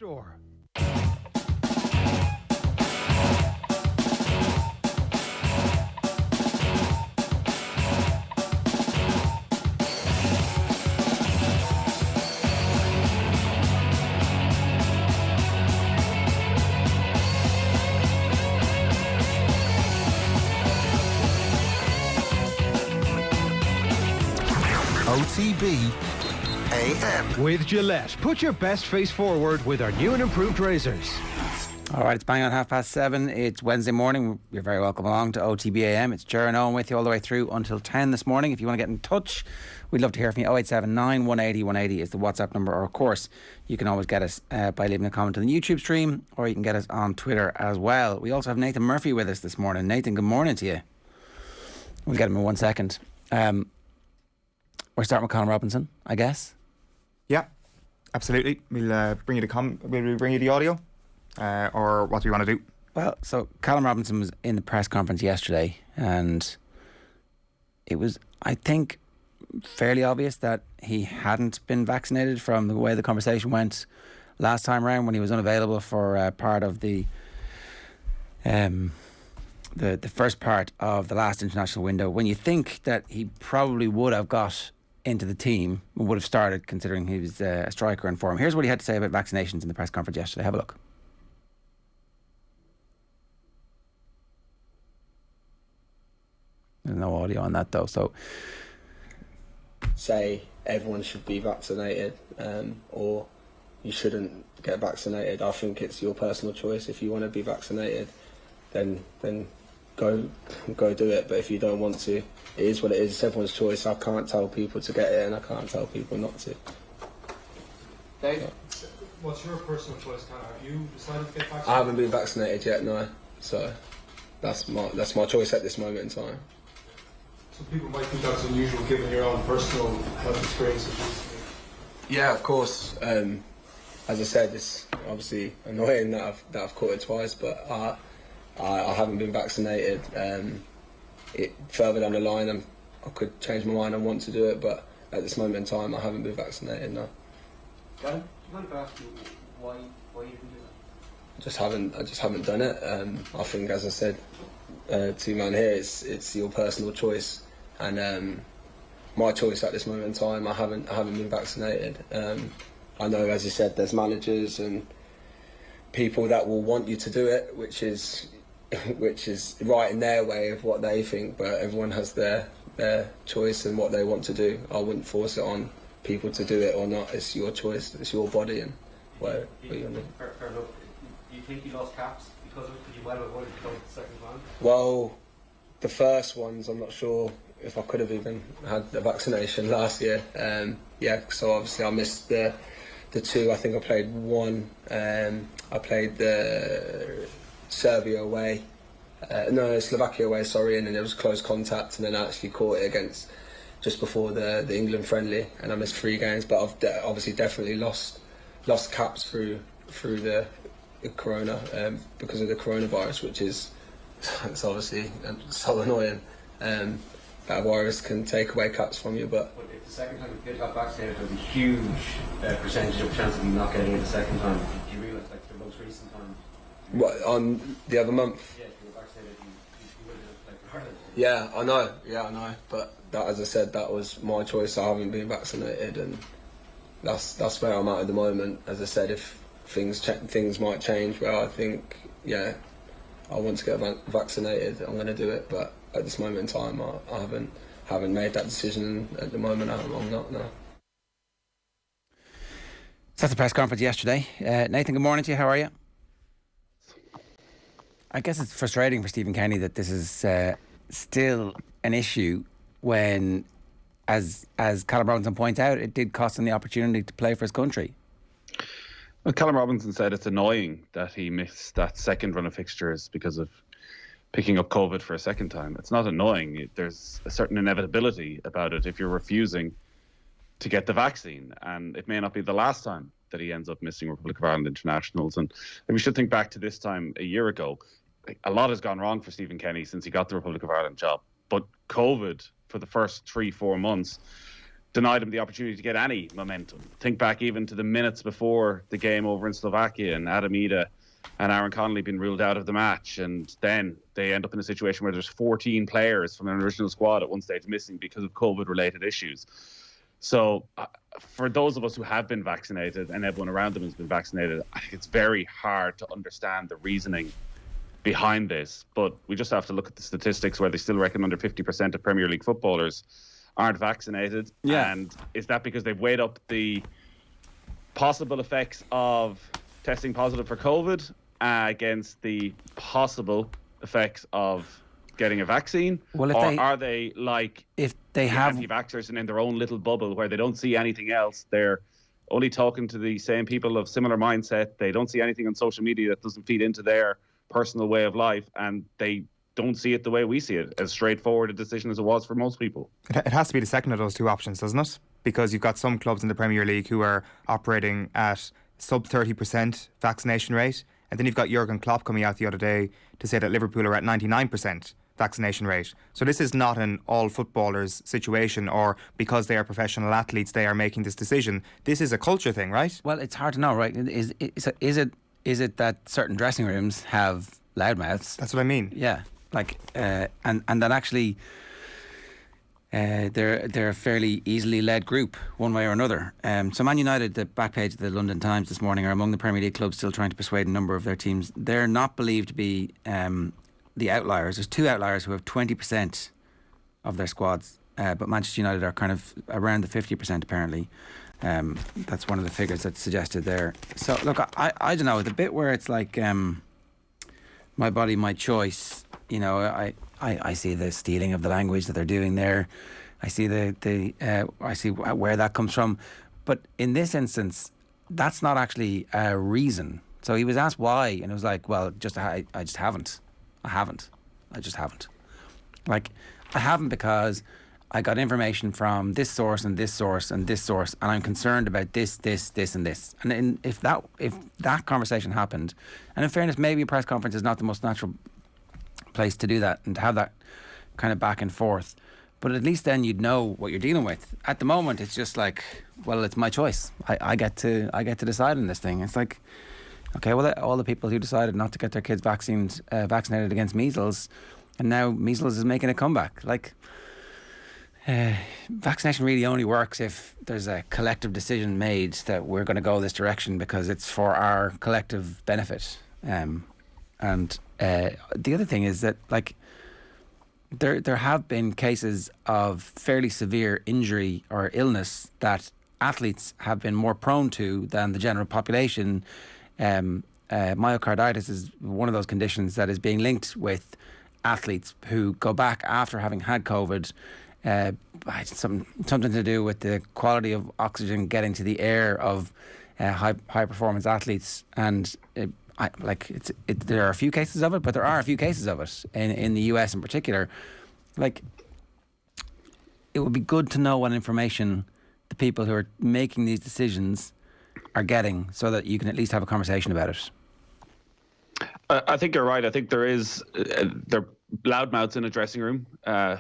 store. OTB AM. With Gillette, put your best face forward with our new and improved razors. All right, it's bang on 7:30. It's Wednesday morning. You're very welcome along to OTB AM. It's Ger and Eoin with you all the way through until 10 this morning. If you want to get in touch, we'd love to hear from you. 0879 180 180 is the WhatsApp number. Or, of course, you can always get us by leaving a comment on the YouTube stream, or you can get us on Twitter as well. We also have Nathan Murphy with us this morning. Nathan, good morning to you. We'll get him in 1 second. We're starting with Colin Robinson, I guess. Yeah, absolutely. We'll bring you the audio, or what do you want to do? Well, so Colin Robinson was in the press conference yesterday, and it was, I think, fairly obvious that he hadn't been vaccinated from the way the conversation went last time around when he was unavailable for part of the first part of the last international window. When you think that he probably would have got into the team, would have started, considering he was a striker in form. Here's what he had to say about vaccinations in the press conference yesterday. Have a look. There's no audio on that though, so say everyone should be vaccinated, or you shouldn't get vaccinated. I think it's your personal choice. If you want to be vaccinated, then go do it. But if you don't want to, it is what it is. It's everyone's choice. I can't tell people to get it, and I can't tell people not to. Dave, what's your personal choice, Connor? Have you decided to get vaccinated? I haven't been vaccinated yet, no. So that's my choice at this moment in time. So people might think that's unusual given your own personal health experiences. Yeah, of course. As I said, it's obviously annoying that I've caught it twice, but I haven't been vaccinated. Further down the line, I could change my mind and want to do it, but at this moment in time, I haven't been vaccinated. No. Gavin, do you mind if I ask you why you didn't do that? I just haven't done it. I think, as I said to you man here, it's your personal choice, and my choice at this moment in time. I haven't been vaccinated. I know, as you said, there's managers and people that will want you to do it, which is right in their way of what they think, but everyone has their choice and what they want to do. I wouldn't force it on people to do it or not. It's your choice, it's your body, and where you want to. Fair enough. Do you think you lost caps because of it? Could you well avoid it the second time? Well, the first ones, I'm not sure if I could have even had the vaccination last year. So obviously I missed the two. I think I played one. I played the Slovakia away, sorry, and then there was close contact, and then I actually caught it against just before the England friendly, and I missed 3 games. But I've obviously definitely lost caps through the corona, because of the coronavirus, which is it's obviously so annoying. That virus can take away caps from you, but if the second time you got vaccinated, there's a huge percentage of chance of you not getting it the second time. Do you realise, like, the most recent time? What, on the other month? Yeah, if you were vaccinated, you would have played for Ireland. Yeah, I know. But that, as I said, that was my choice. I haven't been vaccinated, and that's where I'm at the moment. As I said, if things might change, where I think, I want to get vaccinated, I'm going to do it. But at this moment in time, I haven't made that decision. At the moment, I'm not. No. So that's the press conference yesterday. Nathan, good morning to you. How are you? I guess it's frustrating for Stephen Kenny that this is still an issue when, as Callum Robinson points out, it did cost him the opportunity to play for his country. Well, Callum Robinson said it's annoying that he missed that second run of fixtures because of picking up COVID for a second time. It's not annoying. There's a certain inevitability about it if you're refusing to get the vaccine, and it may not be the last time that he ends up missing Republic of Ireland internationals. And we should think back to this time a year ago. A lot has gone wrong for Stephen Kenny since he got the Republic of Ireland job, but COVID for the first 3-4 months denied him the opportunity to get any momentum. Think back even to the minutes before the game over in Slovakia and Adam Ida and Aaron Connolly being ruled out of the match, and then they end up in a situation where there's 14 players from an original squad at one stage missing because of COVID-related issues. So for those of us who have been vaccinated and everyone around them has been vaccinated, I think it's very hard to understand the reasoning behind this. But we just have to look at the statistics where they still reckon under 50% of Premier League footballers aren't vaccinated. Yeah. And is that because they've weighed up the possible effects of testing positive for COVID against the possible effects of getting a vaccine? Well, if or they- are they like If they have anti-vaxxers and in their own little bubble where they don't see anything else? They're only talking to the same people of similar mindset. They don't see anything on social media that doesn't feed into their personal way of life, and they don't see it the way we see it, as straightforward a decision as it was for most people. It has to be the second of those two options, doesn't it? Because you've got some clubs in the Premier League who are operating at sub 30% vaccination rate, and then you've got Jurgen Klopp coming out the other day to say that Liverpool are at 99% vaccination rate. So this is not an all footballers situation, or because they are professional athletes they are making this decision. This is a culture thing, right? Well, it's hard to know, right? Is it that certain dressing rooms have loudmouths? That's what I mean. Yeah, like and that actually they're a fairly easily led group one way or another. So Man United, the back page of the London Times this morning, are among the Premier League clubs still trying to persuade a number of their teams. They're not believed to be the outliers. There's two outliers who have 20% of their squads, but Manchester United are kind of around the 50% apparently. That's one of the figures that's suggested there. So look, I don't know, the bit where it's like my body, my choice, you know, I see the stealing of the language that they're doing there. I see I see where that comes from. But in this instance, that's not actually a reason. So he was asked why, and it was like, well, I just haven't. I just haven't. Like, I haven't because I got information from this source and this source and this source, and I'm concerned about this, and this. And if that conversation happened, and in fairness, maybe a press conference is not the most natural place to do that and to have that kind of back and forth, but at least then you'd know what you're dealing with. At the moment, it's just like, well, it's my choice. I get to decide on this thing. It's like, okay, well, all the people who decided not to get their kids vaccinated against measles, and now measles is making a comeback. Like, vaccination really only works if there's a collective decision made that we're going to go this direction because it's for our collective benefit. And the other thing is that, like, there have been cases of fairly severe injury or illness that athletes have been more prone to than the general population. Myocarditis is one of those conditions that is being linked with athletes who go back after having had COVID. Something to do with the quality of oxygen getting to the air of high performance athletes, and there are a few cases of it, but there are a few cases of it in the US in particular. Like, it would be good to know what information the people who are making these decisions are getting, so that you can at least have a conversation about it. I think you're right. I think there are loudmouths in a dressing room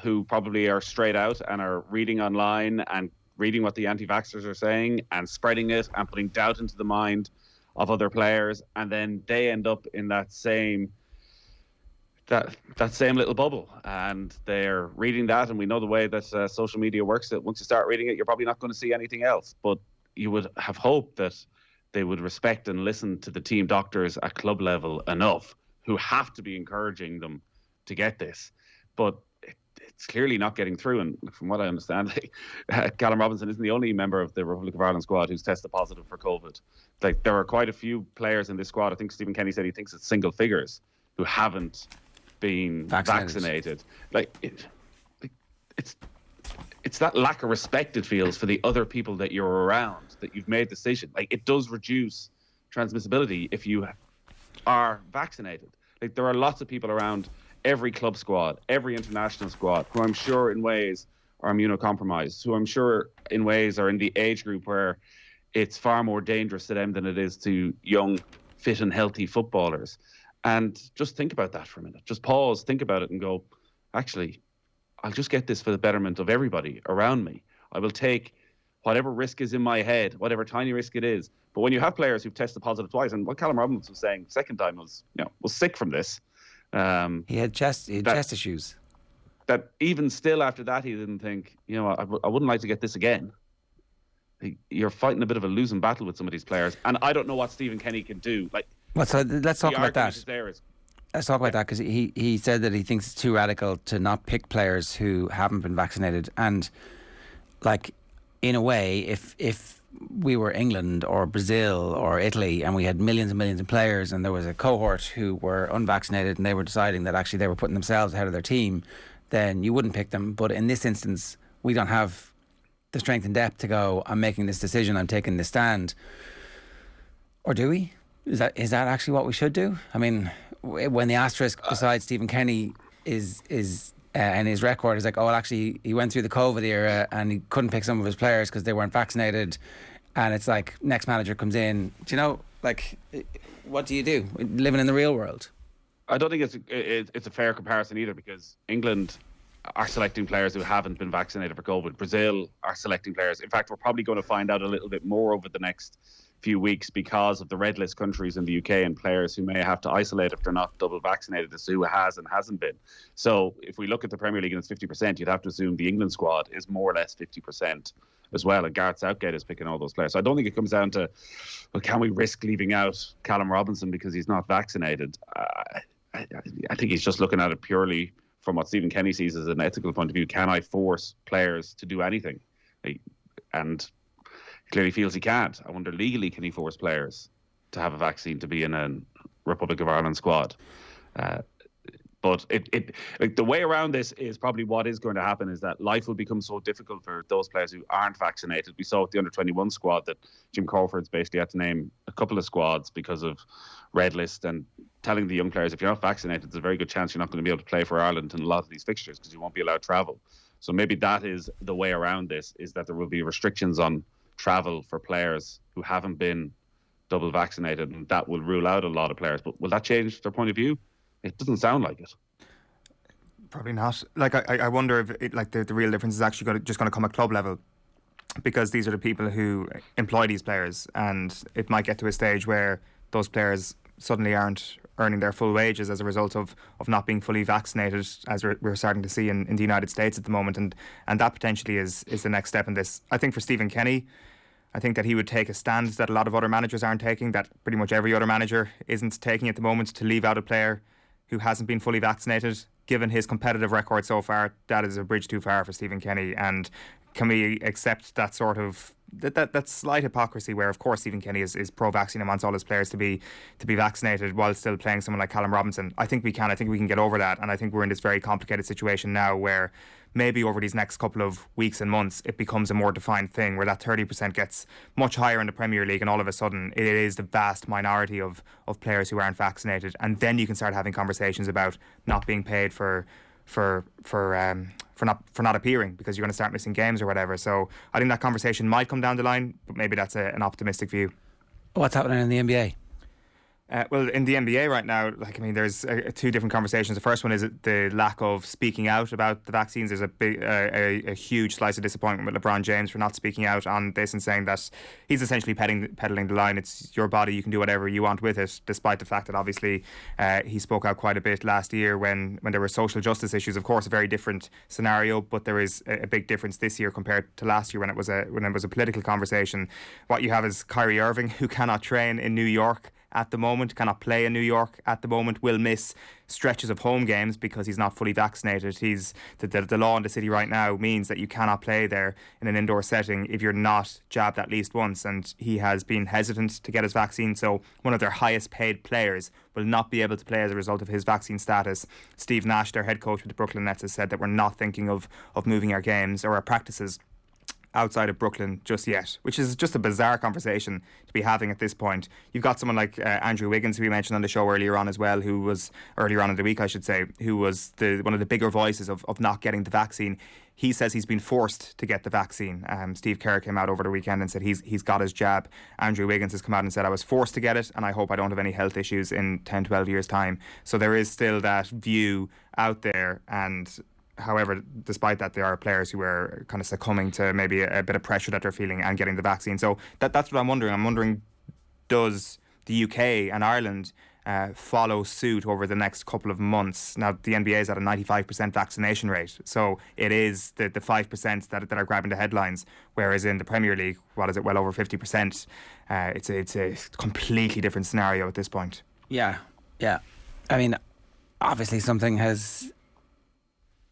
who probably are straight out and are reading online and reading what the anti-vaxxers are saying and spreading it and putting doubt into the mind of other players, and then they end up in that same little bubble, and they're reading that. And we know the way that social media works, that once you start reading it, you're probably not going to see anything else. But you would have hoped that they would respect and listen to the team doctors at club level enough, who have to be encouraging them to get this. But it's clearly not getting through. And from what I understand, Callum Robinson isn't the only member of the Republic of Ireland squad who's tested positive for COVID. Like, there are quite a few players in this squad. I think Stephen Kenny said he thinks it's single figures who haven't been vaccinated. It's that lack of respect, it feels, for the other people that you're around, that you've made the decision. Like, it does reduce transmissibility if you are vaccinated. Like, there are lots of people around every club squad, every international squad, who I'm sure in ways are immunocompromised, who I'm sure in ways are in the age group where it's far more dangerous to them than it is to young, fit and healthy footballers. And just think about that for a minute. Just pause, think about it and go, actually, I'll just get this for the betterment of everybody around me. I will take whatever risk is in my head, whatever tiny risk it is. But when you have players who've tested positive twice, and what Callum Robinson was saying second time was sick from this. He had chest issues. That even still after that, he didn't think, I wouldn't like to get this again. You're fighting a bit of a losing battle with some of these players, and I don't know what Stephen Kenny can do. Let's talk about that. Let's talk about that, because he said that he thinks it's too radical to not pick players who haven't been vaccinated. And in a way, if we were England or Brazil or Italy and we had millions and millions of players and there was a cohort who were unvaccinated and they were deciding that actually they were putting themselves ahead of their team, then you wouldn't pick them. But in this instance, we don't have the strength and depth to go, I'm making this decision, I'm taking this stand. Or do we? Is that actually what we should do? I mean, when the asterisk beside Stephen Kenny is and his record is actually he went through the COVID era and he couldn't pick some of his players because they weren't vaccinated, and it's next manager comes in. Do you know, what do you do living in the real world? I don't think it's a fair comparison either, because England are selecting players who haven't been vaccinated for COVID. Brazil are selecting players. In fact, we're probably going to find out a little bit more over the next few weeks because of the red list countries in the UK and players who may have to isolate if they're not double vaccinated as to who has and hasn't been. So if we look at the Premier League and it's 50%, you'd have to assume the England squad is more or less 50% as well, and Gareth Southgate is picking all those players. So I don't think it comes down to, can we risk leaving out Callum Robinson because he's not vaccinated? I think he's just looking at it purely from what Stephen Kenny sees as an ethical point of view. Can I force players to do anything? And clearly feels he can't. I wonder, legally, can he force players to have a vaccine to be in a Republic of Ireland squad? But the way around this is probably what is going to happen is that life will become so difficult for those players who aren't vaccinated. We saw with the under-21 squad that Jim Crawford's basically had to name a couple of squads because of red list, and telling the young players, if you're not vaccinated, there's a very good chance you're not going to be able to play for Ireland in a lot of these fixtures because you won't be allowed to travel. So maybe that is the way around this, is that there will be restrictions on travel for players who haven't been double vaccinated, and that will rule out a lot of players. But will that change their point of view? It doesn't sound like it. Probably not. I wonder if the real difference is actually just going to come at club level, because these are the people who employ these players, and it might get to a stage where those players suddenly aren't earning their full wages as a result of not being fully vaccinated, as we're starting to see in the United States at the moment, and that potentially is the next step in this. I think for Stephen Kenny, I think that he would take a stand that a lot of other managers aren't taking, that pretty much every other manager isn't taking at the moment, to leave out a player who hasn't been fully vaccinated. Given his competitive record so far, that is a bridge too far for Stephen Kenny. And can we accept that sort of that slight hypocrisy where, of course, Stephen Kenny is pro-vaccine and wants all his players to be vaccinated while still playing someone like Callum Robinson? I think we can. I think we can get over that. And I think we're in this very complicated situation now where maybe over these next couple of weeks and months it becomes a more defined thing, where that 30% gets much higher in the Premier League, and all of a sudden it is the vast minority of players who aren't vaccinated. And then you can start having conversations about not being paid for not appearing because you're going to start missing games or whatever. So I think that conversation might come down the line, but maybe that's an optimistic view. What's happening in the NBA? Well, in the NBA right now, there's two different conversations. The first one is the lack of speaking out about the vaccines. There's a huge slice of disappointment with LeBron James for not speaking out on this and saying that he's essentially peddling the line. It's your body, you can do whatever you want with it, despite the fact that obviously he spoke out quite a bit last year when there were social justice issues. Of course, a very different scenario, but there is a big difference this year compared to last year when it was a political conversation. What you have is Kyrie Irving, who cannot train in New York at the moment, cannot play in New York at the moment, will miss stretches of home games because he's not fully vaccinated. The law in the city right now means that you cannot play there in an indoor setting if you're not jabbed at least once, and he has been hesitant to get his vaccine. So one of their highest paid players will not be able to play as a result of his vaccine status. Steve Nash, their head coach with the Brooklyn Nets, has said that we're not thinking of moving our games or our practices outside of Brooklyn just yet, which is just a bizarre conversation to be having at this point. You've got someone like Andrew Wiggins, who we mentioned on the show earlier on as well, who was earlier on in the week, I should say, who was one of the bigger voices of not getting the vaccine. He says he's been forced to get the vaccine. Steve Kerr came out over the weekend and said he's got his jab. Andrew Wiggins has come out and said, I was forced to get it and I hope I don't have any health issues in 10, 12 years' time. So there is still that view out there, and However, despite that, there are players who are kind of succumbing to maybe a bit of pressure that they're feeling and getting the vaccine. So that's what I'm wondering. I'm wondering, does the UK and Ireland follow suit over the next couple of months? Now, the NBA is at a 95% vaccination rate, so it is the 5% that are grabbing the headlines, whereas in the Premier League, what is it, well over 50%? It's a completely different scenario at this point. Yeah. I mean, obviously something has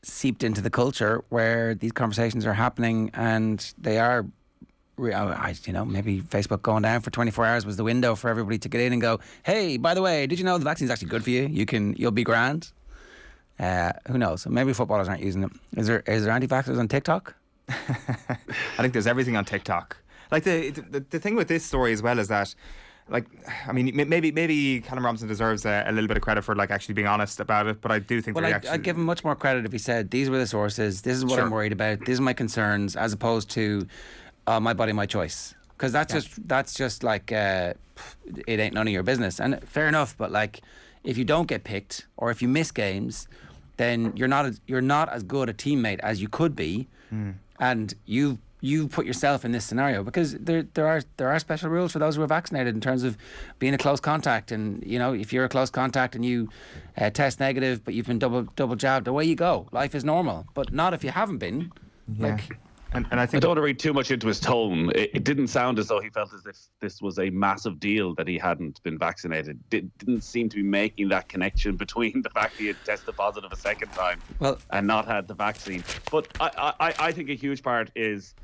seeped into the culture where these conversations are happening, and they are, maybe Facebook going down for 24 hours was the window for everybody to get in and go, hey, by the way, did you know the vaccine's actually good for you? You'll be grand. Who knows? Maybe footballers aren't using it. Is there anti-vaxxers on TikTok? I think there's everything on TikTok. Like the thing with this story as well is that, like, I mean, maybe Callum Robinson deserves a little bit of credit for like actually being honest about it, but I do think I'd give him much more credit if he said these were the sources, this is what I'm worried about, these are my concerns, as opposed to my body, my choice. Because that's just like it ain't none of your business. And fair enough, but like if you don't get picked or if you miss games, then you're not as good a teammate as you could be, and you put yourself in this scenario because there are special rules for those who are vaccinated in terms of being a close contact, and if you're a close contact and you test negative but you've been double jabbed, away you go. Life is normal, but not if you haven't been. Yeah. And I think I don't want to read too much into his tone. It didn't sound as though he felt as if this was a massive deal that he hadn't been vaccinated. Didn't seem to be making that connection between the fact he had tested positive a second time and not had the vaccine. But I think a huge part is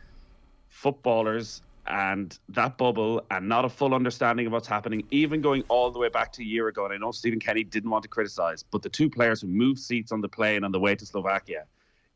footballers and that bubble and not a full understanding of what's happening, even going all the way back to a year ago. And I know Stephen Kenny didn't want to criticise, but the two players who moved seats on the plane on the way to Slovakia,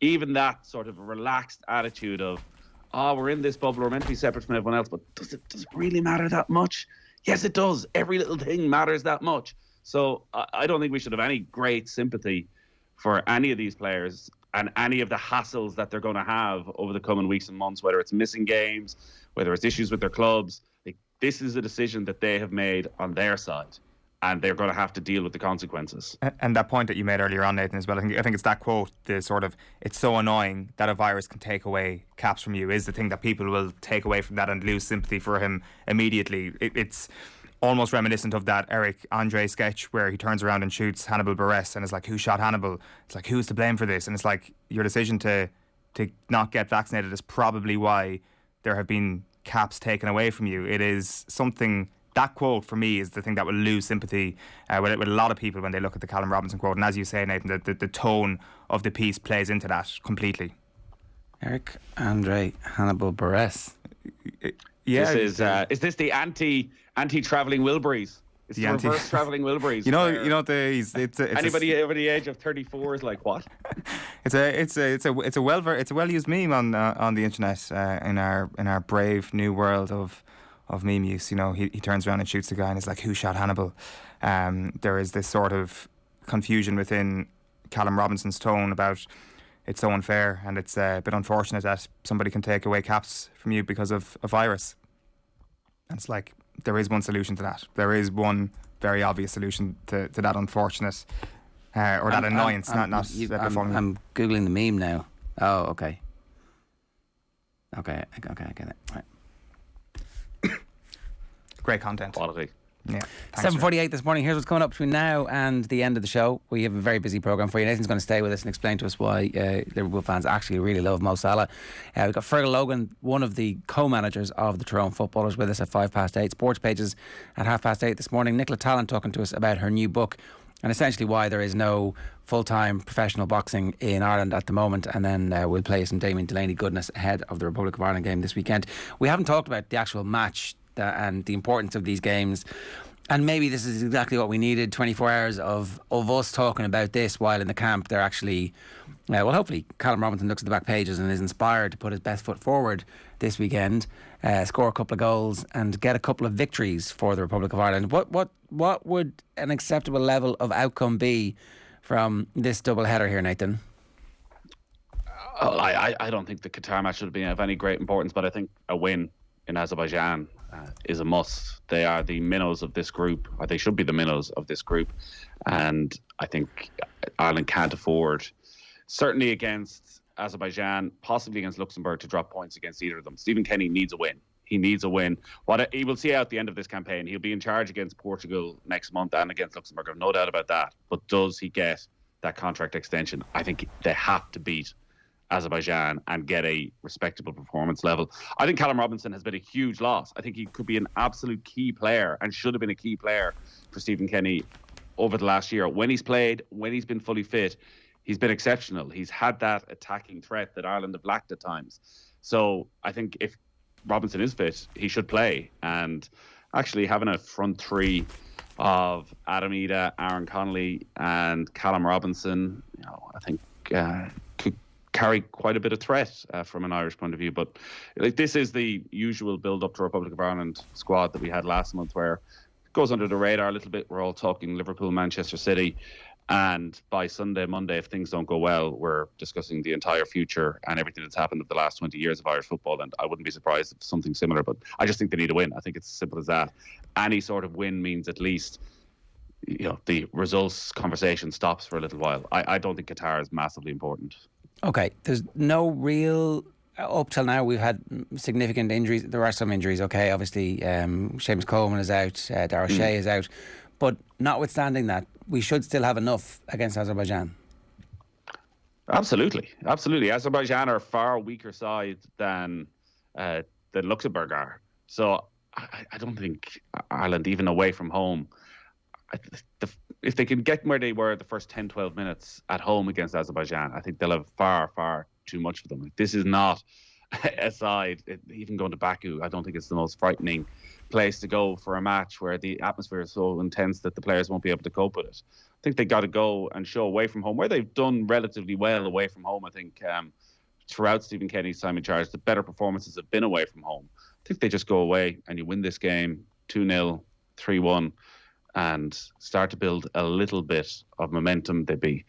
even that sort of relaxed attitude of, we're in this bubble, we're meant to be separate from everyone else, but does it really matter that much? Yes, it does. Every little thing matters that much. So I don't think we should have any great sympathy for any of these players and any of the hassles that they're going to have over the coming weeks and months, whether it's missing games, whether it's issues with their clubs. Like, this is a decision that they have made on their side, and they're going to have to deal with the consequences. And that point that you made earlier on, Nathan, as well, I think it's that quote, the sort of, it's so annoying that a virus can take away caps from you, is the thing that people will take away from that and lose sympathy for him immediately. It's almost reminiscent of that Eric Andre sketch where he turns around and shoots Hannibal Buress and is like, who shot Hannibal? It's like, who's to blame for this? And it's like, your decision to not get vaccinated is probably why there have been caps taken away from you. It is something... That quote, for me, is the thing that will lose sympathy with a lot of people when they look at the Callum Robinson quote. And as you say, Nathan, the tone of the piece plays into that completely. Eric Andre Hannibal Buress. Yeah. Is this the anti-travelling Wilburys? It's the reverse travelling Wilburys. It's anybody over the age of 34 is like, what? It's a well used meme on the internet in our brave new world of meme use. He turns around and shoots the guy and is like, who shot Hannibal? There is this sort of confusion within Callum Robinson's tone about it's so unfair and it's a bit unfortunate that somebody can take away caps from you because of a virus. And it's like, there is one solution to that. There is one very obvious solution to that unfortunate or that annoyance. I'm Googling the meme now. Oh, okay. Okay, I get it. Right. Great content. Quality. Yeah. 7:48 this morning. Here's what's coming up between now and the end of the show. We have a very busy programme for you. Nathan's going to stay with us and explain to us why Liverpool fans actually really love Mo Salah. We've got Feargal Logan, one of the co-managers of the Tyrone footballers, with us at 8:05. Sports Pages at 8:30 this morning. Nicola Tallant talking to us about her new book and essentially why there is no full-time professional boxing in Ireland at the moment. And then we'll play some Damien Delaney goodness ahead of the Republic of Ireland game this weekend. We haven't talked about the actual match and the importance of these games, and maybe this is exactly what we needed. 24 hours of us talking about this while in the camp they're actually hopefully Callum Robinson looks at the back pages and is inspired to put his best foot forward this weekend, score a couple of goals and get a couple of victories for the Republic of Ireland. What would an acceptable level of outcome be from this double header here, Nathan? I don't think the Qatar match would be of any great importance, but I think a win in Azerbaijan is a must. They are the minnows of this group, or they should be the minnows of this group, and I think Ireland can't afford certainly against Azerbaijan, possibly against Luxembourg, to drop points against either of them. Stephen Kenny needs a win. He needs a win. What he will see out the end of this campaign, he'll be in charge against Portugal next month and against Luxembourg. I've no doubt about that. But does he get that contract extension? I think they have to beat Azerbaijan and get a respectable performance level. I think Callum Robinson has been a huge loss. I think he could be an absolute key player and should have been a key player for Stephen Kenny over the last year. When he's played, when he's been fully fit, he's been exceptional. He's had that attacking threat that Ireland have lacked at times. So I think if Robinson is fit, he should play. And actually having a front three of Adam Ida, Aaron Connolly and Callum Robinson, I think could carry quite a bit of threat from an Irish point of view. But this is the usual build-up to Republic of Ireland squad that we had last month, where it goes under the radar a little bit. We're all talking Liverpool, Manchester City. And by Sunday, Monday, if things don't go well, we're discussing the entire future and everything that's happened in the last 20 years of Irish football. And I wouldn't be surprised if something similar, but I just think they need a win. I think it's as simple as that. Any sort of win means at least, the results conversation stops for a little while. I don't think Qatar is massively important. Okay. There's no real... Up till now, we've had significant injuries. There are some injuries, okay. Obviously, Seamus Coleman is out. Darragh Shea is out. But notwithstanding that, we should still have enough against Azerbaijan. Absolutely. Azerbaijan are a far weaker side than Luxembourg are. So I don't think Ireland, even away from home, if they can get where they were the first 10, 12 minutes at home against Azerbaijan, I think they'll have far, far too much for them. This is not a side, even going to Baku, I don't think it's the most frightening place to go for a match where the atmosphere is so intense that the players won't be able to cope with it. I think they got to go and show away from home, where they've done relatively well away from home. I think throughout Stephen Kenny's time in charge, the better performances have been away from home. I think they just go away and you win this game 2-0, 3-1, and start to build a little bit of momentum. They'd be,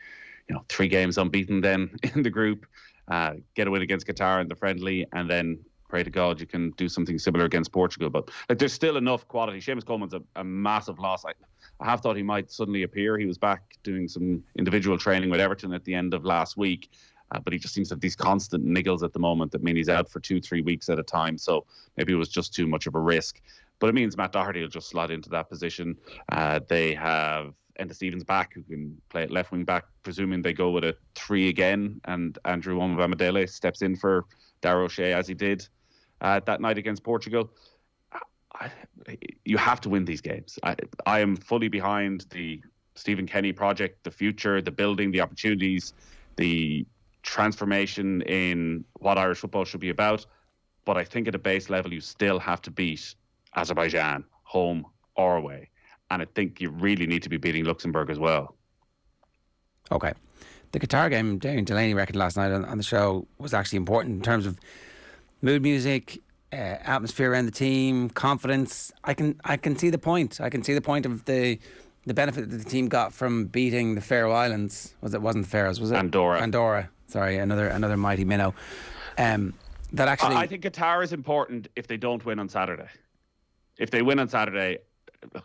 3 games unbeaten then in the group, get a win against Qatar in the friendly, and then pray to God you can do something similar against Portugal. But there's still enough quality. Seamus Coleman's a massive loss. I have thought he might suddenly appear. He was back doing some individual training with Everton at the end of last week, but he just seems to have these constant niggles at the moment that mean he's out for 2-3 weeks at a time. So maybe it was just too much of a risk. But it means Matt Doherty will just slot into that position. They have Enda Stevens back, who can play at left wing back, presuming they go with a 3 again, and Andrew Omobamidele steps in for Darragh Shea as he did that night against Portugal. You have to win these games. I am fully behind the Stephen Kenny project, the future, the building, the opportunities, the transformation in what Irish football should be about. But I think at a base level, you still have to beat Azerbaijan, home or away. And I think you really need to be beating Luxembourg as well. Okay. The Qatar game, Damian Delaney reckoned last night on the show, was actually important in terms of mood music, atmosphere around the team, confidence. I can see the point. I can see the point of the benefit that the team got from beating the Faroe Islands. Wasn't the Faroes, was it? Andorra. Sorry, another mighty minnow. That actually, I think Qatar is important if they don't win on Saturday. If they win on Saturday,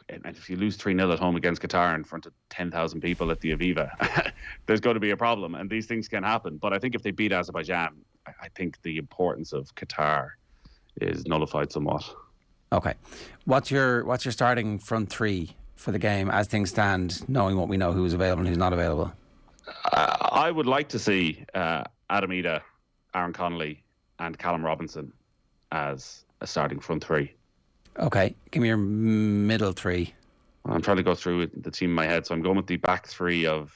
and if you lose 3-0 at home against Qatar in front of 10,000 people at the Aviva, there's going to be a problem, and these things can happen. But I think if they beat Azerbaijan, I think the importance of Qatar is nullified somewhat. Okay. What's your starting front three for the game as things stand, knowing what we know, who's available and who's not available? I would like to see Adam Ida, Aaron Connolly and Callum Robinson as a starting front three. Okay, give me your middle three. I'm trying to go through the team in my head, so I'm going with the back three of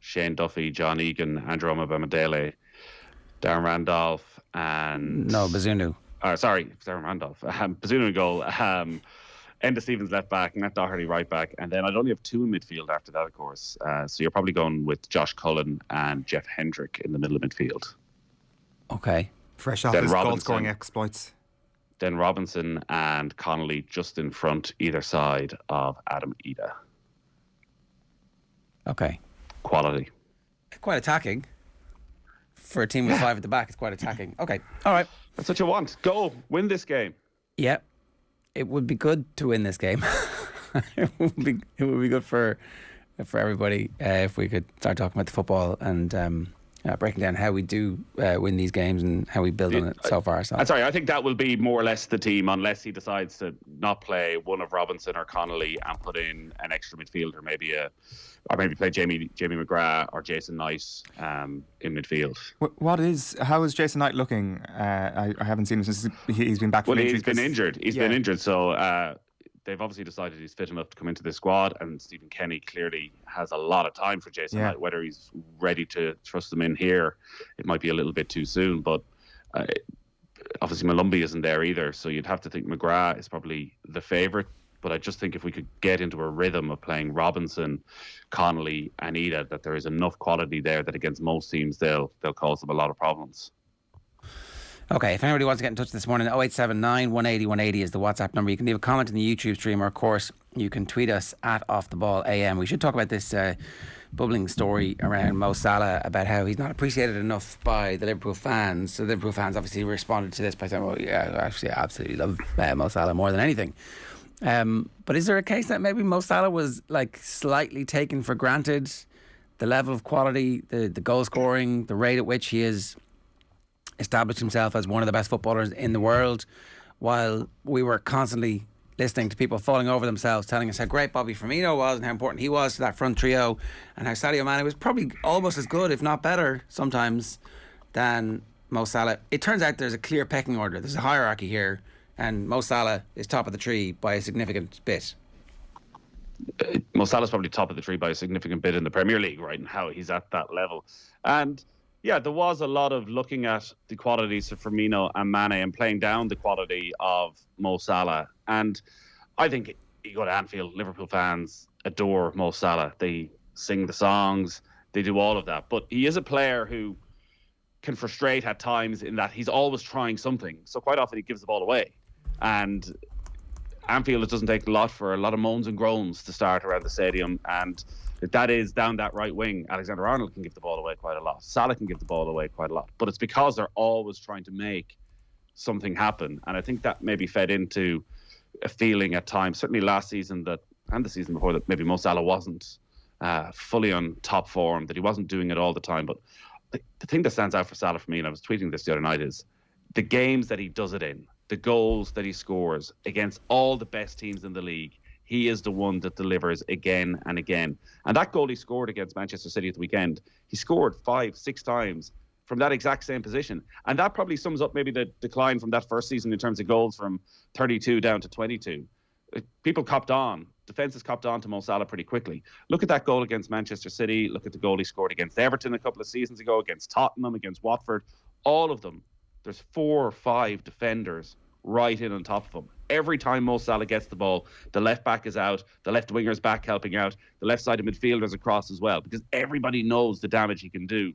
Shane Duffy, John Egan, Andrew Omobamidele, Darren Randolph, and... No, Bazunu. Sorry, Darren Randolph. Bazunu in goal. Enda Stevens left back, Matt Doherty right back, and then I'd only have 2 in midfield after that, of course. So you're probably going with Josh Cullen and Jeff Hendrick in the middle of midfield. Okay. Fresh off his goal-scoring exploits. Then Robinson and Connolly just in front, either side of Adam Ida. Okay. Quality. Quite attacking. For a team with 5 at the back, it's quite attacking. Okay, all right. That's what you want. Go, win this game. Yeah, it would be good to win this game. It would be good for everybody if we could start talking about the football and breaking down how we do win these games and how we build on it so far. So. I'm sorry, I think that will be more or less the team unless he decides to not play one of Robinson or Connolly and put in an extra midfielder, or maybe play Jamie McGrath or Jason Knight in midfield. How is Jason Knight looking? I haven't seen him since he's been back from injury. He's been injured. He's been injured, so they've obviously decided he's fit enough to come into the squad, and Stephen Kenny clearly has a lot of time for Jason Knight. Whether he's ready to trust him in here, it might be a little bit too soon, but obviously Malumbi isn't there either, so you'd have to think McGrath is probably the favourite. But I just think if we could get into a rhythm of playing Robinson, Connolly and Ida, that there is enough quality there that against most teams they'll cause them a lot of problems. Okay, if anybody wants to get in touch this morning, 0879 180 180 is the WhatsApp number. You can leave a comment in the YouTube stream, or of course you can tweet us at Off The Ball AM. We should talk about this bubbling story around Mo Salah, about how he's not appreciated enough by the Liverpool fans. So the Liverpool fans obviously responded to this by saying, well, yeah, actually I absolutely love Mo Salah more than anything. But is there a case that maybe Mo Salah was like slightly taken for granted? The level of quality, the goal scoring, the rate at which he has established himself as one of the best footballers in the world, while we were constantly listening to people falling over themselves, telling us how great Bobby Firmino was and how important he was to that front trio, and how Sadio Mane was probably almost as good, if not better, sometimes than Mo Salah. It turns out there's a clear pecking order. There's a hierarchy here, and Mo Salah is top of the tree by a significant bit. Mo Salah's probably top of the tree by a significant bit in the Premier League, right, and how he's at that level. And yeah, there was a lot of looking at the qualities of Firmino and Mane and playing down the quality of Mo Salah. And I think you go to Anfield, Liverpool fans adore Mo Salah. They sing the songs, they do all of that. But he is a player who can frustrate at times in that he's always trying something. So quite often he gives the ball away. And Anfield, it doesn't take a lot for a lot of moans and groans to start around the stadium, and that is down that right wing. Alexander-Arnold can give the ball away quite a lot. Salah can give the ball away quite a lot. But it's because they're always trying to make something happen. And I think that maybe fed into a feeling at times, certainly last season and the season before, that maybe Mo Salah wasn't fully on top form, that he wasn't doing it all the time. But the thing that stands out for Salah for me, and I was tweeting this the other night, is the games that he does it in, the goals that he scores against all the best teams in the league. He is the one that delivers again and again. And that goal he scored against Manchester City at the weekend, he scored 5-6 times from that exact same position. And that probably sums up maybe the decline from that first season in terms of goals, from 32 down to 22. People copped on. Defences copped on to Mo Salah pretty quickly. Look at that goal against Manchester City. Look at the goal he scored against Everton a couple of seasons ago, against Tottenham, against Watford. All of them, there's 4 or 5 defenders right in on top of him. Every time Mo Salah gets the ball, the left back is out, the left winger's back helping out, the left side of midfielders across as well, because everybody knows the damage he can do.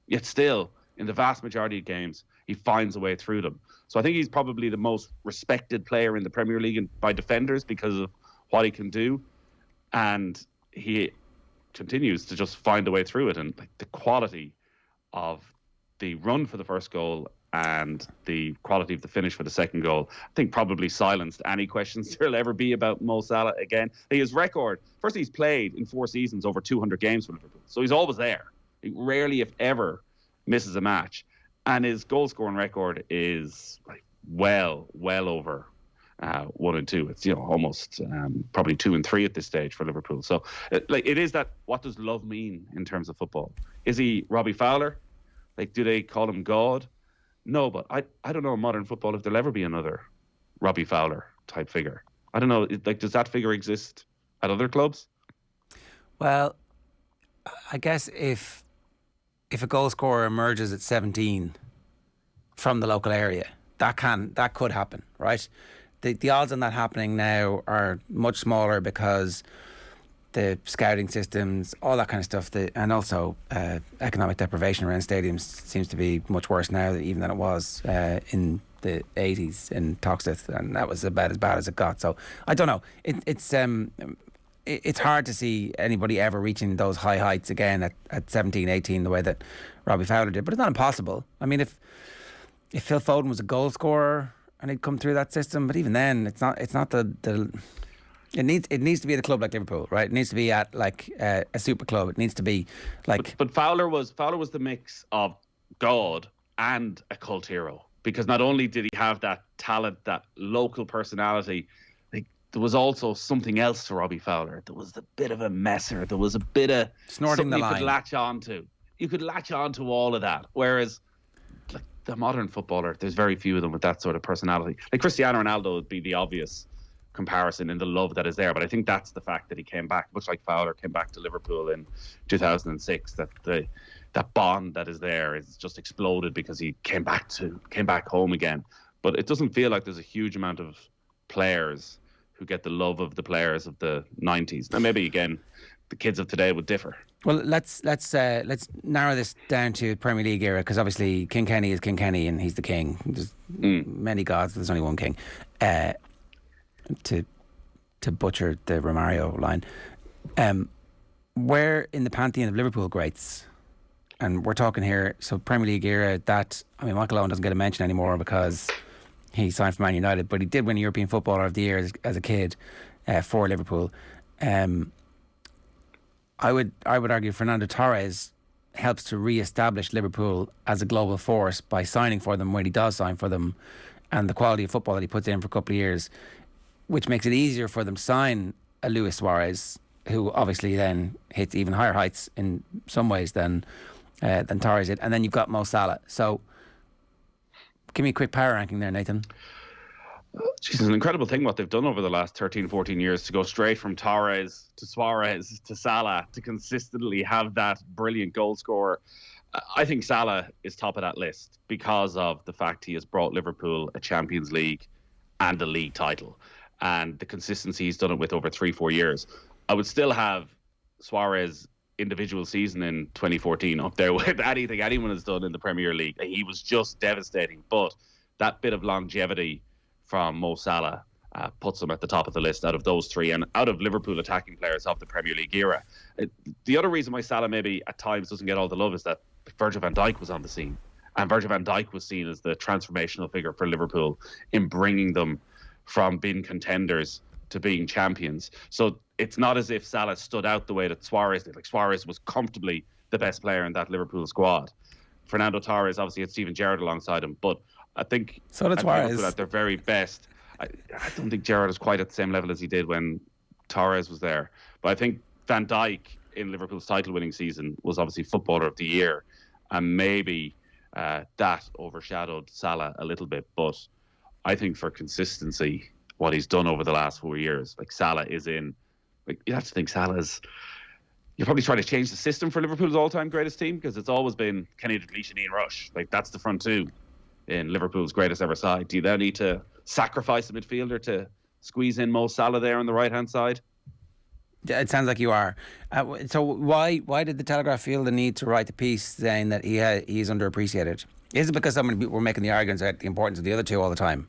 Yet still, in the vast majority of games, he finds a way through them. So I think he's probably the most respected player in the Premier League by defenders because of what he can do. And he continues to just find a way through it. And like the quality of the run for the first goal and the quality of the finish for the second goal, I think probably silenced any questions there'll ever be about Mo Salah again. His record, first, he's played in 4 seasons over 200 games for Liverpool, so he's always there. He rarely, if ever, misses a match. And his goal scoring record is like well over 1 and 2. It's almost probably 2 and 3 at this stage for Liverpool. So it is that, what does love mean in terms of football? Is he Robbie Fowler? Like, do they call him God? No, but I don't know in modern football if there'll ever be another Robbie Fowler type figure. I don't know. Like, does that figure exist at other clubs? Well, I guess if a goal scorer emerges at 17 from the local area, that could happen, right? The odds on that happening now are much smaller because the scouting systems, all that kind of stuff, and also economic deprivation around stadiums seems to be much worse now even than it was in the 80s in Toxteth, and that was about as bad as it got. So I don't know. It's hard to see anybody ever reaching those high heights again at 17, 18 the way that Robbie Fowler did. But it's not impossible. I mean, if Phil Foden was a goal scorer and he'd come through that system, but even then, it's not the It needs to be at a club like Liverpool, right? It needs to be at like a super club. It needs to be like. But Fowler was the mix of God and a cult hero, because not only did he have that talent, that local personality, like there was also something else to Robbie Fowler. There was a bit of a messer. There was a bit of Snorting the something you line. could latch on to. You could latch on to all of that. Whereas like the modern footballer, there's very few of them with that sort of personality. Like Cristiano Ronaldo would be the obvious comparison in the love that is there, but I think that's the fact that he came back, much like Fowler came back to Liverpool in 2006, that bond that is there is just exploded because he came back home again. But it doesn't feel like there's a huge amount of players who get the love of the players of the 90s. Now maybe again the kids of today would differ. Well, let's narrow this down to Premier League era, because obviously King Kenny is King Kenny and he's the king. There's many gods, there's only one king. To butcher the Romario line, where in the pantheon of Liverpool greats, and we're talking here, so Premier League era, Michael Owen doesn't get a mention anymore because he signed for Man United, but he did win European Footballer of the Year as a kid for Liverpool. I would argue Fernando Torres helps to re-establish Liverpool as a global force by signing for them when he does sign for them, and the quality of football that he puts in for a couple of years, which makes it easier for them to sign a Luis Suarez, who obviously then hits even higher heights in some ways than Torres did. And then you've got Mo Salah. So give me a quick power ranking there, Nathan. It's an incredible thing what they've done over the last 13, 14 years to go straight from Torres to Suarez to Salah to consistently have that brilliant goal scorer. I think Salah is top of that list because of the fact he has brought Liverpool a Champions League and a league title, and the consistency he's done it with over 3-4 years. I would still have Suarez individual season in 2014 up there with anything anyone has done in the Premier League. He was just devastating, but that bit of longevity from Mo Salah puts him at the top of the list out of those three and out of Liverpool attacking players of the Premier League era. The other reason why Salah maybe at times doesn't get all the love is that Virgil van Dijk was on the scene, and Virgil van Dijk was seen as the transformational figure for Liverpool in bringing them from being contenders to being champions. So it's not as if Salah stood out the way that Suarez did. Like Suarez was comfortably the best player in that Liverpool squad. Fernando Torres obviously had Steven Gerrard alongside him, but I think so did Suarez at their very best. I don't think Gerrard is quite at the same level as he did when Torres was there. But I think Van Dijk in Liverpool's title-winning season was obviously Footballer of the Year, and maybe that overshadowed Salah a little bit. But I think for consistency, what he's done over the last 4 years, like Salah is in. Like you have to think Salah's. You're probably trying to change the system for Liverpool's all-time greatest team, because it's always been Kenny Dalglish and Ian Rush. Like that's the front two in Liverpool's greatest ever side. Do you now need to sacrifice a midfielder to squeeze in Mo Salah there on the right-hand side? Yeah, it sounds like you are. So why did the Telegraph feel the need to write the piece saying that he's underappreciated? Is it because so many people were making the arguments about the importance of the other two all the time?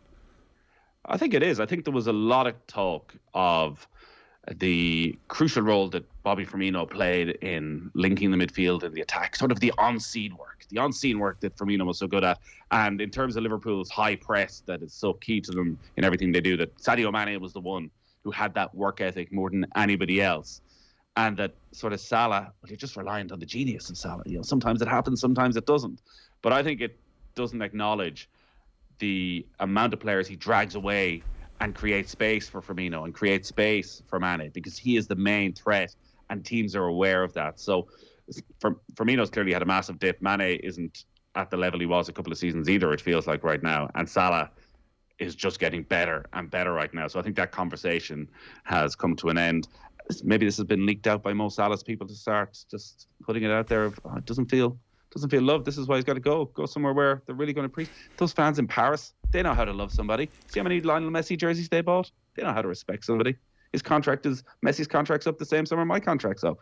I think it is. I think there was a lot of talk of the crucial role that Bobby Firmino played in linking the midfield and the attack, sort of the on-scene work that Firmino was so good at. And in terms of Liverpool's high press that is so key to them in everything they do, that Sadio Mane was the one who had that work ethic more than anybody else. And that sort of Salah, you're just reliant on the genius of Salah. You know, sometimes it happens, sometimes it doesn't. But I think it doesn't acknowledge the amount of players he drags away and creates space for Firmino and creates space for Mane, because he is the main threat and teams are aware of that. So Firmino's clearly had a massive dip. Mane isn't at the level he was a couple of seasons either, it feels like right now. And Salah is just getting better and better right now. So I think that conversation has come to an end. Maybe this has been leaked out by Mo Salah's people to start just putting it out there of, it doesn't feel loved. This is why he's got to go somewhere where they're really going to appreciate. Those fans in Paris, they know how to love somebody. See how many Lionel Messi jerseys they bought? They know how to respect somebody. Messi's contract's up the same summer my contract's up.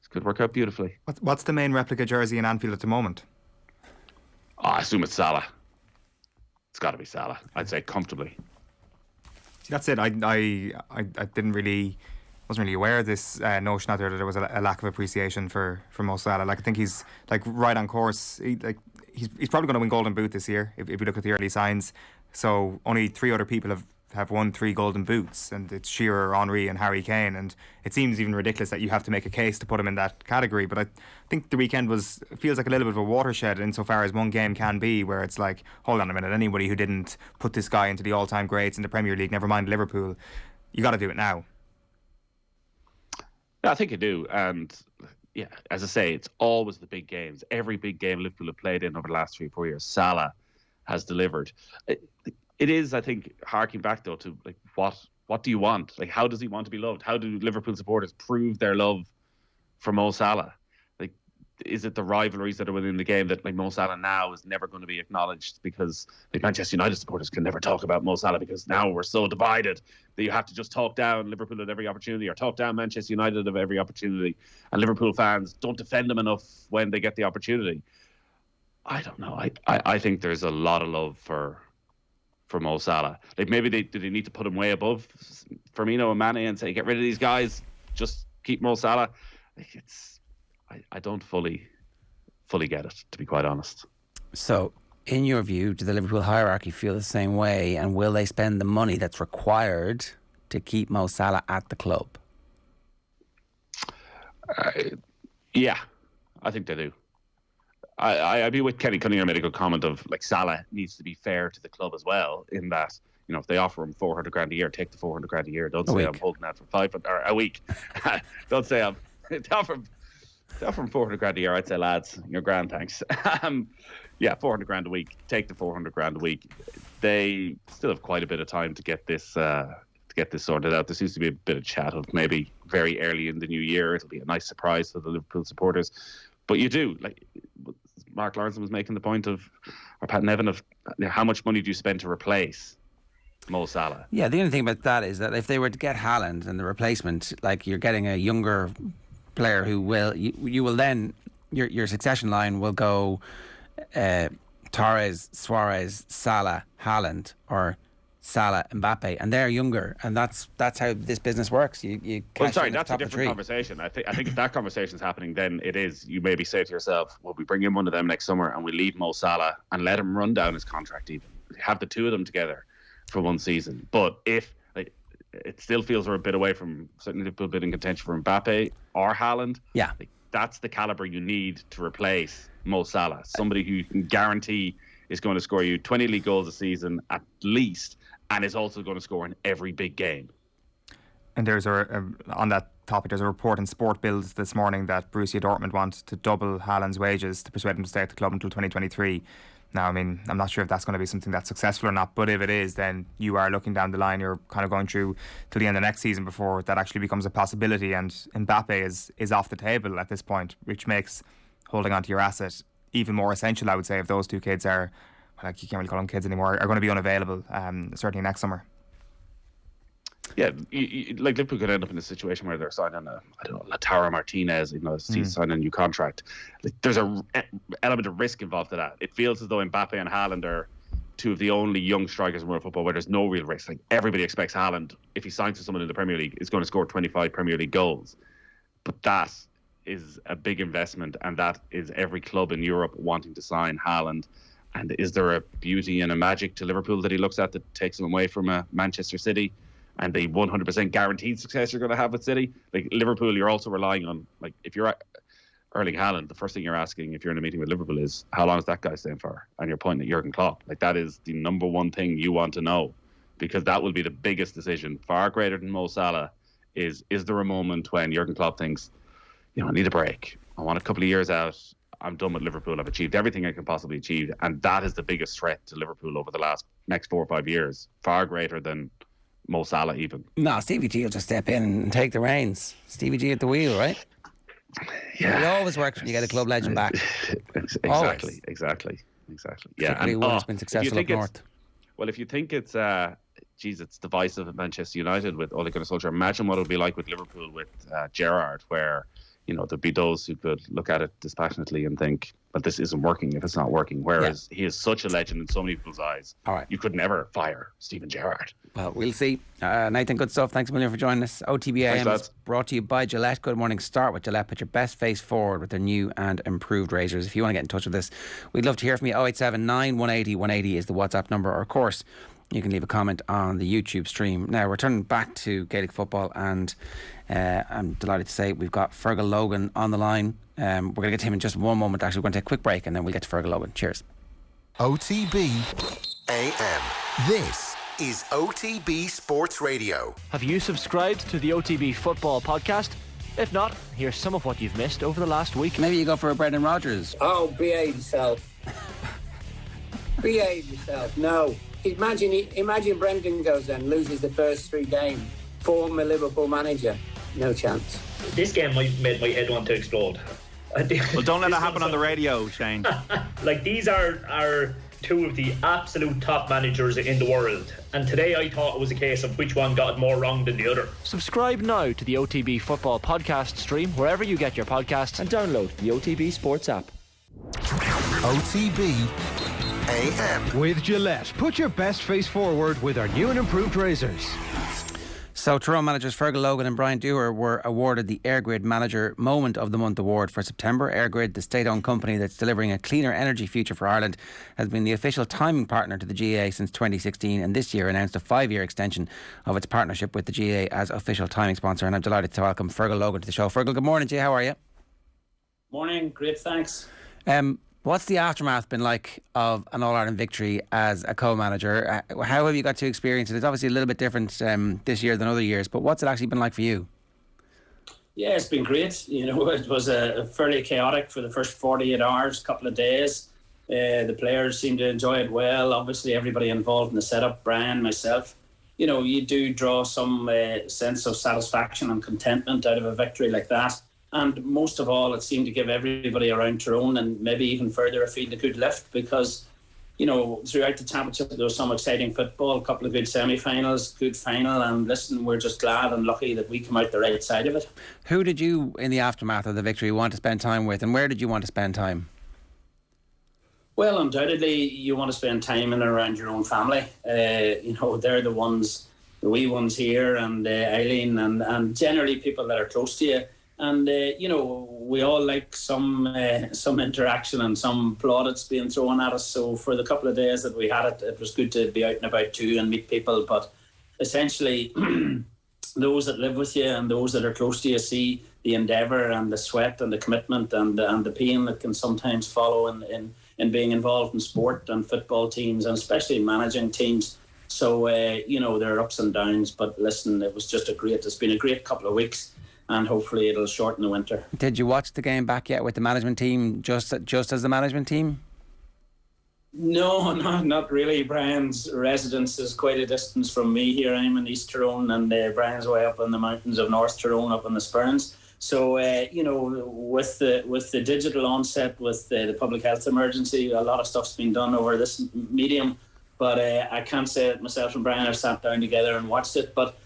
This could work out beautifully. What's the main replica jersey in Anfield at the moment? I assume it's Salah. It's got to be Salah. I'd say comfortably. See, that's it. I wasn't really aware of this notion out there that there was a lack of appreciation for Mo Salah. Like I think he's like right on course. He's probably going to win Golden Boot this year if you look at the early signs. So only 3 other people have have won 3 golden boots, and it's Shearer, Henry and Harry Kane, and it seems even ridiculous that you have to make a case to put him in that category. But I think the weekend feels like a little bit of a watershed insofar as one game can be, where it's like, hold on a minute, anybody who didn't put this guy into the all-time greats in the Premier League, never mind Liverpool, you got to do it now. Yeah, I think you do. And yeah, as I say, it's always the big games. Every big game Liverpool have played in over the last 3 or 4 years, Salah has delivered. It is, I think, harking back though to like what do you want? Like, how does he want to be loved? How do Liverpool supporters prove their love for Mo Salah? Like, is it the rivalries that are within the game that like Mo Salah now is never going to be acknowledged because like Manchester United supporters can never talk about Mo Salah because now we're so divided that you have to just talk down Liverpool at every opportunity or talk down Manchester United at every opportunity, and Liverpool fans don't defend them enough when they get the opportunity. I don't know. I think there's a lot of love for Mo Salah. Like, maybe do they need to put him way above Firmino and Mane and say, get rid of these guys, just keep Mo Salah? Like, I don't fully get it, to be quite honest. So, in your view, do the Liverpool hierarchy feel the same way, and will they spend the money that's required to keep Mo Salah at the club? Yeah, I think they do. I'd be with Kenny Cunningham, made a good comment of like Salah needs to be fair to the club as well, in that, you know, if they offer him 400 grand a year, take the 400 grand a year. Don't say I'm holding that for 5 or a week. Don't say they offer him 400 grand a year. I'd say, lads, you're grand, thanks. Yeah, 400 grand a week. Take the 400 grand a week. They still have quite a bit of time to get this sorted out. There seems to be a bit of chat of maybe very early in the new year. It'll be a nice surprise for the Liverpool supporters. But you do, like Mark Lawrenson was making the point of, or Pat Nevin, of how much money do you spend to replace Mo Salah? Yeah, the only thing about that is that if they were to get Haaland and the replacement, like, you're getting a younger player who will, you will then, your succession line will go Torres, Suarez, Salah, Haaland, or Salah, Mbappe, and they're younger, and that's how this business works. You well, sorry, that's a different conversation. I think if that conversation's happening, then it is. You maybe say to yourself, "Well, we bring in one of them next summer, and we leave Mo Salah and let him run down his contract. Even have the two of them together for one season." But if it still feels we're a bit away from certainly a bit in contention for Mbappe or Haaland, yeah, that's the caliber you need to replace Mo Salah. Somebody who you can guarantee is going to score you 20 league goals a season at least, and is also going to score in every big game. And there's on that topic, there's a report in Sport Bills this morning that Borussia Dortmund wants to double Haaland's wages to persuade him to stay at the club until 2023. Now, I mean, I'm not sure if that's going to be something that's successful or not, but if it is, then you are looking down the line, you're kind of going through till the end of next season before that actually becomes a possibility. And Mbappe is off the table at this point, which makes holding on to your asset even more essential, I would say, if those two kids are, like, you can't really call them kids anymore, are going to be unavailable, certainly next summer. Yeah, like Liverpool could end up in a situation where they're signing Lautaro Martinez, signing a new contract. Like, there's a element of risk involved to that. It feels as though Mbappe and Haaland are two of the only young strikers in world football where there's no real risk. Like, everybody expects Haaland, if he signs to someone in the Premier League, is going to score 25 Premier League goals. But that is a big investment, and that is every club in Europe wanting to sign Haaland. And is there a beauty and a magic to Liverpool that he looks at that takes him away from Manchester City and the 100% guaranteed success you're going to have with City? Like, Liverpool, you're also relying on, like, if you're Erling Haaland, the first thing you're asking if you're in a meeting with Liverpool is, how long is that guy staying for? And you're pointing at Jurgen Klopp. Like, that is the number one thing you want to know, because that will be the biggest decision, far greater than Mo Salah. Is there a moment when Jurgen Klopp thinks, I need a break, I want a couple of years out, I'm done with Liverpool, I've achieved everything I can possibly achieve? And that is the biggest threat to Liverpool over the next 4 or 5 years, far greater than Mo Salah even. No, Stevie G will just step in and take the reins. Stevie G at the wheel, right? Yeah, it always works when you get a club legend back. Exactly. Yeah, and when it's been successful up north. Well, if you think it's it's divisive at Manchester United with Ole Gunnar Solskjaer, imagine what it would be like with Liverpool with Gerrard, where there'd be those who could look at it dispassionately and think, but this isn't working if it's not working. Whereas he is such a legend in so many people's eyes. All right. You could never fire Steven Gerrard. Well, we'll see. Nathan, good stuff. Thanks a million for joining us. OTB AM is brought to you by Gillette. Good morning. Start with Gillette. Put your best face forward with their new and improved razors. If you want to get in touch with us, we'd love to hear from you. 0879 180 180 is the WhatsApp number. Or, of course, you can leave a comment on the YouTube stream. Now, we're turning back to Gaelic football, and I'm delighted to say we've got Feargal Logan on the line. We're going to get to him in just one moment. Actually, we're going to take a quick break and then we'll get to Feargal Logan. Cheers. OTB AM. This is OTB Sports Radio. Have you subscribed to the OTB Football Podcast? If not, here's some of what you've missed over the last week. Maybe you go for a Brendan Rodgers. Oh, behave yourself. Behave yourself. No. Imagine Brendan goes and loses the first 3 games. Former Liverpool manager. No chance. This game made my head want to explode. Well, don't let that happen on the radio, Shane. Like, these are two of the absolute top managers in the world, and today I thought it was a case of which one got it more wrong than the other. Subscribe now to the OTB Football Podcast stream wherever you get your podcasts, and download the OTB Sports app. OTB AM. With Gillette, put your best face forward with our new and improved razors. So, Tyrone managers Feargal Logan and Brian Dewar were awarded the AirGrid Manager Moment of the Month award for September. AirGrid, the state-owned company that's delivering a cleaner energy future for Ireland, has been the official timing partner to the GAA since 2016, and this year announced a 5-year extension of its partnership with the GAA as official timing sponsor. And I'm delighted to welcome Feargal Logan to the show. Feargal, good morning to you. How are you? Morning, great, thanks. What's the aftermath been like of an All-Ireland victory as a co-manager? How have you got to experience it? It's obviously a little bit different this year than other years, but what's it actually been like for you? Yeah, it's been great. You know, it was fairly chaotic for the first 48 hours, couple of days. The players seemed to enjoy it well. Obviously, everybody involved in the setup, Brian, myself. You know, you do draw some sense of satisfaction and contentment out of a victory like that. And most of all, it seemed to give everybody around Tyrone and maybe even further afield a good lift because, you know, throughout the championship there was some exciting football, a couple of good semi-finals, good final, and listen, we're just glad and lucky that we come out the right side of it. Who did you, in the aftermath of the victory, want to spend time with, and where did you want to spend time? Well, undoubtedly, you want to spend time in and around your own family. You know, they're the ones, the wee ones here, and Eileen, and generally people that are close to you. And, you know, we all like some interaction and some plaudits being thrown at us. So for the couple of days that we had it, it was good to be out and about too and meet people. But essentially, those that live with you and those that are close to you see the endeavour and the sweat and the commitment and the pain that can sometimes follow in being involved in sport and football teams and especially managing teams. So, you know, there are ups and downs. But listen, it's been a great couple of weeks. And hopefully it'll shorten the winter. Did you watch the game back yet with the management team, just as the management team? No, not really. Brian's residence is quite a distance from me here. I'm in East Tyrone and Brian's way up in the mountains of North Tyrone, up in the Spurns. So, you know, with the digital onset, with the public health emergency, a lot of stuff's been done over this medium. But I can't say that myself and Brian have sat down together and watched it. But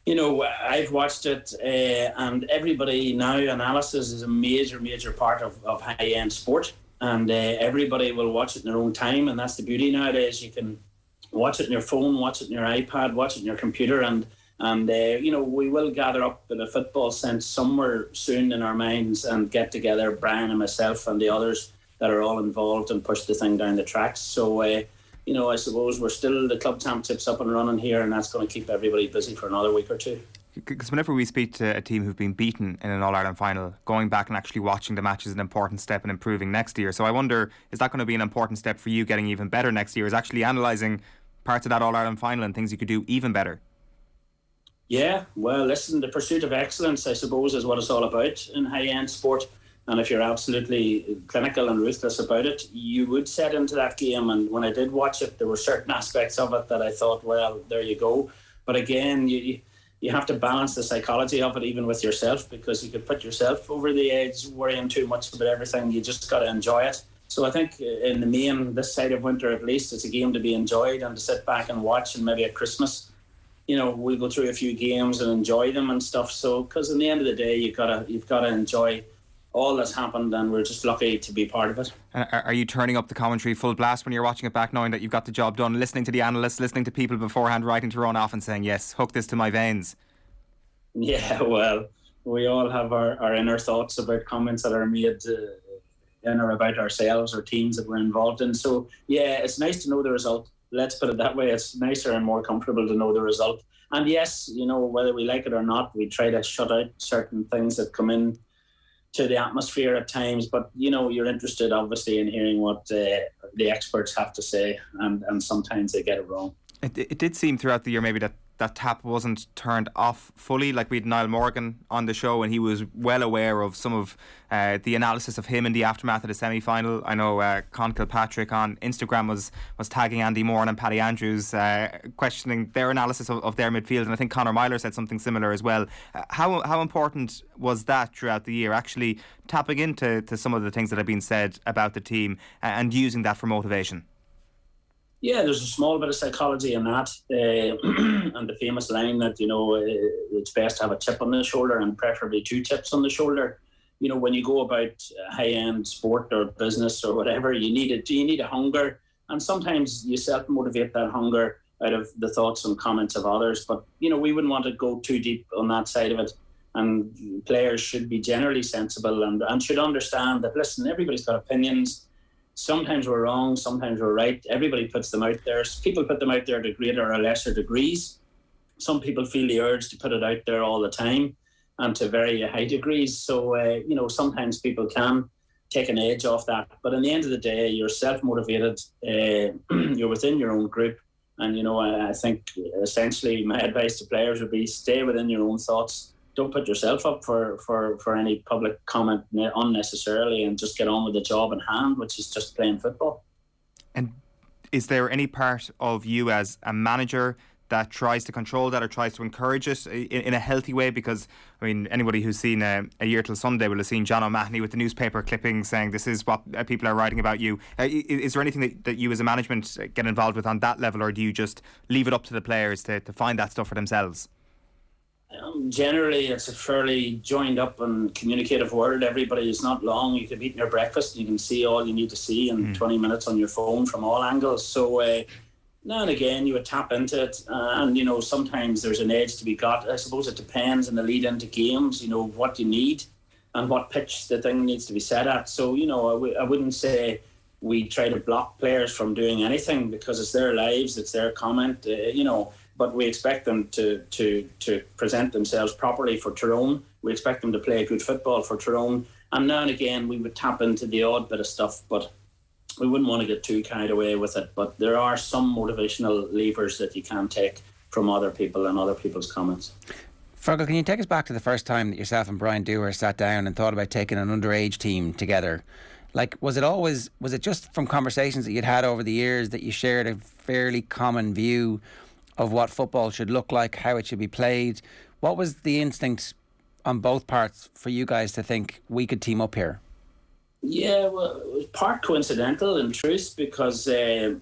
you know, I've watched it and everybody now, analysis is a major part of high-end sport and everybody will watch it in their own time, and that's the beauty nowadays. You can watch it on your phone, watch it on your iPad, watch it on your computer, and you know, we will gather up in a football sense somewhere soon in our minds and get together, Brian and myself and the others that are all involved, and push the thing down the tracks. So you know, I suppose we're still, the club championship's up and running here, and that's going to keep everybody busy for another week or two. Because whenever we speak to a team who've been beaten in an All-Ireland final, going back and actually watching the match is an important step in improving next year. So I wonder, is that going to be an important step for you getting even better next year, is actually analysing parts of that All-Ireland final and things you could do even better? Yeah, well, listen, the pursuit of excellence, I suppose, is what it's all about in high-end sport. And if you're absolutely clinical and ruthless about it, you would set into that game. And when I did watch it, there were certain aspects of it that I thought, well, there you go. But again, you have to balance the psychology of it even with yourself, because you could put yourself over the edge worrying too much about everything. You just got to enjoy it. So I think in the main, this side of winter at least, it's a game to be enjoyed and to sit back and watch. And maybe at Christmas, you know, we'll go through a few games and enjoy them and stuff. So, because in the end of the day, you've got to enjoy all that's happened, and we're just lucky to be part of it. Are you turning up the commentary full blast when you're watching it back, knowing that you've got the job done, listening to the analysts, listening to people beforehand writing Tyrone off and saying, yes, hook this to my veins? Yeah, well, we all have our inner thoughts about comments that are made in or about ourselves or teams that we're involved in. So, yeah, it's nice to know the result. Let's put it that way. It's nicer and more comfortable to know the result. And yes, whether we like it or not, we try to shut out certain things that come in to the atmosphere at times. But, you're interested, obviously, in hearing what the experts have to say. And sometimes they get it wrong. It did seem throughout the year maybe that tap wasn't turned off fully. Like we had Niall Morgan on the show and he was well aware of some of the analysis of him in the aftermath of the semi-final. I know Con Kilpatrick on Instagram was tagging Andy Moore and Paddy Andrews, questioning their analysis of their midfield, and I think Conor Myler said something similar as well. How important was that throughout the year, actually tapping into some of the things that have been said about the team and using that for motivation? Yeah, there's a small bit of psychology in that, and the famous line that it's best to have a chip on the shoulder and preferably 2 chips on the shoulder. When you go about high-end sport or business or whatever, you need a hunger, and sometimes you self-motivate that hunger out of the thoughts and comments of others. But we wouldn't want to go too deep on that side of it, and players should be generally sensible and should understand that. Listen, everybody's got opinions. Sometimes we're wrong, sometimes we're right. Everybody puts them out there. People put them out there to greater or lesser degrees. Some people feel the urge to put it out there all the time and to very high degrees. So, sometimes people can take an edge off that. But in the end of the day, you're self-motivated. You're within your own group. And, I think essentially my advice to players would be stay within your own thoughts. Don't put yourself up for any public comment unnecessarily, and just get on with the job in hand, which is just playing football. And is there any part of you as a manager that tries to control that or tries to encourage it in a healthy way? Because, anybody who's seen A Year Till Sunday will have seen John O'Mahony with the newspaper clipping saying this is what people are writing about you. Is there anything that you as a management get involved with on that level, or do you just leave it up to the players to find that stuff for themselves? Generally, it's a fairly joined up and communicative world. Everybody is not long. You can be eating your breakfast, you can see all you need to see in 20 minutes on your phone from all angles. So now and again you would tap into it, and sometimes there's an edge to be got. I suppose it depends in the lead into games, what you need and what pitch the thing needs to be set at. So I wouldn't say we try to block players from doing anything, because it's their lives, it's their comment, but we expect them to present themselves properly for Tyrone. We expect them to play good football for Tyrone. And now and again, we would tap into the odd bit of stuff, but we wouldn't want to get too carried away with it. But there are some motivational levers that you can take from other people and other people's comments. Feargal, can you take us back to the first time that yourself and Brian Dewar sat down and thought about taking an underage team together? Like, was it just from conversations that you'd had over the years that you shared a fairly common view of what football should look like, how it should be played? What was the instinct on both parts for you guys to think we could team up here? Yeah, well, it was part coincidental in truth, because the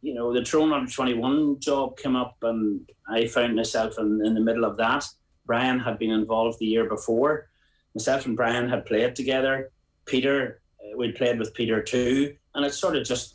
Tyrone under-21 job came up and I found myself in the middle of that. Brian had been involved the year before. Myself and Brian had played together. Peter, we'd played with Peter too, and it sort of just,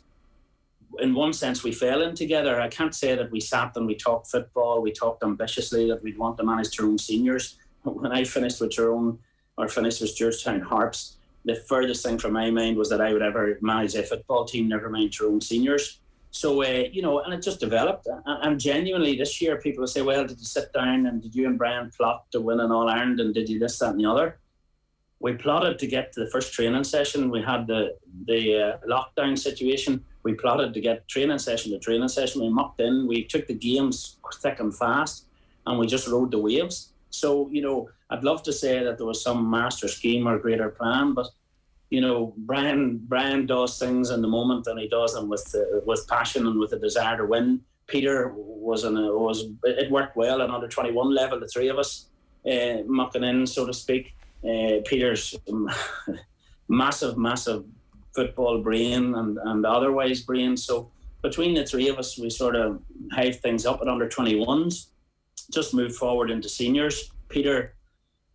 in one sense, we fell in together. I can't say that we sat and we talked football, we talked ambitiously that we'd want to manage Tyrone seniors. When I finished with Tyrone, or finished with Georgetown Harps, the furthest thing from my mind was that I would ever manage a football team, never mind Tyrone seniors. So, and it just developed. And genuinely this year, people will say, well, did you sit down and did you and Brian plot to win an All-Ireland, and did you this, that and the other? We plotted to get to the first training session. We had the lockdown situation. We plotted to get training session to training session. We mucked in. We took the games thick and fast, and we just rode the waves. So, I'd love to say that there was some master scheme or greater plan, but, Brian does things in the moment, and he does them with passion and with a desire to win. Peter it worked well at under 21 level, the three of us mucking in, so to speak. Peter's massive football brain and otherwise brain. So between the three of us, we sort of hived things up at under 21s, just moved forward into seniors. Peter,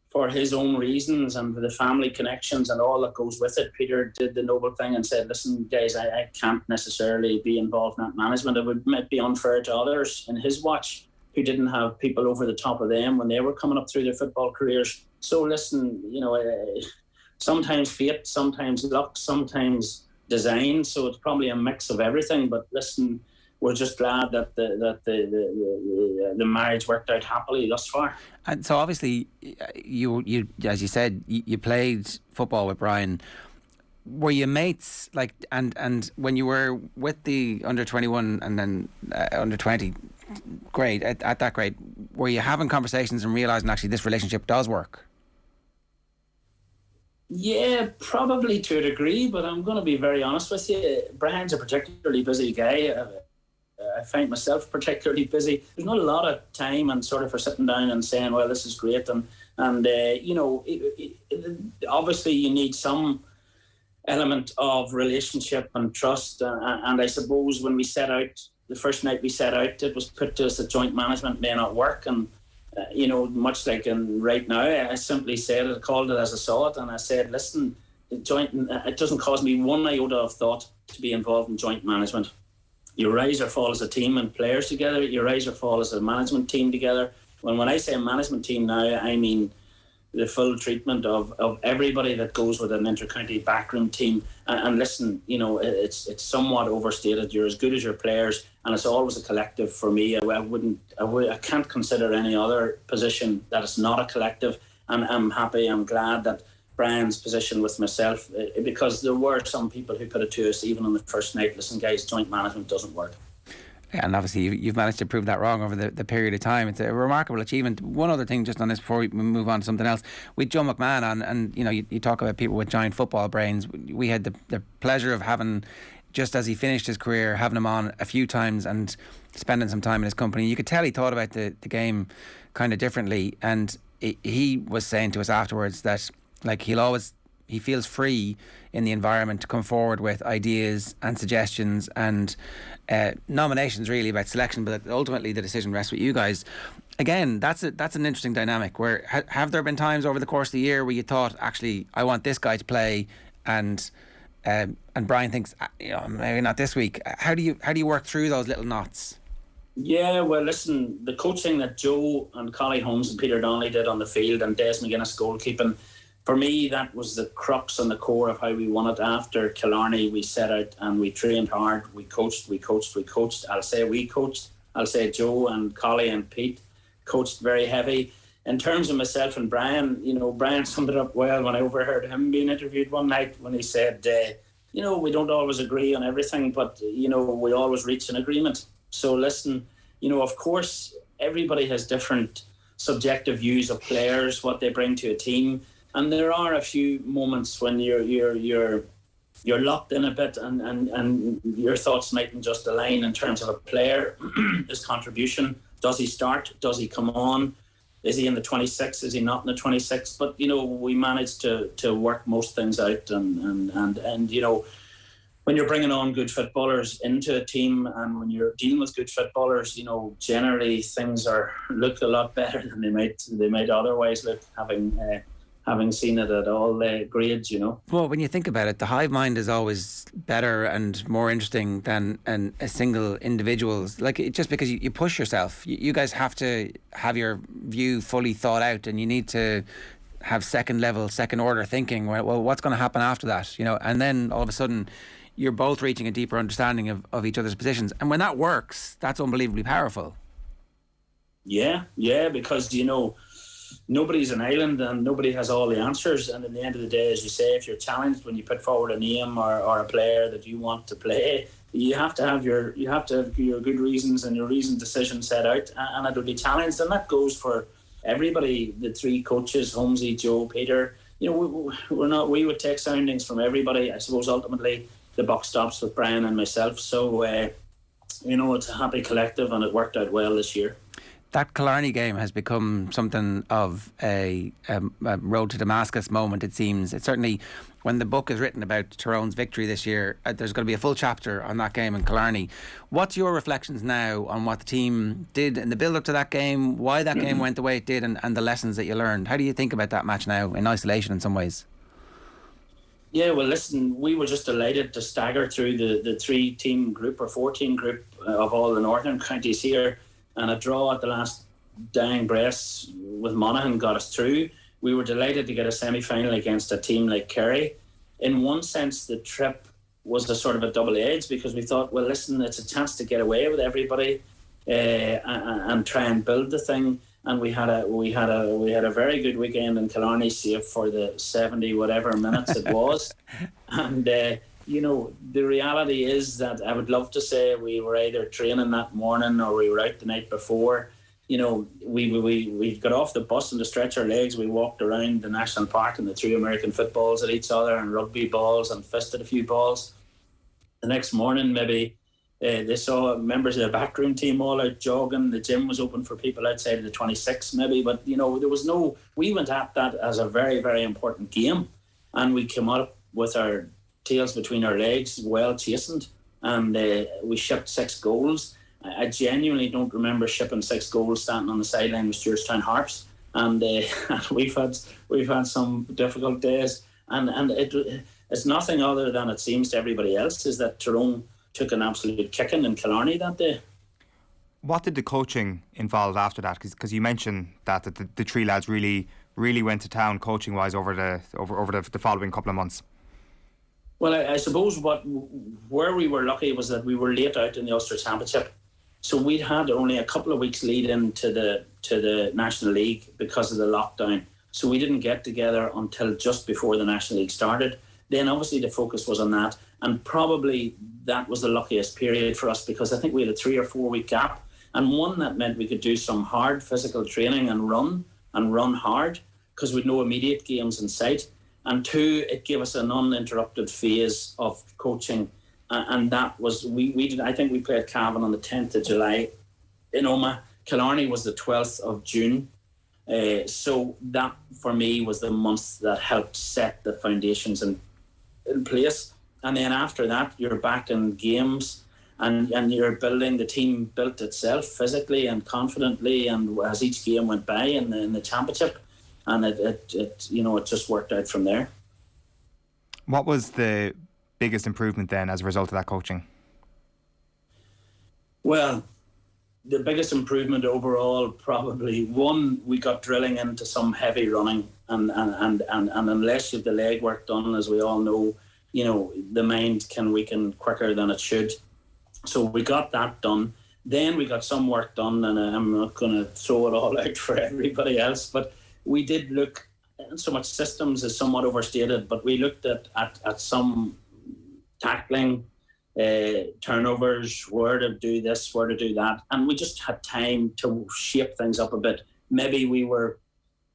for his own reasons and for the family connections and all that goes with it, Peter did the noble thing and said, listen, guys, I can't necessarily be involved in that management. It might be unfair to others in his watch who didn't have people over the top of them when they were coming up through their football careers. So listen, sometimes fate, sometimes luck, sometimes design. So it's probably a mix of everything. But listen, we're just glad that the marriage worked out happily thus far. And so obviously, you as you said, you played football with Brian. Were you mates, like, and when you were with the under 21 and then under 20 grade, at that grade, were you having conversations and realising actually this relationship does work? Yeah, probably to a degree, but I'm going to be very honest with you. Brian's a particularly busy guy. I find myself particularly busy. There's not a lot of time and sort of for sitting down and saying, well, this is great. And you know, obviously you need some element of relationship and trust. And I suppose when we set out, the first night we set out, it was put to us that joint management may not work. And, you know, much like right now, I simply said it, called it as I saw it. And I said, listen, it doesn't cause me one iota of thought to be involved in joint management. You rise or fall as a team and players together. You rise or fall as a management team together. When I say management team now, I mean the full treatment of everybody that goes with an inter-county backroom team. And listen, you know, it's somewhat overstated. You're as good as your players, and it's always a collective for me. I can't consider any other position that is not a collective. And I'm happy, I'm glad that Brian's position with myself, because there were some people who put it to us even on the first night, listen guys, joint management doesn't work. And obviously you've managed to prove that wrong over the period of time. It's a remarkable achievement. One other thing just on this before we move on to something else. With Joe McMahon on, and you know, you talk about people with giant football brains. We had the pleasure of having, just as he finished his career, having him on a few times and spending some time in his company. You could tell he thought about the game kind of differently, and he was saying to us afterwards that, like, he feels free in the environment to come forward with ideas and suggestions and nominations really about selection, but ultimately the decision rests with you guys. Again, that's an interesting dynamic where have there been times over the course of the year where you thought, actually, I want this guy to play, and Brian thinks, you know, maybe not this week. How do you work through those little knots? Yeah, well, listen, the coaching that Joe and Collie Holmes and Peter Donnelly did on the field, and Des McGuinness goalkeeping, for me, that was the crux and the core of how we won it. After Killarney, we set out and we trained hard. We coached. I'll say we coached. I'll say Joe and Collie and Pete coached very heavy. In terms of myself and Brian, you know, Brian summed it up well when I overheard him being interviewed one night when he said, you know, we don't always agree on everything, but, you know, we always reach an agreement. So listen, you know, of course, everybody has different subjective views of players, what they bring to a team. And there are a few moments when you're locked in a bit, and your thoughts mightn't just align in terms of a player, his contribution. Does he start? Does he come on? Is he in the 26? Is he not in the 26? But, you know, we managed to work most things out, and you know, when you're bringing on good footballers into a team and when you're dealing with good footballers, you know, generally things look a lot better than they might otherwise look, having seen it at all grades, you know. Well, when you think about it, the hive mind is always better and more interesting than a single individual's. Like, just because you push yourself, you guys have to have your view fully thought out, and you need to have second order thinking. Well, what's going to happen after that, you know? And then all of a sudden, you're both reaching a deeper understanding of each other's positions. And when that works, that's unbelievably powerful. Yeah, because, you know, nobody's an island and nobody has all the answers. And at the end of the day, as you say, if you're challenged when you put forward a name or a player that you want to play, you have to have your good reasons and your reasoned decision set out, and it'll be challenged. And that goes for everybody, the three coaches, Holmesy, Joe, Peter. You know, we would take soundings from everybody. I suppose ultimately the buck stops with Brian and myself. So, you know, it's a happy collective, and it worked out well this year. That Killarney game has become something of a road to Damascus moment, it seems. It's certainly, when the book is written about Tyrone's victory this year, there's going to be a full chapter on that game in Killarney. What's your reflections now on what the team did in the build-up to that game, why that game went the way it did, and the lessons that you learned? How do you think about that match now, in isolation in some ways? Yeah, well, listen, we were just delighted to stagger through the 3-team group or 4-team group of all the northern counties here. And a draw at the last dying breaths with Monaghan got us through. We were delighted to get a semi-final against a team like Kerry. In one sense, the trip was a sort of a double edge, because we thought, well, listen, it's a chance to get away with everybody and try and build the thing. And we had a very good weekend in Killarney, save for the 70 whatever minutes it was. And you know, the reality is that I would love to say we were either training that morning or we were out the night before. You know, we got off the bus, and to stretch our legs, we walked around the national park and they threw American footballs at each other and rugby balls and fisted a few balls. The next morning, maybe they saw members of the backroom team all out jogging. The gym was open for people outside of the 26, maybe. But, you know, we went at that as a very, very important game. And we came up with our tails between our legs, well chastened. And we shipped 6 goals. I genuinely don't remember shipping 6 goals standing on the sideline with Stewartstown Harps. And we've had some difficult days. And it's nothing other than it seems to everybody else, is that Tyrone took an absolute kicking in Killarney that day. What did the coaching involve after that? Because you mentioned that the 3 lads really went to town coaching wise over the following couple of months. Well, I suppose where we were lucky was that we were late out in the Ulster Championship, so we'd had only a couple of weeks lead into the National League because of the lockdown. So we didn't get together until just before the National League started. Then obviously the focus was on that, and probably that was the luckiest period for us, because I think we had a 3 or 4 week gap, and one, that meant we could do some hard physical training and run hard, because we'd no immediate games in sight, and 2, it gave us an uninterrupted phase of coaching, and that was I think we played Cavan on the 10th of July in Omagh. Killarney was the 12th of June. So that for me was the month that helped set the foundations in place. And then after that, you're back in games, and you're building. The team built itself physically and confidently, and as each game went by in the championship, and it just worked out from there. What was the biggest improvement then as a result of that coaching? Well, the biggest improvement overall, probably, one, we got drilling into some heavy running, and unless you have the leg work done, as we all know, you know, the mind can weaken quicker than it should. So we got that done. Then we got some work done, and I'm not going to throw it all out for everybody else, but we did look, so much systems is somewhat overstated, but we looked at some tackling, turnovers, where to do this, where to do that, and we just had time to shape things up a bit. Maybe we were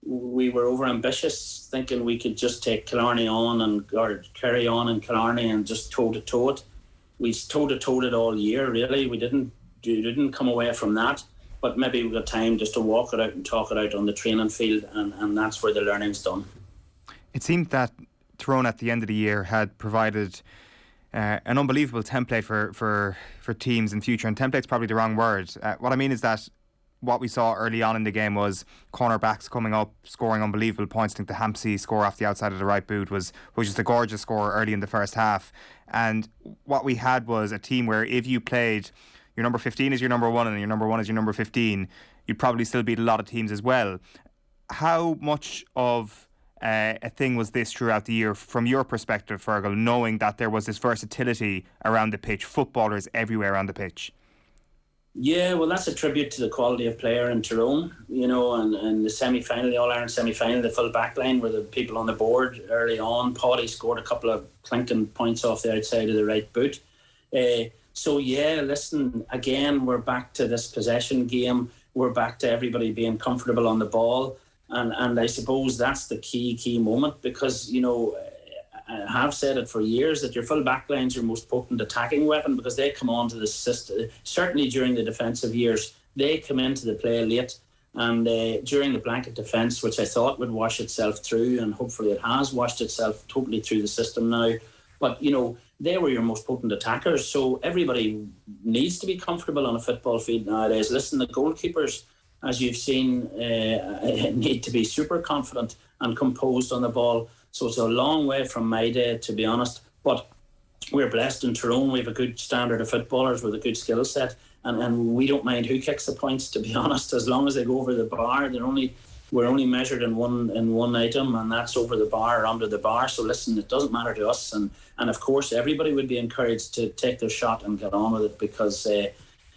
over ambitious, thinking we could just take Killarney on or carry on in Killarney and just toe-to-toe it. We toe-to-toed it all year, really. We didn't come away from that, but maybe we got time just to walk it out and talk it out on the training field, and that's where the learning's done. It seemed that Tyrone at the end of the year had provided an unbelievable template for teams in future, and template's probably the wrong word. What I mean is that what we saw early on in the game was cornerbacks coming up, scoring unbelievable points. I think the Hampsey score off the outside of the right boot was just a gorgeous score early in the first half. And what we had was a team where if you played your number 15 is your number 1 and your number 1 is your number 15, you'd probably still beat a lot of teams as well. How much of a thing was this throughout the year from your perspective, Feargal, knowing that there was this versatility around the pitch, footballers everywhere on the pitch? Yeah, well, that's a tribute to the quality of player in Tyrone, you know, and the semi-final, the All-Ireland semi-final, the full back line were the people on the board early on. Paddy scored a couple of clinking points off the outside of the right boot. So, yeah, listen, again, we're back to this possession game. We're back to everybody being comfortable on the ball. And I suppose that's the key moment, because, you know, I have said it for years that your full back line's your most potent attacking weapon, because they come onto the system, certainly during the defensive years, they come into the play late, and during the blanket defence, which I thought would wash itself through, and hopefully it has washed itself totally through the system now, but, you know, they were your most potent attackers, so everybody needs to be comfortable on a football field nowadays. Listen, the goalkeepers, as you've seen, need to be super confident and composed on the ball. So it's a long way from my day, to be honest. But we're blessed in Tyrone. We have a good standard of footballers with a good skill set. and we don't mind who kicks the points, to be honest, as long as they go over the bar. We're only measured in one item, and that's over the bar or under the bar. So listen, it doesn't matter to us, and of course everybody would be encouraged to take their shot and get on with it, because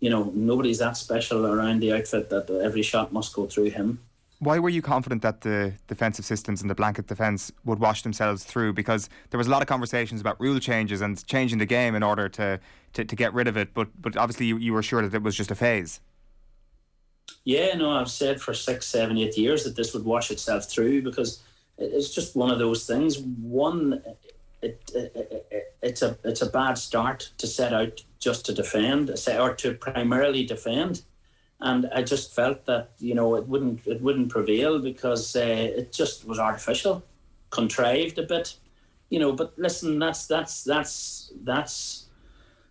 nobody's that special around the outfit that every shot must go through him. Why were you confident that the defensive systems and the blanket defence would wash themselves through? Because there was a lot of conversations about rule changes and changing the game in order to get rid of it, but obviously you were sure that it was just a phase. Yeah, no, I've said for 6, 7, 8 years that this would wash itself through, because it's just one of those things. One, it's a bad start to set out just to defend, or to primarily defend. And I just felt that it wouldn't prevail, because it just was artificial, contrived a bit, But listen, that's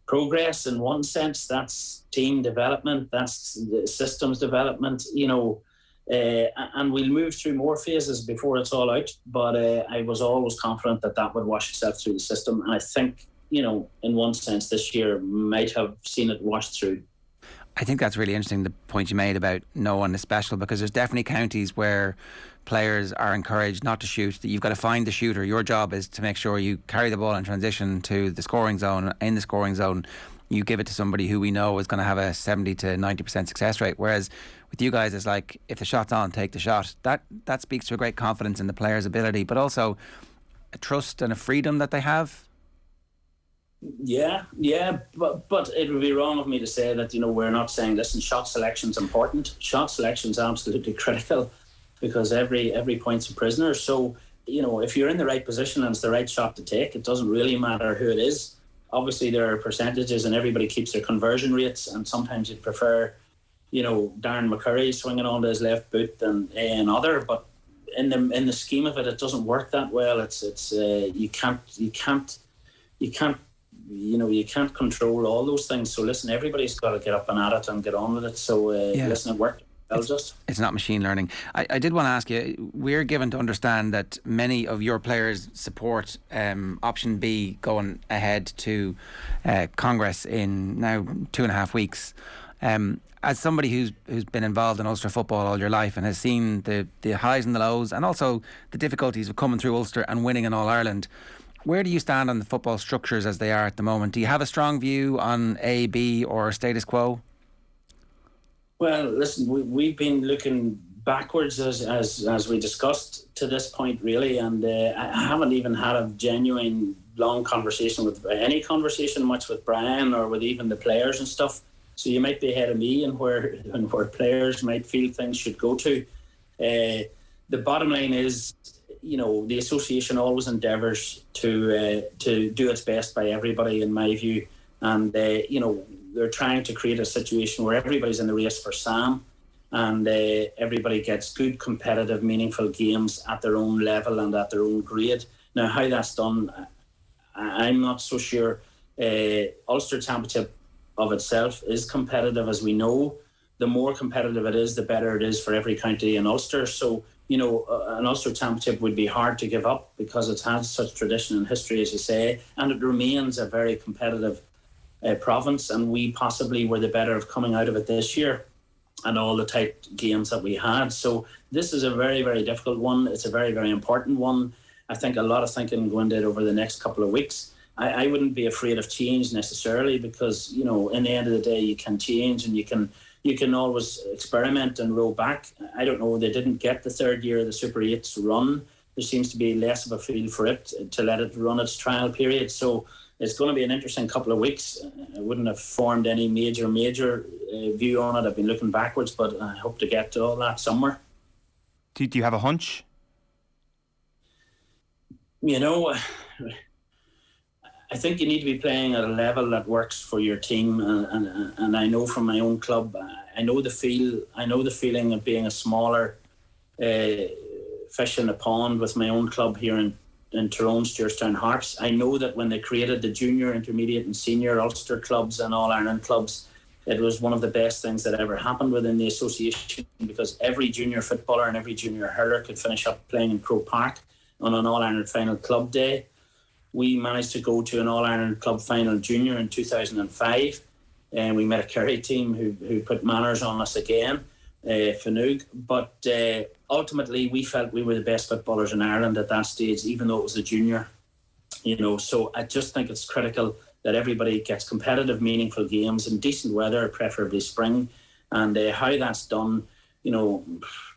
progress in one sense. That's team development. That's systems development. And we'll move through more phases before it's all out. But I was always confident that would wash itself through the system, and I think in one sense this year might have seen it washed through. I think that's really interesting, the point you made about no one is special, because there's definitely counties where players are encouraged not to shoot, that you've got to find the shooter. Your job is to make sure you carry the ball in transition to the scoring zone. In the scoring zone, you give it to somebody who we know is going to have a 70 to 90% success rate. Whereas with you guys, it's like, if the shot's on, take the shot. That speaks to a great confidence in the player's ability, but also a trust and a freedom that they have. Yeah, but it would be wrong of me to say that we're not saying, listen, shot selection's important. Shot selection's absolutely critical, because every point's a prisoner. So if you're in the right position and it's the right shot to take, it doesn't really matter who it is. Obviously there are percentages, and everybody keeps their conversion rates, and sometimes you'd prefer Darren McCurry swinging onto his left boot than another, but in the scheme of it, it doesn't work that well. It's you can't control all those things. So listen, everybody's got to get up and at it and get on with it. So listen, it worked. It's not machine learning. I did want to ask you, we're given to understand that many of your players support option B going ahead to Congress in now 2.5 weeks. As somebody who's been involved in Ulster football all your life and has seen the highs and the lows, and also the difficulties of coming through Ulster and winning in All-Ireland, where do you stand on the football structures as they are at the moment? Do you have a strong view on A, B or status quo? Well, listen, we've been looking backwards as we discussed to this point, really, and I haven't even had a genuine long conversation much with Brian or with even the players and stuff. So you might be ahead of me and where players might feel things should go to. The bottom line is, the association always endeavours to do its best by everybody, in my view, and they're trying to create a situation where everybody's in the race for Sam, and everybody gets good, competitive, meaningful games at their own level and at their own grade. Now, how that's done, I'm not so sure. Ulster Championship of itself is competitive, as we know. The more competitive it is, the better it is for every county in Ulster. So, an Ulster Championship would be hard to give up, because it has such tradition and history, as you say, and it remains a very competitive province, and we possibly were the better of coming out of it this year and all the tight games that we had. So this is a very, very difficult one. It's a very, very important one. I think a lot of thinking going into it over the next couple of weeks. I wouldn't be afraid of change necessarily, because in the end of the day you can change, and you can always experiment and roll back. I don't know, they didn't get the third year of the Super 8's run. There seems to be less of a feel for it to let it run its trial period. So it's going to be an interesting couple of weeks. I wouldn't have formed any major view on it. I've been looking backwards, but I hope to get to all that somewhere. Do you have a hunch? I think you need to be playing at a level that works for your team, and I know from my own club, I know the feeling of being a smaller fish in a pond with my own club here in Tyrone, Stewartstown Harps. I know that when they created the junior, intermediate and senior Ulster clubs and All-Ireland clubs, it was one of the best things that ever happened within the association, because every junior footballer and every junior hurler could finish up playing in Croke Park on an All-Ireland final club day. We managed to go to an All-Ireland club final junior in 2005. and we met a Kerry team who put manners on us again, Fanoog. But ultimately, we felt we were the best footballers in Ireland at that stage, even though it was a junior. So I just think it's critical that everybody gets competitive, meaningful games in decent weather, preferably spring. And how that's done,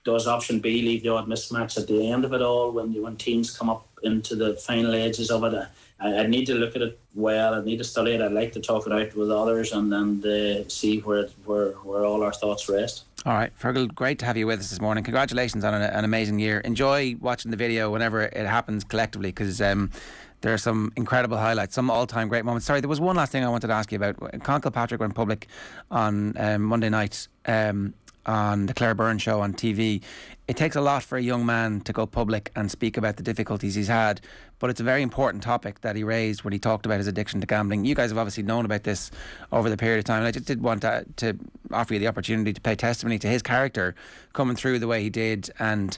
does option B leave the odd mismatch at the end of it all when teams come up into the final edges of it? I need to look at it well. I need to study it. I'd like to talk it out with others and see where all our thoughts rest. All right, Feargal, great to have you with us this morning. Congratulations on an amazing year. Enjoy watching the video whenever it happens collectively, because there are some incredible highlights, some all-time great moments. Sorry, there was one last thing I wanted to ask you about. Con Kilpatrick went public on Monday night on the Claire Byrne show on TV. It takes a lot for a young man to go public and speak about the difficulties he's had, but it's a very important topic that he raised when he talked about his addiction to gambling. You guys have obviously known about this over the period of time, and I just did want to offer you the opportunity to pay testimony to his character coming through the way he did, and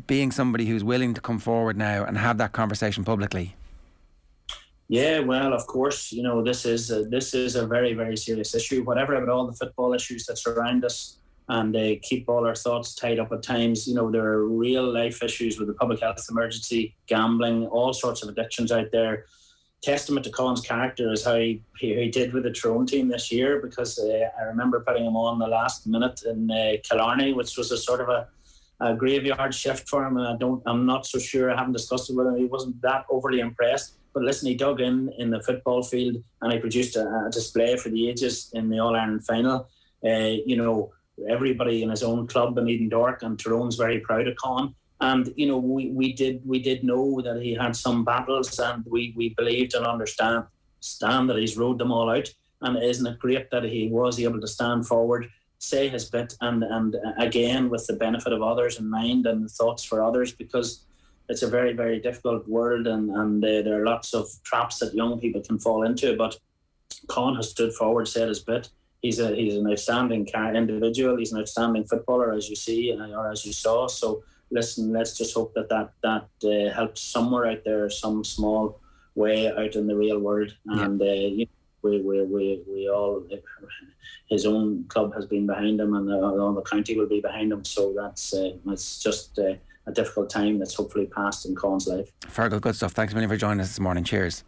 being somebody who's willing to come forward now and have that conversation publicly. Yeah, well, of course, this is a very, very serious issue. Whatever about all the football issues that surround us and keep all our thoughts tied up at times, there are real life issues with the public health emergency, gambling, all sorts of addictions out there. Testament to Colin's character is how he did with the Tyrone team this year, because I remember putting him on the last minute in Killarney, which was a sort of a graveyard shift for him, and I'm not so sure. I haven't discussed it with him. He wasn't that overly impressed, but listen, he dug in the football field, and he produced a display for the ages in the All-Ireland final. Everybody in his own club in Eden Dork, and Tyrone's very proud of Con. And we did know that he had some battles, and we believed and understand that he's rode them all out. And isn't it great that he was able to stand forward, say his bit, and again with the benefit of others in mind and thoughts for others, because it's a very, very difficult world, and there are lots of traps that young people can fall into. But Con has stood forward, said his bit. He's an outstanding individual. He's an outstanding footballer, as you see or as you saw. So listen, let's just hope that helps somewhere out there, some small way out in the real world. And we all, his own club has been behind him, and all the county will be behind him. So it's just a difficult time that's hopefully passed in Con's life. Feargal, good stuff. Thanks a million for joining us this morning. Cheers.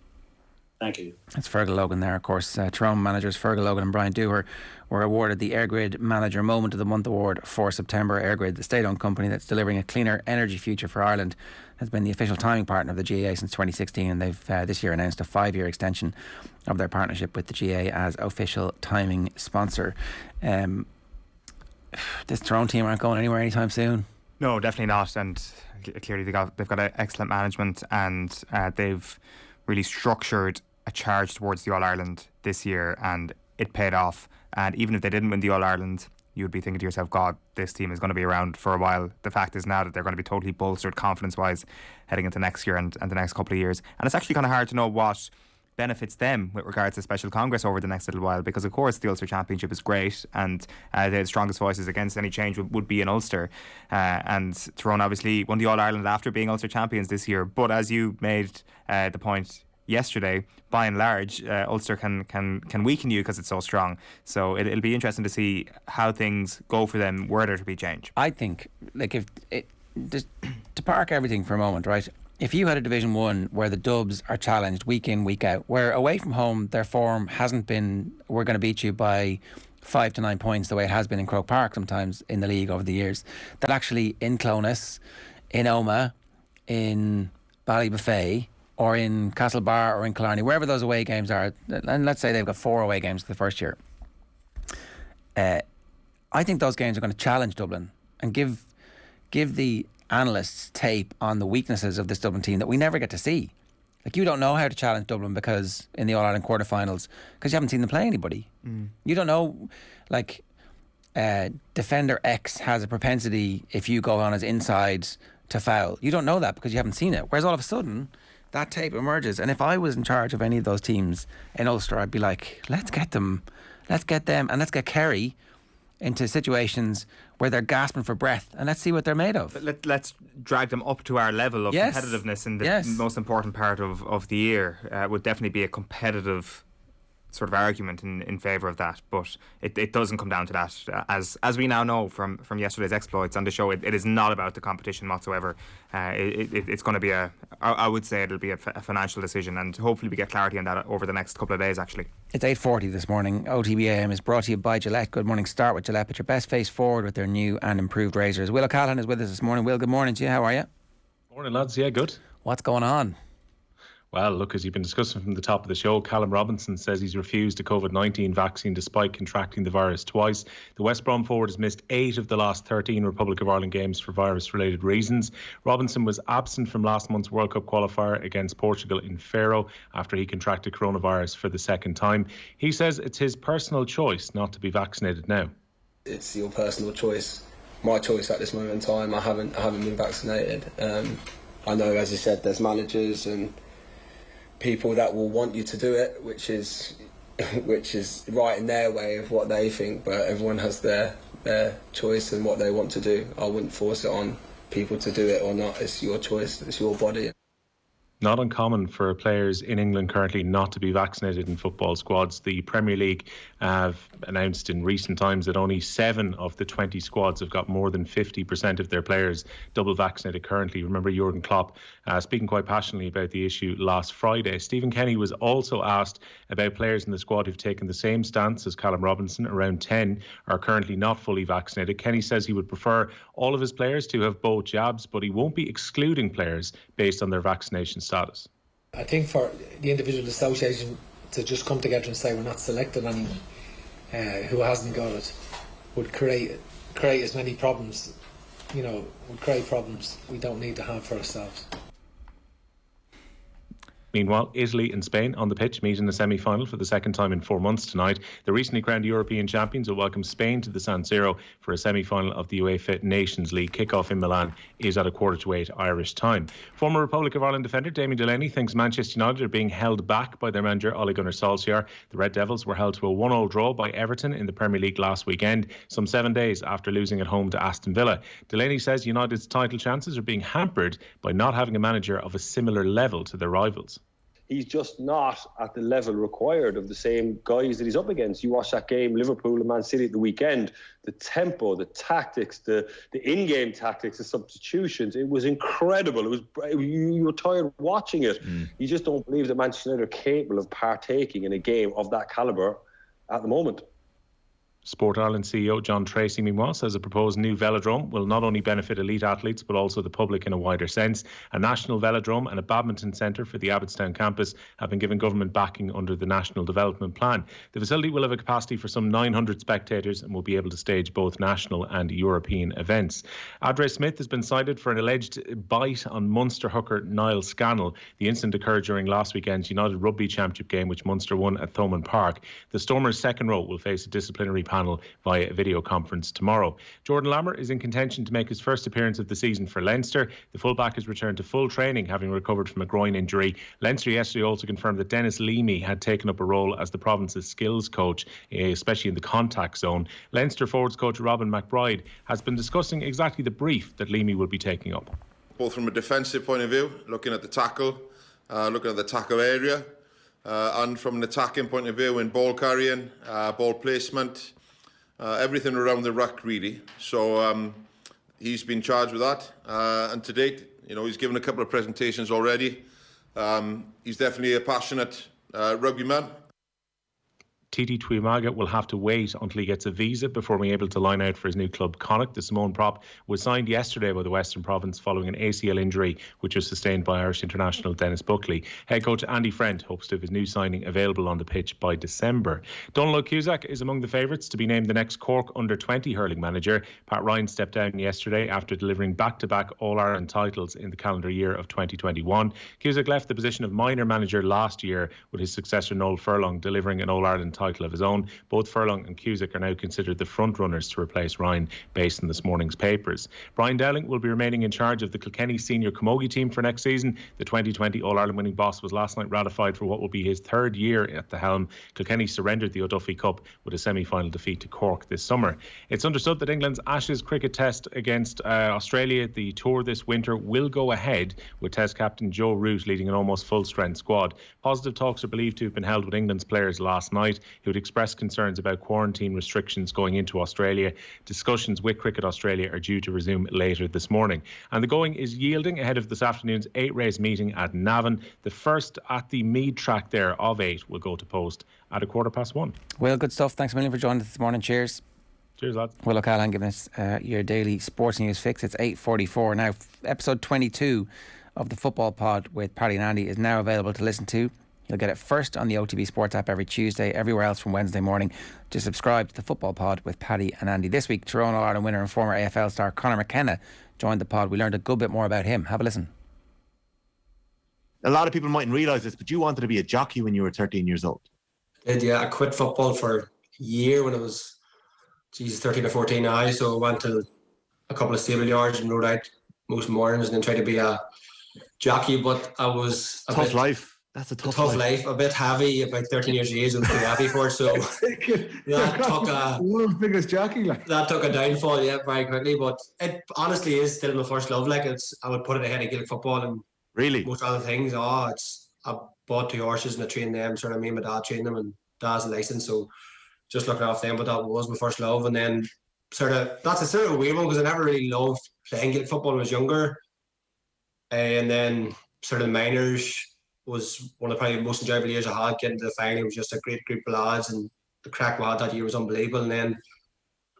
Thank you. It's Feargal Logan there, of course. Tyrone managers Feargal Logan and Brian Dooher were awarded the AirGrid Manager Moment of the Month award for September. AirGrid, the state-owned company that's delivering a cleaner energy future for Ireland, has been the official timing partner of the GAA since 2016, and they've this year announced a 5-year extension of their partnership with the GAA as official timing sponsor. This Tyrone team aren't going anywhere anytime soon. No, definitely not. And clearly they've got excellent management, and they've really structured a charge towards the All-Ireland this year, and it paid off. And even if they didn't win the All-Ireland, you would be thinking to yourself, God, this team is going to be around for a while. The fact is now that they're going to be totally bolstered confidence-wise heading into next year and the next couple of years. And it's actually kind of hard to know what benefits them with regards to Special Congress over the next little while, because of course the Ulster Championship is great, and the strongest voices against any change would be in Ulster, and Tyrone obviously won the All-Ireland after being Ulster champions this year. But as you made the point yesterday, by and large Ulster can weaken you because it's so strong. So it'll be interesting to see how things go for them were there to be change. I think, just to park everything for a moment, right? If you had a Division 1 where the Dubs are challenged week in, week out, where away from home their form hasn't been, we're going to beat you by 5 to 9 points the way it has been in Croke Park sometimes in the league over the years, that actually in Clonus, in Omagh, in Ballybuffet, or in Castlebar or in Killarney, wherever those away games are, and let's say they've got 4 away games the first year, I think those games are going to challenge Dublin and give the analysts tape on the weaknesses of this Dublin team that we never get to see. Like, you don't know how to challenge Dublin because in the All-Ireland quarterfinals, because you haven't seen them play anybody. You don't know, like, defender X has a propensity, if you go on his inside, to foul. You don't know that because you haven't seen it. Whereas all of a sudden that tape emerges, and if I was in charge of any of those teams in Ulster, I'd be like, let's get them, and let's get Kerry into situations where they're gasping for breath, and let's see what they're made of. Let's drag them up to our level of competitiveness in the most important part of the year. Would definitely be a competitive sort of argument in favour of that, but it doesn't come down to that. As we now know from yesterday's exploits on the show, it is not about the competition whatsoever. It's going to be I would say it'll be a financial decision, and hopefully we get clarity on that over the next couple of days actually. It's 8:40 this morning. OTB AM is brought to you by Gillette. Good morning. Start with Gillette. Put your best face forward with their new and improved razors. Will O'Callaghan is with us this morning. Will, good morning to you. How are you? Morning, lads. Yeah, good. What's going on? Well, look, as you've been discussing from the top of the show, Callum Robinson says he's refused a COVID-19 vaccine despite contracting the virus twice. The West Brom forward has missed 8 of the last 13 Republic of Ireland games for virus-related reasons. Robinson was absent from last month's World Cup qualifier against Portugal in Faro after he contracted coronavirus for the second time. He says it's his personal choice not to be vaccinated now. It's your personal choice. My choice at this moment in time. I haven't been vaccinated. I know, as you said, there's managers and people that will want you to do it, which is right in their way of what they think, but everyone has their choice and what they want to do. I wouldn't force it on people to do it or not. It's your choice, it's your body. Not uncommon for players in England currently not to be vaccinated in football squads. The Premier League have announced in recent times that only 7 of the 20 squads have got more than 50% of their players double vaccinated currently. Remember Jurgen Klopp speaking quite passionately about the issue last Friday. Stephen Kenny was also asked about players in the squad who've taken the same stance as Callum Robinson. Around 10 are currently not fully vaccinated. Kenny says he would prefer all of his players to have both jabs, but he won't be excluding players based on their vaccination status. I think for the individual association to just come together and say we're not selecting anyone who hasn't got it would create as many problems, would create problems we don't need to have for ourselves. Meanwhile, Italy and Spain on the pitch meet in the semi-final for the second time in 4 months tonight. The recently crowned European champions will welcome Spain to the San Siro for a semi-final of the UEFA Nations League. Kick-off in Milan is at 7:45 Irish time. Former Republic of Ireland defender Damien Delaney thinks Manchester United are being held back by their manager Ole Gunnar Solskjaer. The Red Devils were held to a 1-1 draw by Everton in the Premier League last weekend, some 7 days after losing at home to Aston Villa. Delaney says United's title chances are being hampered by not having a manager of a similar level to their rivals. He's just not at the level required of the same guys that he's up against. You watch that game, Liverpool and Man City at the weekend, the tempo, the tactics, the in-game tactics, the substitutions, it was incredible. You were tired watching it. You just don't believe that Manchester United are capable of partaking in a game of that calibre at the moment. Sport Ireland CEO John Tracy, meanwhile, says a proposed new velodrome will not only benefit elite athletes but also the public in a wider sense. A national velodrome and a badminton centre for the Abbottstown campus have been given government backing under the National Development Plan. The facility will have a capacity for some 900 spectators and will be able to stage both national and European events. Adre Smith has been cited for an alleged bite on Munster hooker Niall Scannell. The incident occurred during last weekend's United Rugby Championship game, which Munster won at Thomond Park. The Stormers' second row will face a disciplinary panel via video conference tomorrow. Jordan Lammer is in contention to make his first appearance of the season for Leinster. The fullback has returned to full training, having recovered from a groin injury. Leinster yesterday also confirmed that Dennis Leamy had taken up a role as the province's skills coach, especially in the contact zone. Leinster forwards coach Robin McBride has been discussing exactly the brief that Leamy will be taking up. Both from a defensive point of view, looking at the tackle, looking at the tackle area, and from an attacking point of view in ball carrying, ball placement, everything around the ruck really. So he's been charged with that, and to date, he's given a couple of presentations already. He's definitely a passionate rugby man. Titi Tuimaga will have to wait until he gets a visa before being able to line out for his new club Connacht. The Simone prop was signed yesterday by the Western Province following an ACL injury which was sustained by Irish international Dennis Buckley. Head coach Andy Friend hopes to have his new signing available on the pitch by December. Donald Cusack is among the favourites to be named the next Cork under-20 hurling manager. Pat Ryan stepped down yesterday after delivering back-to-back All-Ireland titles in the calendar year of 2021. Cusack left the position of minor manager last year with his successor Noel Furlong delivering an All-Ireland title title of his own. Both Furlong and Cusack are now considered the front runners to replace Ryan, based on this morning's papers. Brian Dowling will be remaining in charge of the Kilkenny senior camogie team for next season. The 2020 All-Ireland winning boss was last night ratified for what will be his third year at the helm. Kilkenny surrendered the O'Duffy Cup with a semi-final defeat to Cork this summer. It's understood that England's Ashes cricket test against Australia, the tour this winter, will go ahead, with Test captain Joe Root leading an almost full-strength squad. Positive talks are believed to have been held with England's players last night, who had expressed concerns about quarantine restrictions going into Australia. Discussions with Cricket Australia are due to resume later this morning. And the going is yielding ahead of this afternoon's 8-race meeting at Navan. The first at the Mead track there of 8 will go to post at 1:15. Well, good stuff. Thanks a million for joining us this morning. Cheers. Cheers, lads. Will O'Callaghan giving us your daily sports news fix. It's 8:44 now. Episode 22 of the Football Pod with Paddy and Andy is now available to listen to. You'll get it first on the OTB Sports app every Tuesday, everywhere else from Wednesday morning. To subscribe to the Football Pod with Paddy and Andy. This week, Tyrone All-Ireland winner and former AFL star Conor McKenna joined the pod. We learned a good bit more about him. Have a listen. A lot of people mightn't realise this, but you wanted to be a jockey when you were 13 years old. I quit football for a year when I was 13 or 14 now, so I went to a couple of stable yards and rode out most mornings and then tried to be a jockey, but I was tough life. That's a tough life. A bit heavy. About 13 years of age, I was pretty happy for it. So that took a world's biggest jockey. That took a downfall, very quickly. But it honestly is still my first love. I would put it ahead of Gaelic football and most other things. I bought 2 horses and I trained them. Sort of me and my dad trained them, and dad's a license, so just looking after them. But that was my first love, and then that's a sort of weird one because I never really loved playing Gaelic football when I was younger, and then sort of the minors was one of probably the most enjoyable years I had. Getting to the final, it was just a great group of lads, and the crack we had that year was unbelievable. And then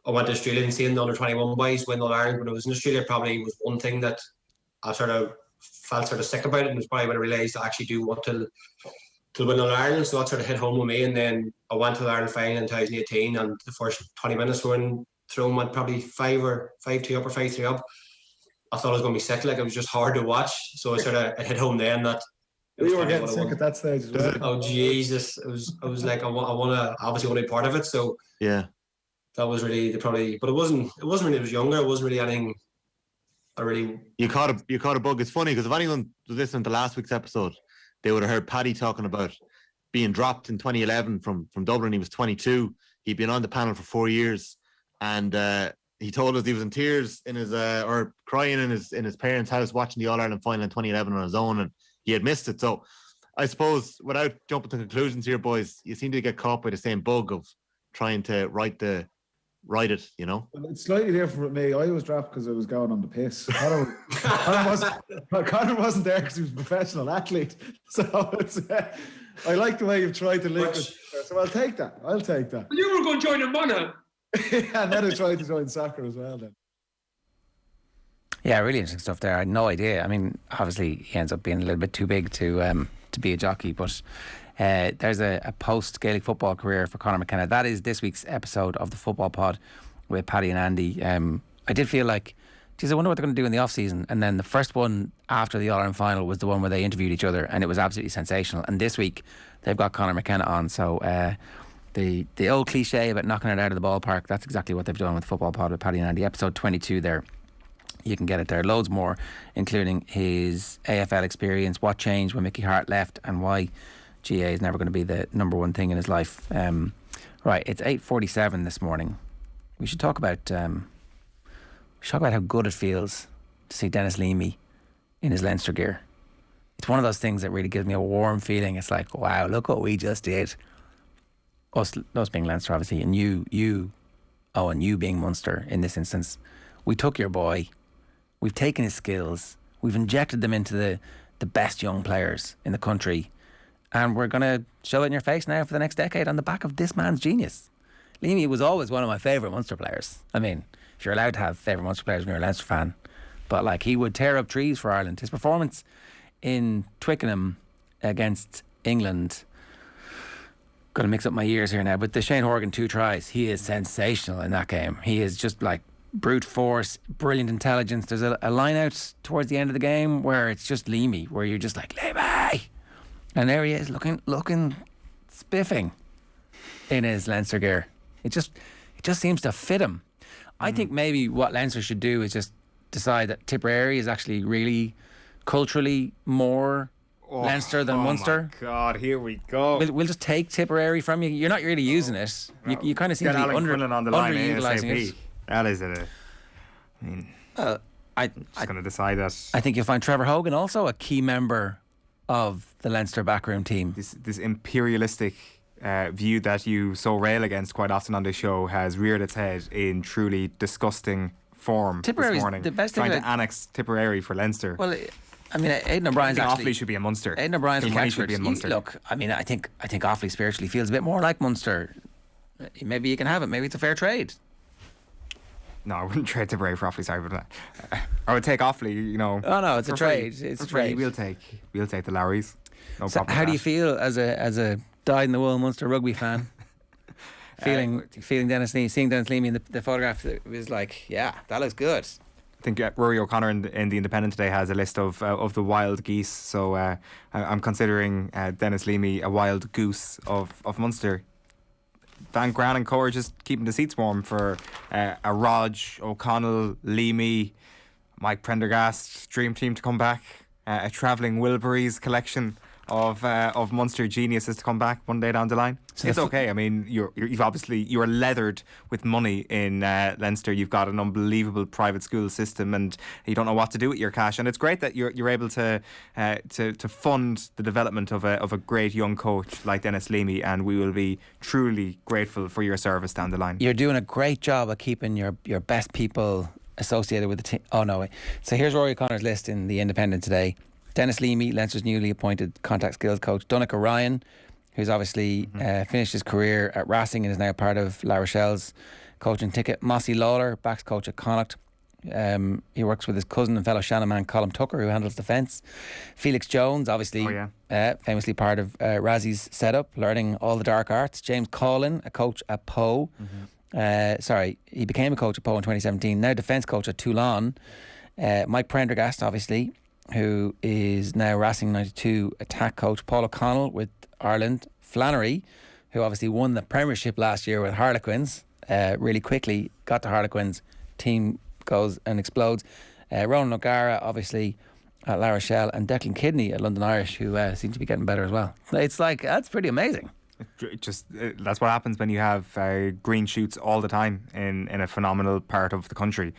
I went to Australia and seeing the under-21 boys win All-Ireland when I was in Australia probably was one thing that I sort of felt sort of sick about it, and it's probably when I realised I actually do want to win All-Ireland. So that sort of hit home with me, and then I went to the Ireland final in 2018, and the first 20 minutes when Tyrone went probably 5-2 up or 5-3 up, I thought I was going to be sick. It was just hard to watch, so it hit home then that you were getting sick at that stage as well. Oh Jesus! I was like, I obviously want to be part of it. So yeah, that was really but it wasn't really. I was younger. It wasn't really anything. You caught a bug. It's funny because if anyone was listening to last week's episode, they would have heard Paddy talking about being dropped in 2011 from Dublin. He was 22. He'd been on the panel for 4 years, and he told us he was in tears in his or crying in his parents' house watching the All-Ireland final in 2011 on his own, and he had missed it. So I suppose, without jumping to conclusions here, boys, you seem to get caught by the same bug of trying to write it, you know? Well, it's slightly different with me. I was dropped because I was going on the piss. Conor wasn't there because he was a professional athlete. So it's, I like the way you've tried to link it. So I'll take that. Well, you were going to join in Mana. Yeah, and then I tried to join soccer as well then. Yeah, really interesting stuff there. I had no idea. I mean, obviously he ends up being a little bit too big to be a jockey, but there's a post-Gaelic football career for Conor McKenna. That is this week's episode of the Football Pod with Paddy and Andy. I did feel like, geez, I wonder what they're going to do in the off-season. And then the first one after the All-Ireland final was the one where they interviewed each other, and it was absolutely sensational. And this week they've got Conor McKenna on, so the old cliche about knocking it out of the ballpark, that's exactly what they've done with the Football Pod with Paddy and Andy. Episode 22 there. You can get it there. Loads more, including his AFL experience, what changed when Mickey Hart left, and why GAA is never going to be the number one thing in his life. Right, it's 8:47 this morning. We should talk about how good it feels to see Dennis Leamy in his Leinster gear. It's one of those things that really gives me a warm feeling. It's like, wow, look what we just did. Us being Leinster, obviously, and you, Eoin, you being Munster in this instance. We took your boy. We've taken his skills. We've injected them into the best young players in the country. And we're going to show it in your face now for the next decade on the back of this man's genius. Leamy was always one of my favourite Munster players. I mean, if you're allowed to have favourite Munster players when you're a Leinster fan. But he would tear up trees for Ireland. His performance in Twickenham against England, going to mix up my years here now, but the Shane Horgan 2 tries, he is sensational in that game. He is just brute force, brilliant intelligence. There's a line out towards the end of the game where it's just Leamy, where you're just like, Leamy! And there he is, looking spiffing. in his Leinster gear. It just seems to fit him. I think maybe what Leinster should do is just decide that Tipperary is actually really culturally more Leinster than Munster. Oh my God, here we go. We'll just take Tipperary from you. You're not really using it. You kind of seem to be underutilising it. That is it. I'm going to decide that. I think you'll find Trevor Hogan also a key member of the Leinster backroom team. This imperialistic view that you so rail against quite often on this show has reared its head in truly disgusting form Tipperary this morning. The best thing trying to annex Tipperary for Leinster. Well, I mean, Aidan O'Brien's actually... Offaly should be in Munster. Aidan O'Brien's from Wexford. Should be in Munster. Look, I mean, I think Offaly spiritually feels a bit more like Munster. Maybe you can have it. Maybe it's a fair trade. No, I wouldn't trade Tipperary for Offaly, sorry, but I would take Offaly, you know. Oh no, it's a trade. It's a trade. We'll take the Lowrys. No so problem. How do you feel as a dyed-in-the-wool Munster rugby fan? feeling Dennis Leamy, seeing Dennis Leamy in the photograph, it was like, yeah, that looks good. I think Rory O'Connor in the Independent today has a list of the wild geese, so I'm considering Dennis Leamy a wild goose of Munster. Van Gran and Co are just keeping the seats warm for a Rog, O'Connell, Leamy, Mike Prendergast dream team to come back, a travelling Wilburys collection of Munster geniuses to come back one day down the line. So it's okay. I mean, you've obviously you're leathered with money in Leinster. You've got an unbelievable private school system, and you don't know what to do with your cash. And it's great that you're able to fund the development of a great young coach like Dennis Leamy, and we will be truly grateful for your service down the line. You're doing a great job of keeping your best people associated with the team. Oh no! So here's Rory O'Connor's list in the Independent today. Dennis Leamy, Leinster's newly appointed contact skills coach. Donegal Ryan, who's obviously finished his career at Racing and is now part of La Rochelle's coaching ticket. Mossy Lawler, backs coach at Connacht. He works with his cousin and fellow Shannon man Colm Tucker, who handles defence. Felix Jones, obviously famously part of Razzie's setup, learning all the dark arts. James Collin, a coach at Poe. He became a coach at Poe in 2017, now defence coach at Toulon. Mike Prendergast, obviously, who is now Racing 92 attack coach. Paul O'Connell with Ireland. Flannery, who obviously won the Premiership last year with Harlequins, really quickly got to Harlequins, team goes and explodes. Ronan O'Gara, obviously at La Rochelle, and Declan Kidney at London Irish, who seem to be getting better as well. It's like, that's pretty amazing. That's what happens when you have green shoots all the time in a phenomenal part of the country.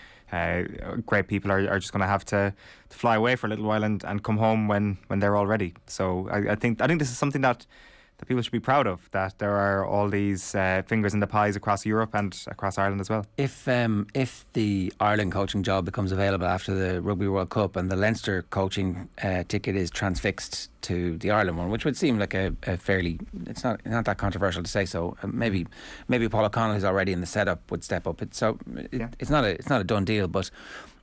Great people are just going to have to fly away for a little while and come home when they're all ready. So I think this is something that people should be proud of, that there are all these fingers in the pies across Europe and across Ireland as well. If the Ireland coaching job becomes available after the Rugby World Cup and the Leinster coaching ticket is transfixed to the Ireland one, which would seem like a fairly, it's not that controversial to say so. Maybe Paul O'Connell, who's already in the setup, would step up. It's not a done deal, but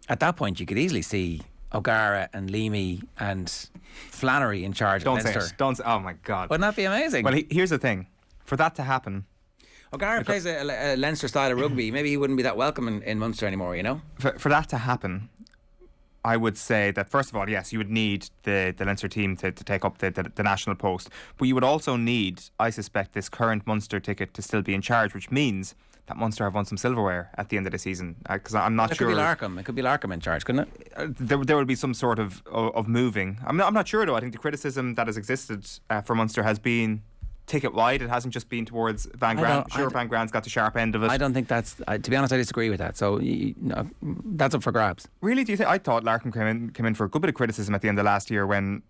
at that point you could easily see O'Gara and Leamy and Flannery in charge of Leinster. Don't say it. Oh my God. Wouldn't that be amazing? Well, here's the thing. For that to happen, O'Gara plays a Leinster style of rugby. Maybe he wouldn't be that welcome in Munster anymore, you know? For that to happen, I would say that first of all, yes, you would need the Leinster team to take up the national post, but you would also need, I suspect, this current Munster ticket to still be in charge, which means that Munster have won some silverware at the end of the season, because I'm not sure. It could be Larkham in charge, couldn't it? There will be some sort of moving. I'm not sure though. I think the criticism that has existed for Munster has been ticket wide. It hasn't just been towards Van Gran. Van Gran's got the sharp end of it. I don't think that's. To be honest, I disagree with that. So that's up for grabs. Really? Do you think? I thought Larkham came in for a good bit of criticism at the end of last year when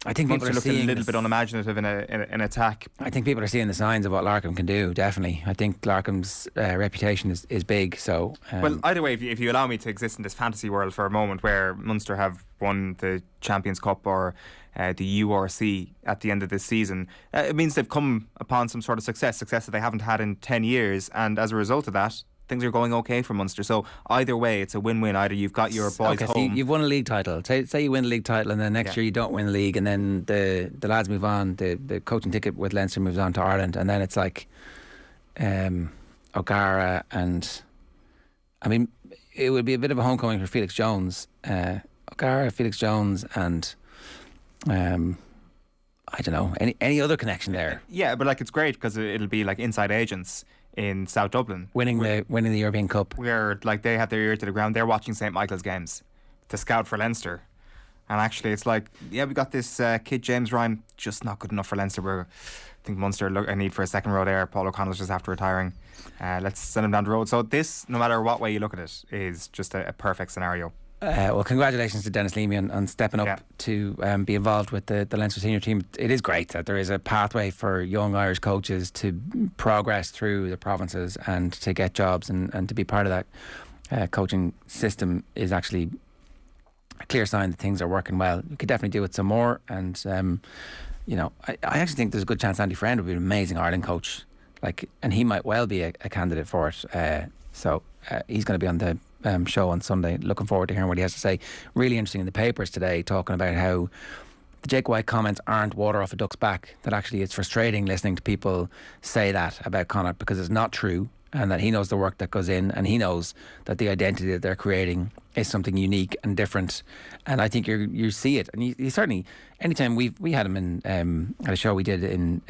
I think Munster people are looked seeing a little bit unimaginative in an attack. I think people are seeing the signs of what Larkham can do. Definitely, I think Larkham's reputation is big. So, well, either way, if you allow me to exist in this fantasy world for a moment, where Munster have won the Champions Cup or the URC at the end of this season, it means they've come upon some sort of success that they haven't had in 10 years, and as a result of that, things are going okay for Munster. So either way, it's a win-win. Either you've got your boys home. So you've won a league title. Say you win the league title, and then next year you don't win the league, and then the lads move on. The coaching ticket with Leinster moves on to Ireland, and then it's like O'Gara, and I mean, it would be a bit of a homecoming for Felix Jones. O'Gara, Felix Jones, and I don't know, any other connection there. Yeah, but like it's great because it'll be like inside agents in South Dublin winning the European Cup, where like they have their ear to the ground. They're watching St. Michael's games to scout for Leinster, and actually it's like, yeah, we got this kid James Ryan, just not good enough for Leinster. I think Munster look a need for a second row there. Paul O'Connell's just after retiring. Let's send him down the road. So this, no matter what way you look at it, is just a perfect scenario. Well, congratulations to Dennis Leamy on stepping up to be involved with the Leinster senior team. It is great that there is a pathway for young Irish coaches to progress through the provinces and to get jobs, and to be part of that coaching system is actually a clear sign that things are working well. You could definitely do it some more, and I actually think there's a good chance Andy Friend would be an amazing Ireland coach, and he might well be a candidate for it. So he's going to be on the show on Sunday. Looking forward to hearing what he has to say. Really interesting in the papers today, talking about how the Jake White comments aren't water off a duck's back, that actually it's frustrating listening to people say that about Connacht, because it's not true, and that he knows the work that goes in, and he knows that the identity that they're creating is something unique and different. And I think you see it, and you certainly, anytime we had him in at a show we did in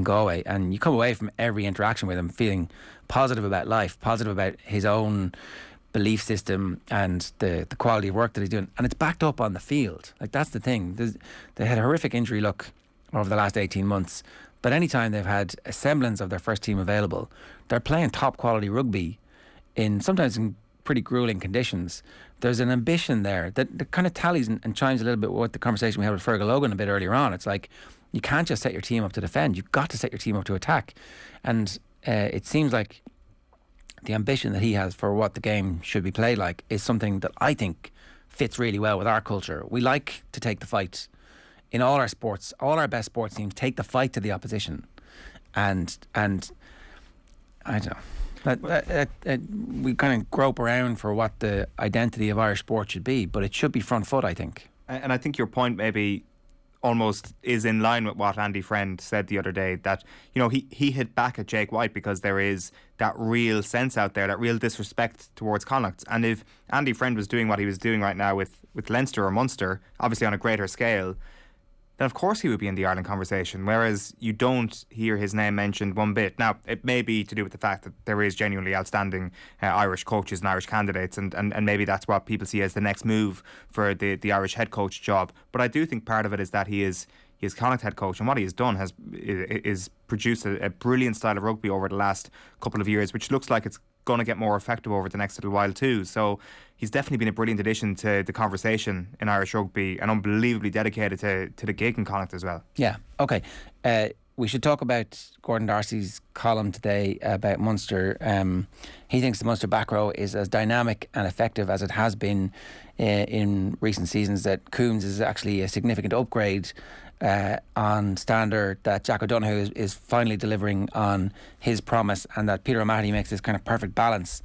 Galway, and you come away from every interaction with him feeling positive about life, positive about his own belief system and the quality of work that he's doing, and it's backed up on the field. Like, that's the thing. They had a horrific injury luck over the last 18 months, but anytime they've had a semblance of their first team available, they're playing top quality rugby sometimes in pretty grueling conditions. There's an ambition there that kind of tallies and chimes a little bit with the conversation we had with Feargal Logan a bit earlier on. It's like, you can't just set your team up to defend, you've got to set your team up to attack. And it seems like the ambition that he has for what the game should be played like is something that I think fits really well with our culture. We like to take the fight in all our sports. All our best sports teams take the fight to the opposition, and I don't know. We kind of grope around for what the identity of Irish sport should be, but it should be front foot, I think. And I think your point maybe almost is in line with what Andy Friend said the other day, that he hit back at Jake White because there is that real sense out there, that real disrespect towards Connacht. And if Andy Friend was doing what he was doing right now with Leinster or Munster, obviously on a greater scale, then of course he would be in the Ireland conversation, whereas you don't hear his name mentioned one bit. Now, it may be to do with the fact that there is genuinely outstanding Irish coaches and Irish candidates, and maybe that's what people see as the next move for the Irish head coach job. But I do think part of it is that he is Connacht head coach, and what he has done is produced a brilliant style of rugby over the last couple of years, which looks like it's going to get more effective over the next little while too. So he's definitely been a brilliant addition to the conversation in Irish rugby, and unbelievably dedicated to the gig in Connacht as well. Yeah, okay. We should talk about Gordon Darcy's column today about Munster. He thinks the Munster back row is as dynamic and effective as it has been in recent seasons, that Coombs is actually a significant upgrade on standard, that Jack O'Donoghue is finally delivering on his promise, and that Peter O'Mahony makes this kind of perfect balance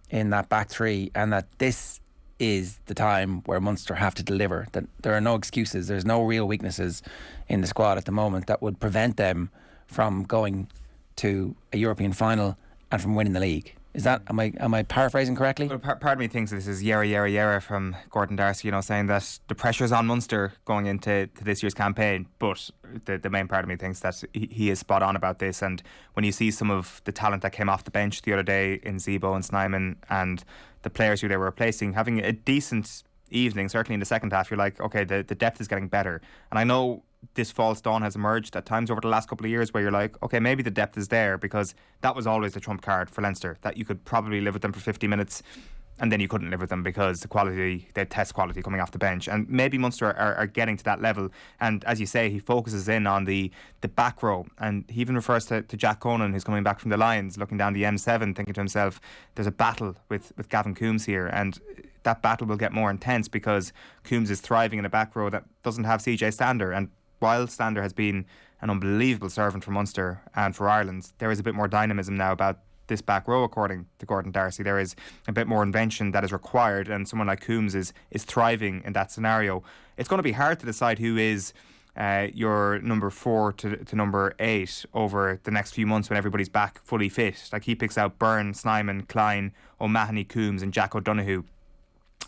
in that back three, and that this is the time where Munster have to deliver, that there are no excuses, there's no real weaknesses in the squad at the moment that would prevent them from going to a European final and from winning the league. Is that, am I paraphrasing correctly? Well, part of me thinks this is yera from Gordon Darcy, saying that the pressure's on Munster going into this year's campaign, but the main part of me thinks that he is spot on about this. And when you see some of the talent that came off the bench the other day in Zebo and Snyman, and the players who they were replacing having a decent evening, certainly in the second half, you're like, okay, the depth is getting better. And I know this false dawn has emerged at times over the last couple of years where you're like, okay, maybe the depth is there, because that was always the trump card for Leinster, that you could probably live with them for 50 minutes and then you couldn't live with them because the test quality coming off the bench. And maybe Munster are getting to that level. And as you say, he focuses in on the back row, and he even refers to Jack Conan, who's coming back from the Lions, looking down the M7, thinking to himself, there's a battle with Gavin Coombs here, and that battle will get more intense because Coombs is thriving in a back row that doesn't have CJ Stander. And while Stander has been an unbelievable servant for Munster and for Ireland, there is a bit more dynamism now about this back row, according to Gordon Darcy. There is a bit more invention that is required, and someone like Coombs is thriving in that scenario. It's going to be hard to decide who is your number 4 to number 8 over the next few months when everybody's back fully fit. Like, he picks out Byrne, Snyman, Klein, O'Mahony, Coombs and Jack O'Donoghue.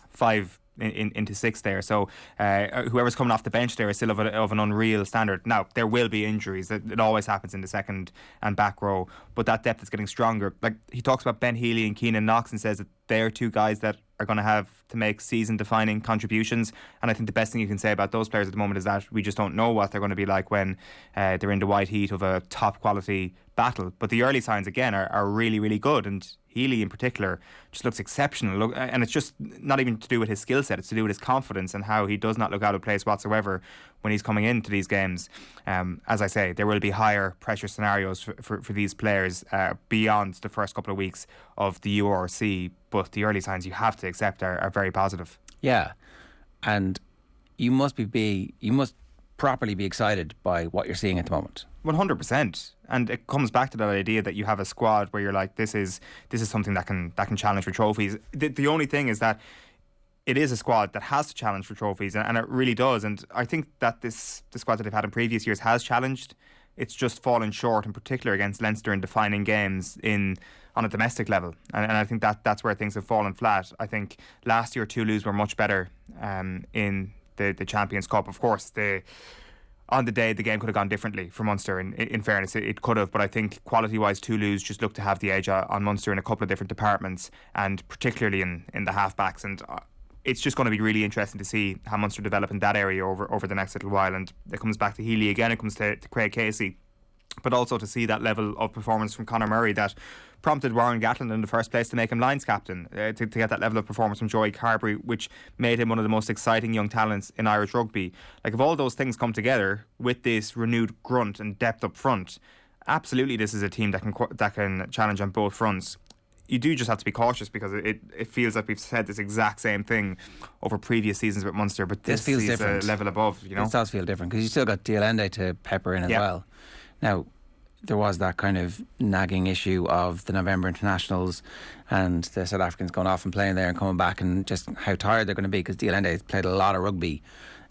5 into sixth there. So whoever's coming off the bench there is still of an unreal standard. Now, there will be injuries. It always happens in the second and back row, but that depth is getting stronger. Like, he talks about Ben Healy and Keenan Knox and says that they're two guys that are going to have to make season-defining contributions. And I think the best thing you can say about those players at the moment is that we just don't know what they're going to be like when they're in the white heat of a top-quality battle. But the early signs, again, are really, really good. And Healy in particular just looks exceptional. And it's just not even to do with his skill set, it's to do with his confidence and how he does not look out of place whatsoever when he's coming into these games. As I say, there will be higher pressure scenarios for these players beyond the first couple of weeks of the URC, but the early signs you have to accept are very positive. Yeah, and you must properly be excited by what you're seeing at the moment. 100%, and it comes back to that idea that you have a squad where you're like, this is something that can challenge for trophies. The only thing is that it is a squad that has to challenge for trophies, and it really does. And I think that the squad that they've had in previous years has challenged. It's just fallen short, in particular against Leinster in defining games on a domestic level, and I think that's where things have fallen flat. I think last year Toulouse were much better in the Champions Cup. Of course, on the day the game could have gone differently for Munster. In fairness, it could have, but I think quality-wise Toulouse just looked to have the edge on Munster in a couple of different departments, and particularly in the half-backs. And it's just going to be really interesting to see how Munster develop in that area over the next little while. And it comes back to Healy again, it comes to Craig Casey, but also to see that level of performance from Conor Murray that prompted Warren Gatland in the first place to make him Lions captain, to get that level of performance from Joey Carberry, which made him one of the most exciting young talents in Irish rugby. Like, if all those things come together with this renewed grunt and depth up front, absolutely this is a team that can challenge on both fronts. You do just have to be cautious, because it feels like we've said this exact same thing over previous seasons with Munster, but this feels different. A level above, you know. This does feel different, because you still got Dialende to pepper in as well. Now, there was that kind of nagging issue of the November internationals and the South Africans going off and playing there and coming back, and just how tired they're going to be, because Dialende has played a lot of rugby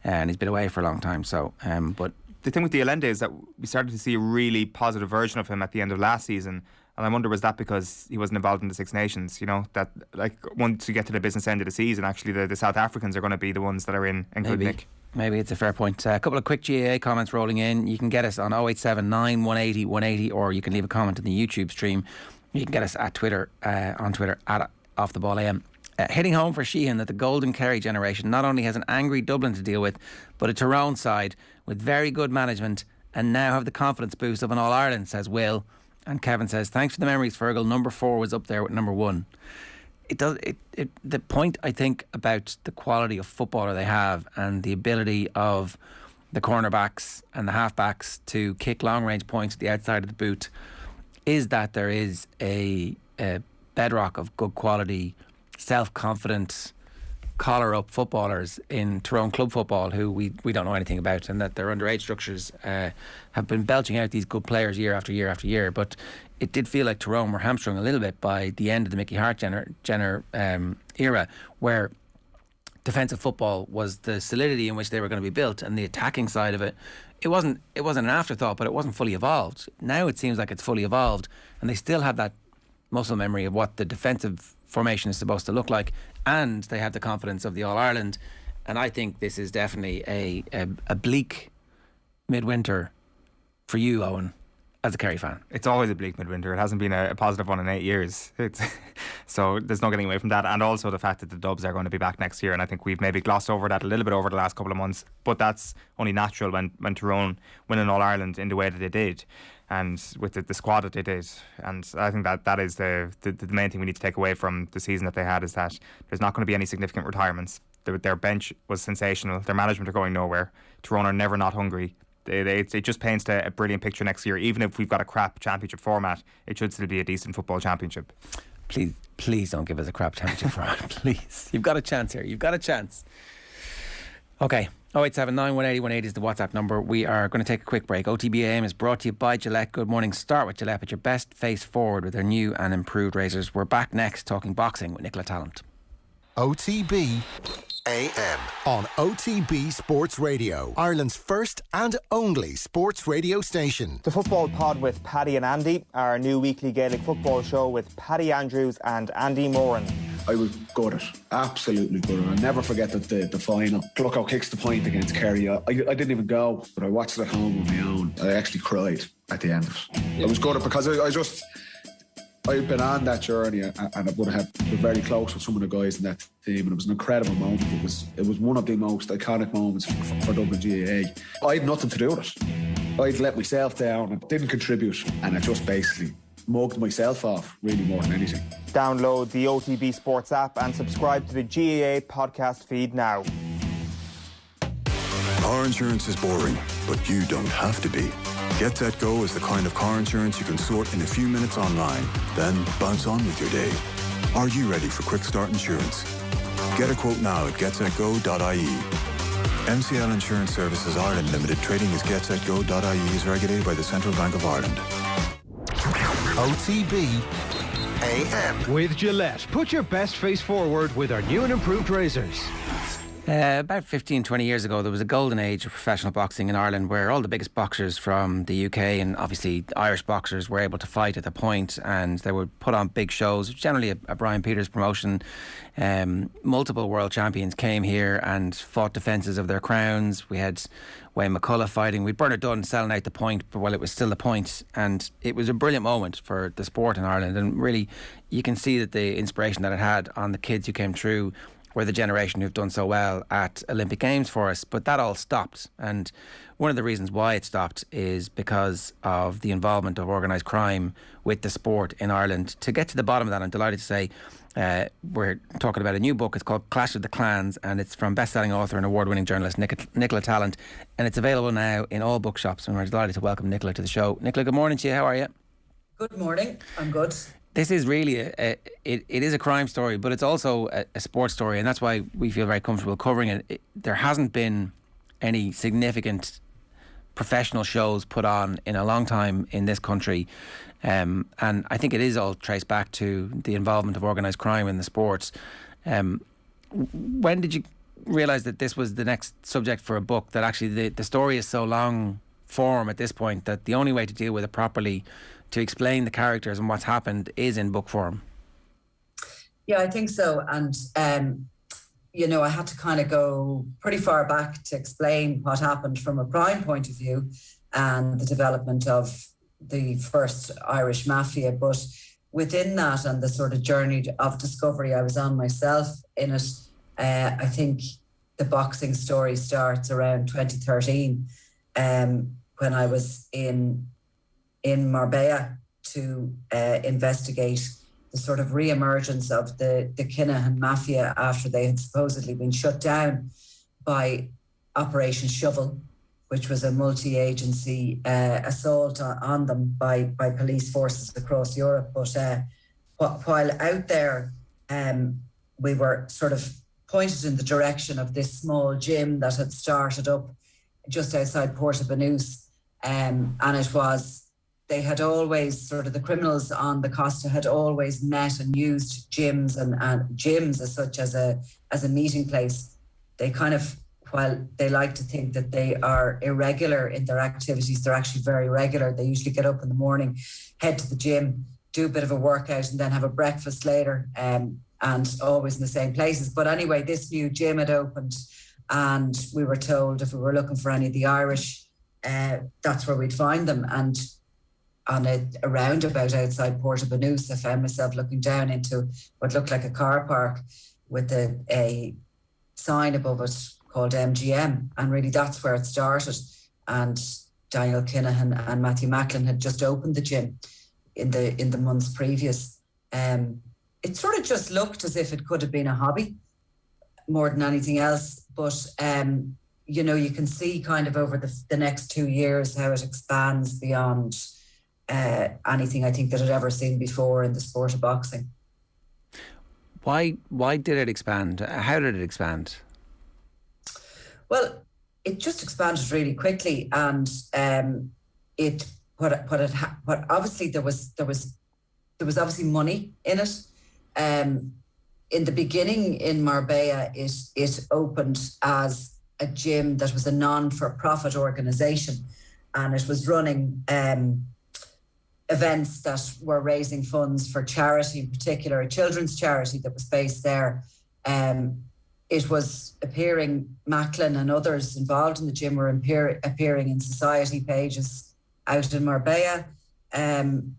and he's been away for a long time. So, but the thing with Dialende is that we started to see a really positive version of him at the end of last season. And I wonder, was that because he wasn't involved in the Six Nations? You know, that like once you get to the business end of the season, actually the South Africans are going to be the ones that are in good nick. Maybe it's a fair point. A couple of quick GAA comments rolling in. You can get us on 0879 180 180, or you can leave a comment in the YouTube stream. You can get us at Twitter, on Twitter at Off the Ball AM. Hitting home for Sheahan that the Golden Kerry generation not only has an angry Dublin to deal with, but a Tyrone side with very good management, and now have the confidence boost of an All-Ireland, says Will. And Kevin says, thanks for the memories, Feargal. Number 4 was up there with number 1. The point, I think, about the quality of footballer they have and the ability of the cornerbacks and the halfbacks to kick long range points at the outside of the boot is that there is a bedrock of good quality, self-confident, collar-up footballers in Tyrone club football who we don't know anything about, and that their underage structures have been belching out these good players year after year after year. But it did feel like Tyrone were hamstrung a little bit by the end of the Mickey Hart Jenner era, where defensive football was the solidity in which they were going to be built, and the attacking side of it wasn't an afterthought, but it wasn't fully evolved. Now it seems like it's fully evolved, and they still have that muscle memory of what the defensive formation is supposed to look like, and they have the confidence of the All-Ireland. And I think this is definitely a bleak midwinter for you, Eoin, as a Kerry fan. It's always a bleak midwinter. It hasn't been a positive one in 8 years. So there's no getting away from that. And also the fact that the Dubs are going to be back next year, and I think we've maybe glossed over that a little bit over the last couple of months, but that's only natural when Tyrone win an All-Ireland in the way that they did, and with the squad that they did. And I think that is the main thing we need to take away from the season that they had, is that there's not going to be any significant retirements. Their bench was sensational. Their management are going nowhere. Tyrone are never not hungry. It just paints a brilliant picture next year. Even if we've got a crap championship format, it should still be a decent football championship. Please don't give us a crap championship format. Please. You've got a chance here. You've got a chance. Okay. 0879 180 180 is the WhatsApp number. We are going to take a quick break. OTB AM is brought to you by Gillette. Good morning. Start with Gillette. Put your best face forward with their new and improved razors. We're back next talking boxing with Nicola Tallant. OTB AM on OTB Sports Radio, Ireland's first and only sports radio station. The Football Pod with Paddy and Andy, our new weekly Gaelic football show with Paddy Andrews and Andy Moran. I was gutted, absolutely gutted. I'll never forget the final. Glucko kicks the point against Kerry. I didn't even go, but I watched it at home on my own. I actually cried at the end of it. I was gutted because I'd been on that journey and I would have been very close with some of the guys in that team, and it was an incredible moment. It was one of the most iconic moments for Dublin GAA. I had nothing to do with it. I'd let myself down and didn't contribute, and I just basically mugged myself off, really, more than anything. Download the OTB Sports app and subscribe to the GAA podcast feed now. Car insurance is boring, but you don't have to be. Get Set Go is the kind of car insurance you can sort in a few minutes online, then bounce on with your day. Are you ready for Quick Start Insurance? Get a quote now at getsetgo.ie. MCL Insurance Services Ireland Limited, trading as getsetgo.ie, is regulated by the Central Bank of Ireland. OTB AM. With Gillette, put your best face forward with our new and improved razors. About 15, 20 years ago, there was a golden age of professional boxing in Ireland where all the biggest boxers from the UK and obviously Irish boxers were able to fight at the point, and they would put on big shows, generally a Brian Peters promotion. Multiple world champions came here and fought defences of their crowns. We had Wayne McCullough fighting. We had Bernard Dunn selling out the point, but while it was still the point, and it was a brilliant moment for the sport in Ireland. And really, you can see that the inspiration that it had on the kids who came through were the generation who've done so well at Olympic Games for us. But that all stopped, and one of the reasons why it stopped is because of the involvement of organised crime with the sport in Ireland. To get to the bottom of that, I'm delighted to say we're talking about a new book. It's called Clash of the Clans, and it's from best-selling author and award-winning journalist Nicola Tallant, and it's available now in all bookshops, and we're delighted to welcome Nicola to the show. Nicola, good morning to you. How are you? Good morning. I'm good. This is really it is a crime story, but it's also a sports story, and that's why we feel very comfortable covering it. There hasn't been any significant professional shows put on in a long time in this country, and I think it is all traced back to the involvement of organised crime in the sports. When did you realise that this was the next subject for a book, that actually the story is so long form at this point that the only way to deal with it properly, to explain the characters and what's happened, is in book form? Yeah, I think so. And, I had to kind of go pretty far back to explain what happened from a crime point of view and the development of the first Irish mafia. But within that and the sort of journey of discovery I was on myself in it, I think the boxing story starts around 2013 when I was in Marbella to investigate the sort of re-emergence of the Kinahan Mafia after they had supposedly been shut down by Operation Shovel, which was a multi-agency assault on them by police forces across Europe. But while out there, we were sort of pointed in the direction of this small gym that had started up just outside Portabanus, and it was, they had always, sort of the criminals on the Costa had always met and used gyms and gyms as such as a meeting place. They kind of, while they like to think that they are irregular in their activities, they're actually very regular. They usually get up in the morning, head to the gym, do a bit of a workout, and then have a breakfast later, and always in the same places. But anyway, this new gym had opened, and we were told if we were looking for any of the Irish, that's where we'd find them. And on a roundabout outside Portabanus, I found myself looking down into what looked like a car park with a sign above it called MGM, and really that's where it started. And Daniel Kinahan and Matthew Macklin had just opened the gym in the months previous. It sort of just looked as if it could have been a hobby more than anything else, but you can see kind of over the next 2 years how it expands beyond anything I think that I'd ever seen before in the sport of boxing. Why did it expand? How did it expand? Well, it just expanded really quickly, and what obviously there was obviously money in it. In the beginning in Marbella, it opened as a gym that was a non-for-profit organisation, and it was running events that were raising funds for charity, in particular a children's charity that was based there. It was appearing, Macklin and others involved in the gym were appearing in society pages out in Marbella. And,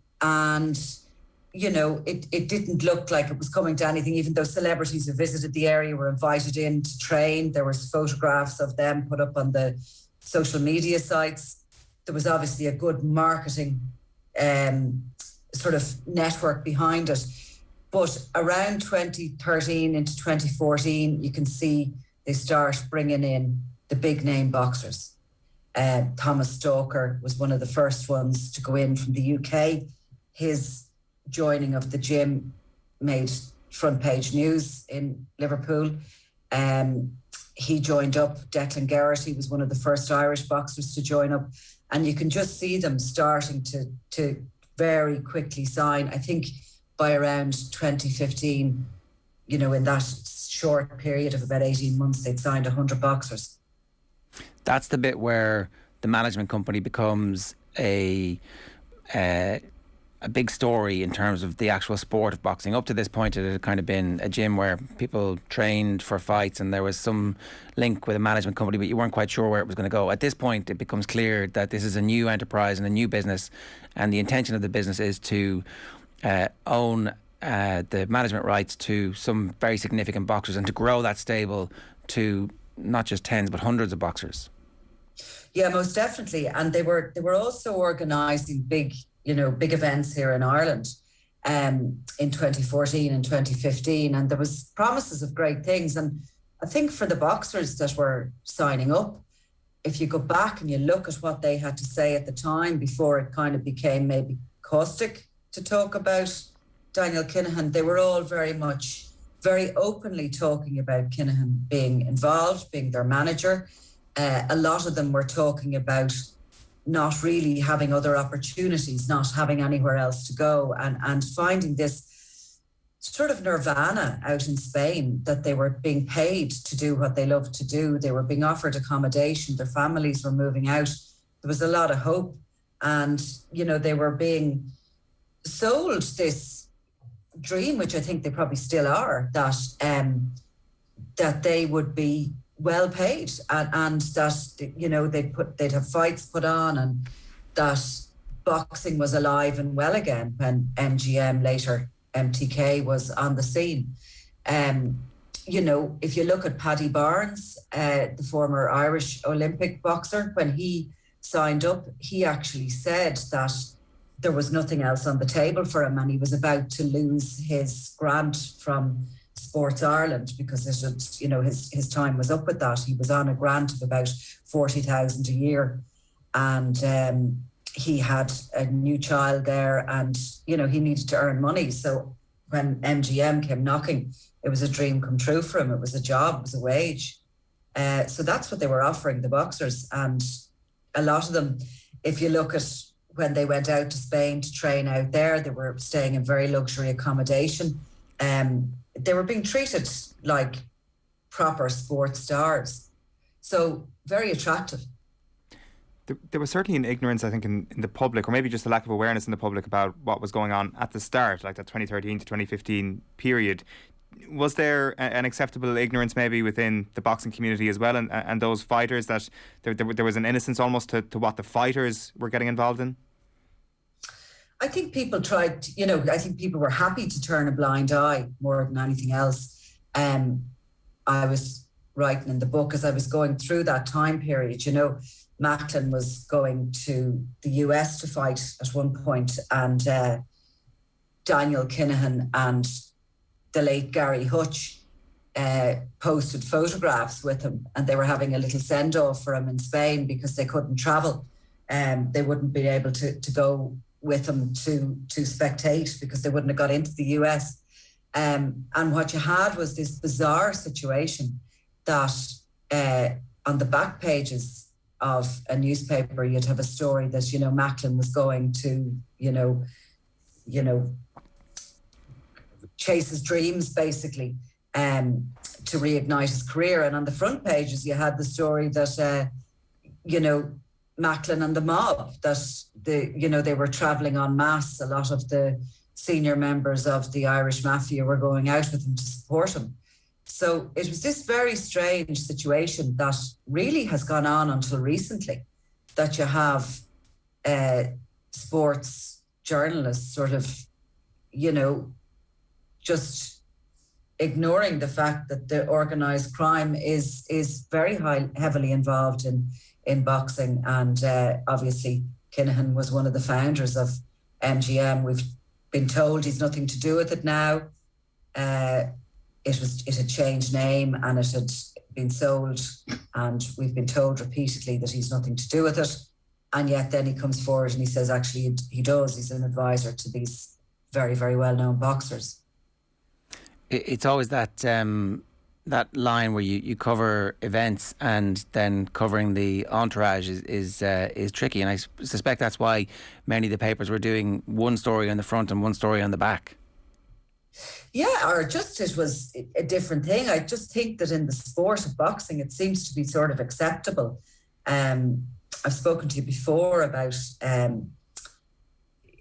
you know, it didn't look like it was coming to anything, even though celebrities who visited the area were invited in to train. There was photographs of them put up on the social media sites. There was obviously a good marketing sort of network behind it. But around 2013 into 2014, you can see they start bringing in the big name boxers. Thomas Stalker was one of the first ones to go in from the UK. His joining of the gym made front page news in Liverpool. He joined up. Declan Geraghty was one of the first Irish boxers to join up. And you can just see them starting to very quickly sign. I think by around 2015, you know, in that short period of about 18 months, they'd signed 100 boxers. That's the bit where the management company becomes a big story in terms of the actual sport of boxing. Up to this point, it had kind of been a gym where people trained for fights and there was some link with a management company, but you weren't quite sure where it was going to go. At this point, it becomes clear that this is a new enterprise and a new business, and the intention of the business is to own the management rights to some very significant boxers and to grow that stable to not just tens but hundreds of boxers. Yeah, most definitely. And they were also organising big events here in Ireland in 2014 and 2015, and there was promises of great things. And I think for the boxers that were signing up, if you go back and you look at what they had to say at the time before it kind of became maybe caustic to talk about Daniel Kinahan, they were all very openly talking about Kinahan being involved, being their manager. A lot of them were talking about not really having other opportunities, not having anywhere else to go, and finding this sort of nirvana out in Spain, that they were being paid to do what they loved to do. They were being offered accommodation. Their families were moving out. There was a lot of hope. And, you know, they were being sold this dream, which I think they probably still are, that they would be well paid and that, you know, they'd have fights put on, and that boxing was alive and well again when MGM, later MTK, was on the scene. You know, if you look at Paddy Barnes, the former Irish Olympic boxer, when he signed up, he actually said that there was nothing else on the table for him, and he was about to lose his grant from Sports Ireland because it had, you know, his time was up with that. He was on a grant of about 40,000 a year, and he had a new child there, and, you know, he needed to earn money. So when MGM came knocking, it was a dream come true for him. It was a job, it was a wage. So that's what they were offering the boxers. And a lot of them, if you look at when they went out to Spain to train out there, they were staying in very luxury accommodation. They were being treated like proper sports stars. So very attractive. There was certainly an ignorance, I think, in the public, or maybe just a lack of awareness in the public about what was going on at the start, like that 2013 to 2015 period. Was there an acceptable ignorance maybe within the boxing community as well, and those fighters, that there was an innocence almost to what the fighters were getting involved in? I think people tried, you know, I think people were happy to turn a blind eye more than anything else. I was writing in the book as I was going through that time period, you know, Macklin was going to the US to fight at one point, and Daniel Kinahan and the late Gary Hutch posted photographs with him, and they were having a little send-off for him in Spain because they couldn't travel. They wouldn't be able to go with him to spectate because they wouldn't have got into the US. And what you had was this bizarre situation that on the back pages of a newspaper, you'd have a story that, you know, Macklin was going to, you know, chase his dreams, basically, to reignite his career. And on the front pages, you had the story that, you know, Macklin and the mob, that they were travelling en masse. A lot of the senior members of the Irish Mafia were going out with him to support him. So it was this very strange situation that really has gone on until recently, that you have sports journalists sort of, just ignoring the fact that the organised crime is very heavily involved in boxing. And obviously Kinahan was one of the founders of MGM. We've been told he's nothing to do with it now. It had changed name and it had been sold, and we've been told repeatedly that he's nothing to do with it. And yet then he comes forward and he says actually he does. He's an advisor to these very, very well-known boxers. It's always that line where you cover events and then covering the entourage is tricky, and I suspect that's why many of the papers were doing one story on the front and one story on the back. Yeah, or just it was a different thing. I just think that in the sport of boxing, it seems to be sort of acceptable. I've spoken to you before about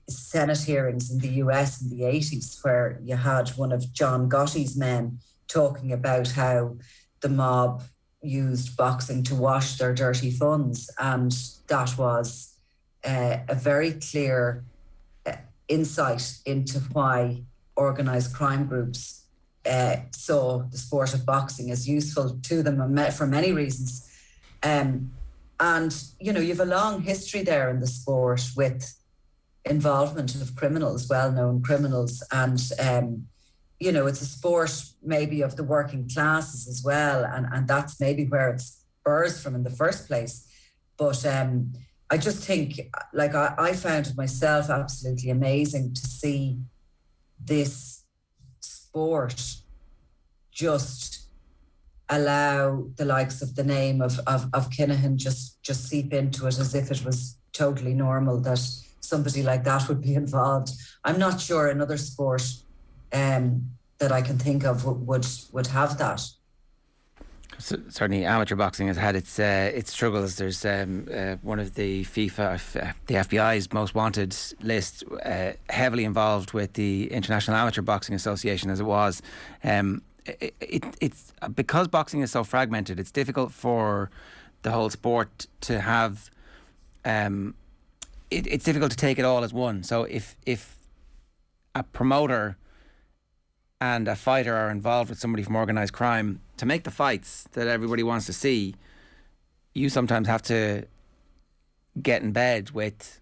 Senate hearings in the US in the 80s, where you had one of John Gotti's men talking about how the mob used boxing to wash their dirty funds. And that was a very clear insight into why organised crime groups saw the sport of boxing as useful to them for many reasons. And, you've a long history there in the sport with involvement of criminals, well-known criminals. And, it's a sport maybe of the working classes as well. And that's maybe where it spurs from in the first place. But I just think, I found it myself absolutely amazing to see this sport just allow the likes of the name of Kinahan just seep into it as if it was totally normal that somebody like that would be involved. I'm not sure another sport that I can think of would have that. So, certainly amateur boxing has had its struggles. There's one of the FIFA, the FBI's most wanted list, heavily involved with the International Amateur Boxing Association as it was. It's because boxing is so fragmented, it's difficult for the whole sport to have it's difficult to take it all as one. So if a promoter and a fighter are involved with somebody from organised crime, to make the fights that everybody wants to see, you sometimes have to get in bed with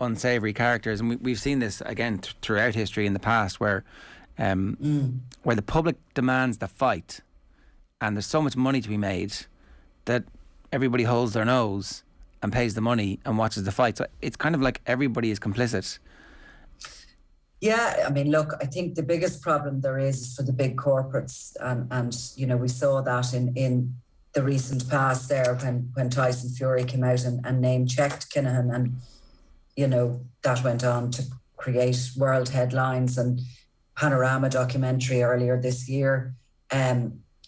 unsavoury characters. And we've seen this again throughout history in the past, where the public demands the fight and there's so much money to be made that everybody holds their nose and pays the money and watches the fight. So it's kind of like everybody is complicit. Yeah, I mean, look, I think the biggest problem there is for the big corporates, and we saw that in the recent past there when Tyson Fury came out and name-checked Kinahan, and, that went on to create world headlines, and Panorama documentary earlier this year,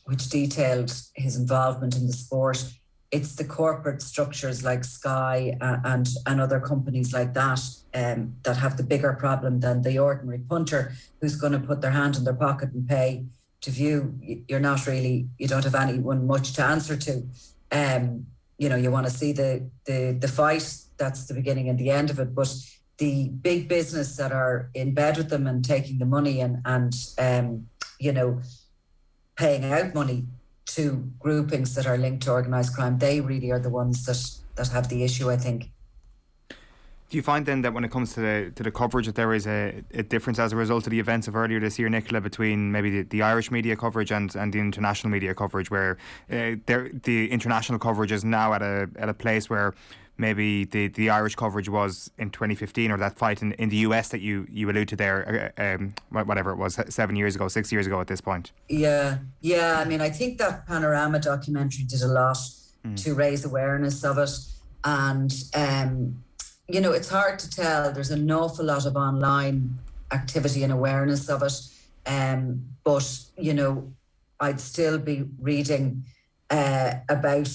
which detailed his involvement in the sport. It's the corporate structures like Sky and other companies like that that have the bigger problem than the ordinary punter who's going to put their hand in their pocket and pay to view. You don't have anyone much to answer to. You want to see the fight, that's the beginning and the end of it. But the big business that are in bed with them and taking the money and paying out money to groupings that are linked to organised crime, they really are the ones that have the issue, I think. Do you find then that when it comes to the coverage that there is a difference as a result of the events of earlier this year, Nicola, between maybe the Irish media coverage and the international media coverage, where the international coverage is now at a place where maybe the Irish coverage was in 2015, or that fight in the US that you allude to there, whatever it was, 6 years ago at this point? Yeah. I mean, I think that Panorama documentary did a lot to raise awareness of it. And, it's hard to tell. There's an awful lot of online activity and awareness of it. But, I'd still be reading about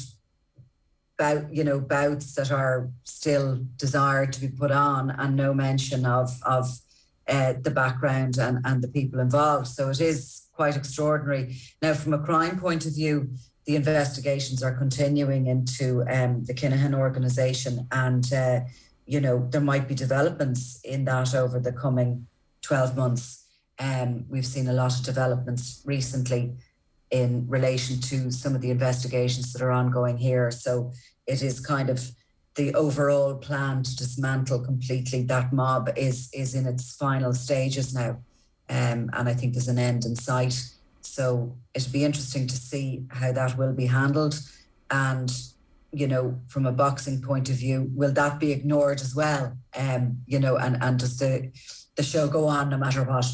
bouts that are still desired to be put on, and no mention of the background and the people involved. So it is quite extraordinary. Now, from a crime point of view, the investigations are continuing into the Kinahan organisation, and there might be developments in that over the coming 12 months. We've seen a lot of developments recently in relation to some of the investigations that are ongoing here. So it is kind of the overall plan to dismantle completely that mob is in its final stages now. And I think there's an end in sight. So it'll be interesting to see how that will be handled. And, from a boxing point of view, will that be ignored as well? And does the show go on no matter what?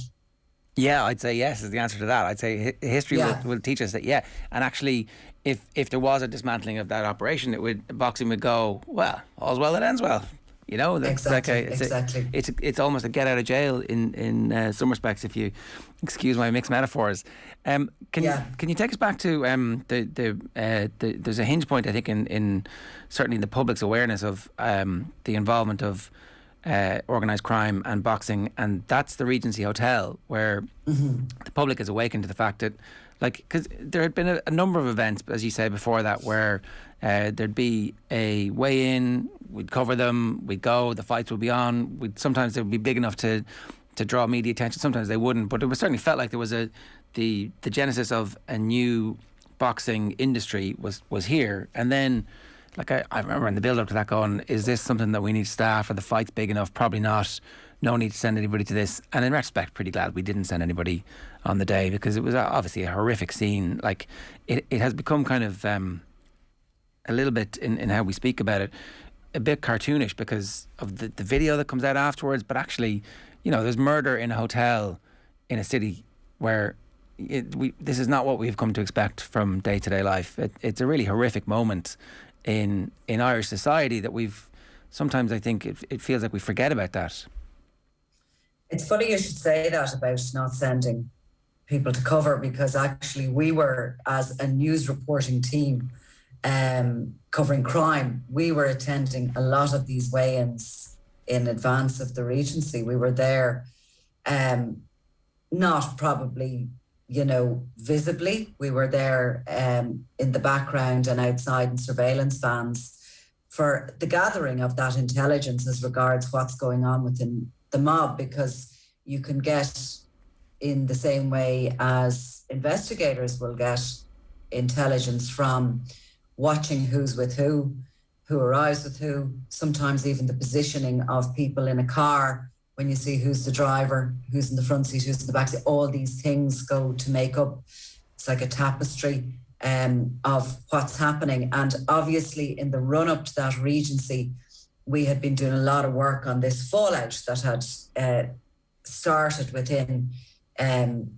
Yeah, I'd say yes is the answer to that. I'd say history will teach us that, yeah. And actually, if there was a dismantling of that operation, boxing would go, well, all's well that ends well. Exactly. It's almost a get out of jail in some respects, if you excuse my mixed metaphors. Can you take us back to there's a hinge point, I think, in certainly the public's awareness of the involvement of organised crime and boxing, and that's the Regency Hotel, where the public is awakened to the fact that, because there had been a number of events, as you say, before that, where there'd be a weigh-in, we'd cover them, we'd go, the fights would be on, sometimes they would be big enough to draw media attention, sometimes they wouldn't, but it was certainly felt like there was the genesis of a new boxing industry was here. And then, I remember in the build-up to that going, is this something that we need to staff? Are the fights big enough? Probably not. No need to send anybody to this. And in retrospect, pretty glad we didn't send anybody on the day, because it was obviously a horrific scene. It has become kind of a little bit in how we speak about it, a bit cartoonish because of the video that comes out afterwards. But actually, there's murder in a hotel in a city where this is not what we've come to expect from day-to-day life. It's a really horrific moment in Irish society that sometimes I think it feels like we forget about that. It's funny you should say that about not sending people to cover, because actually we were, as a news reporting team covering crime, we were attending a lot of these weigh-ins in advance of the Regency. We were there, not probably visibly. We were there in the background and outside in surveillance vans for the gathering of that intelligence as regards what's going on within the mob, because you can get, in the same way as investigators will get intelligence from watching who's with who arrives with who, sometimes even the positioning of people in a car, when you see who's the driver, who's in the front seat, who's in the back seat, all these things go to make up, it's like a tapestry of what's happening. And obviously in the run-up to that Regency, we had been doing a lot of work on this fallout that had started within the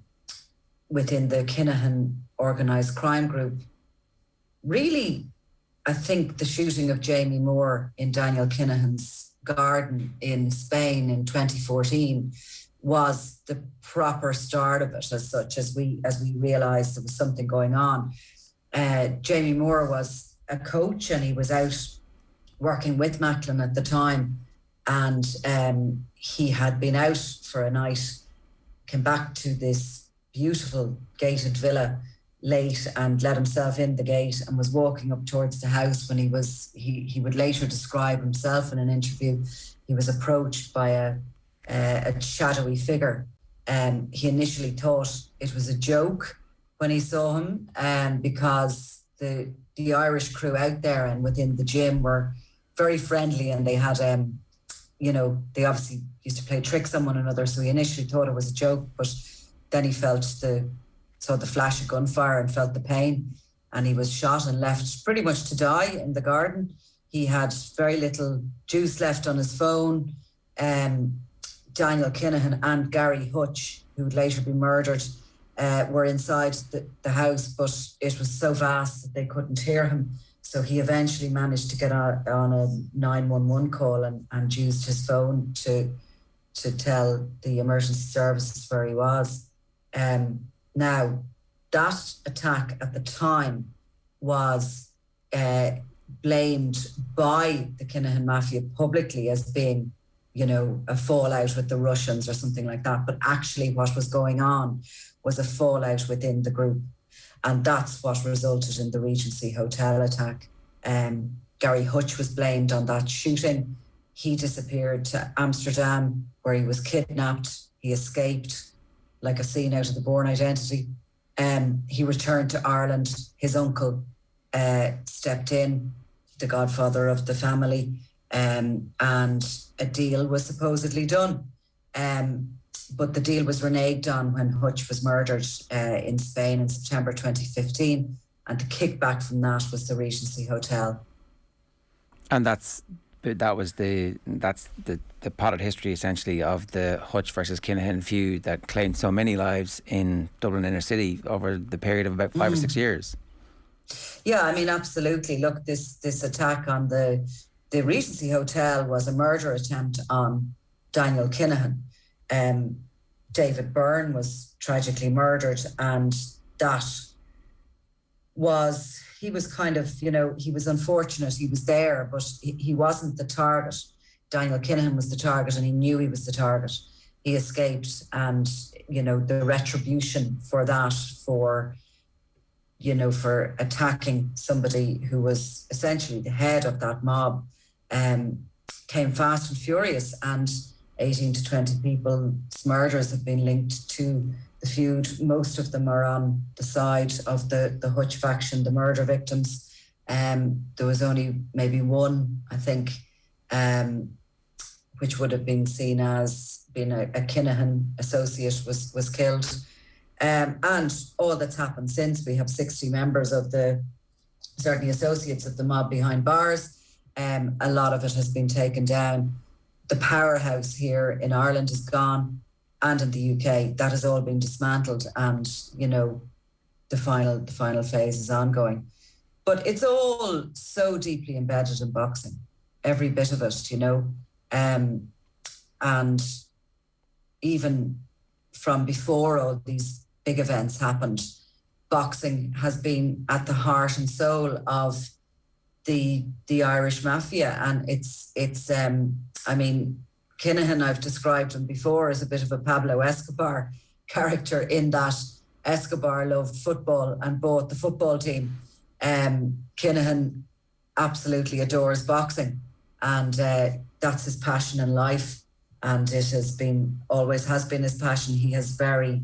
Kinahan organised crime group. Really, I think the shooting of Jamie Moore in Daniel Kinahan's garden in Spain in 2014 was the proper start of it, as such, as we realised there was something going on. Jamie Moore was a coach, and he was out working with Macklin at the time, and he had been out for a night, came back to this beautiful gated villa late and let himself in the gate and was walking up towards the house when he would later describe himself in an interview. He was approached by a shadowy figure. He initially thought it was a joke when he saw him, because the Irish crew out there and within the gym were very friendly, and they had they obviously used to play tricks on one another, so he initially thought it was a joke, but then he saw the flash of gunfire and felt the pain, and he was shot and left pretty much to die in the garden. He had very little juice left on his phone. Daniel Kinahan and Gary Hutch, who would later be murdered, were inside the house, but it was so vast that they couldn't hear him. So he eventually managed to get on a 911 call and used his phone to tell the emergency services where he was. Now, that attack at the time was blamed by the Kinahan Mafia publicly as being, you know, a fallout with the Russians or something like that. But actually what was going on was a fallout within the group. And that's what resulted in the Regency Hotel attack. Gary Hutch was blamed on that shooting. He disappeared to Amsterdam, where he was kidnapped. He escaped like a scene out of The Bourne Identity. He returned to Ireland. His uncle stepped in, the godfather of the family, and a deal was supposedly done. But the deal was reneged on when Hutch was murdered in Spain in September 2015. And the kickback from that was the Regency Hotel. And that's the potted history essentially of the Hutch versus Kinahan feud that claimed so many lives in Dublin inner city over the period of about 5 or 6 years. Yeah, I mean, absolutely. Look, this attack on the Regency Hotel was a murder attempt on Daniel Kinahan. David Byrne was tragically murdered, and he was kind of, you know, he was unfortunate. He was there, but he wasn't the target. Daniel Kinahan was the target, and he knew he was the target. He escaped, and, you know, the retribution for that, for attacking somebody who was essentially the head of that mob, came fast and furious. And 18 to 20 people's murders have been linked to the feud. Most of them are on the side of the Hutch faction, the murder victims. There was only maybe one, I think, which would have been seen as being a Kinahan associate was killed. And all that's happened since, we have 60 members of certainly associates of the mob behind bars. A lot of it has been taken down. The powerhouse here in Ireland is gone, and in the UK, that has all been dismantled, and, you know, the final phase is ongoing. But it's all so deeply embedded in boxing, every bit of it, you know. And even from before all these big events happened, boxing has been at the heart and soul of the Irish mafia. And it's I mean, Kinahan, I've described him before as a bit of a Pablo Escobar character, in that Escobar loved football and bought the football team. Kinahan absolutely adores boxing, and that's his passion in life, and it always has been his passion. He has very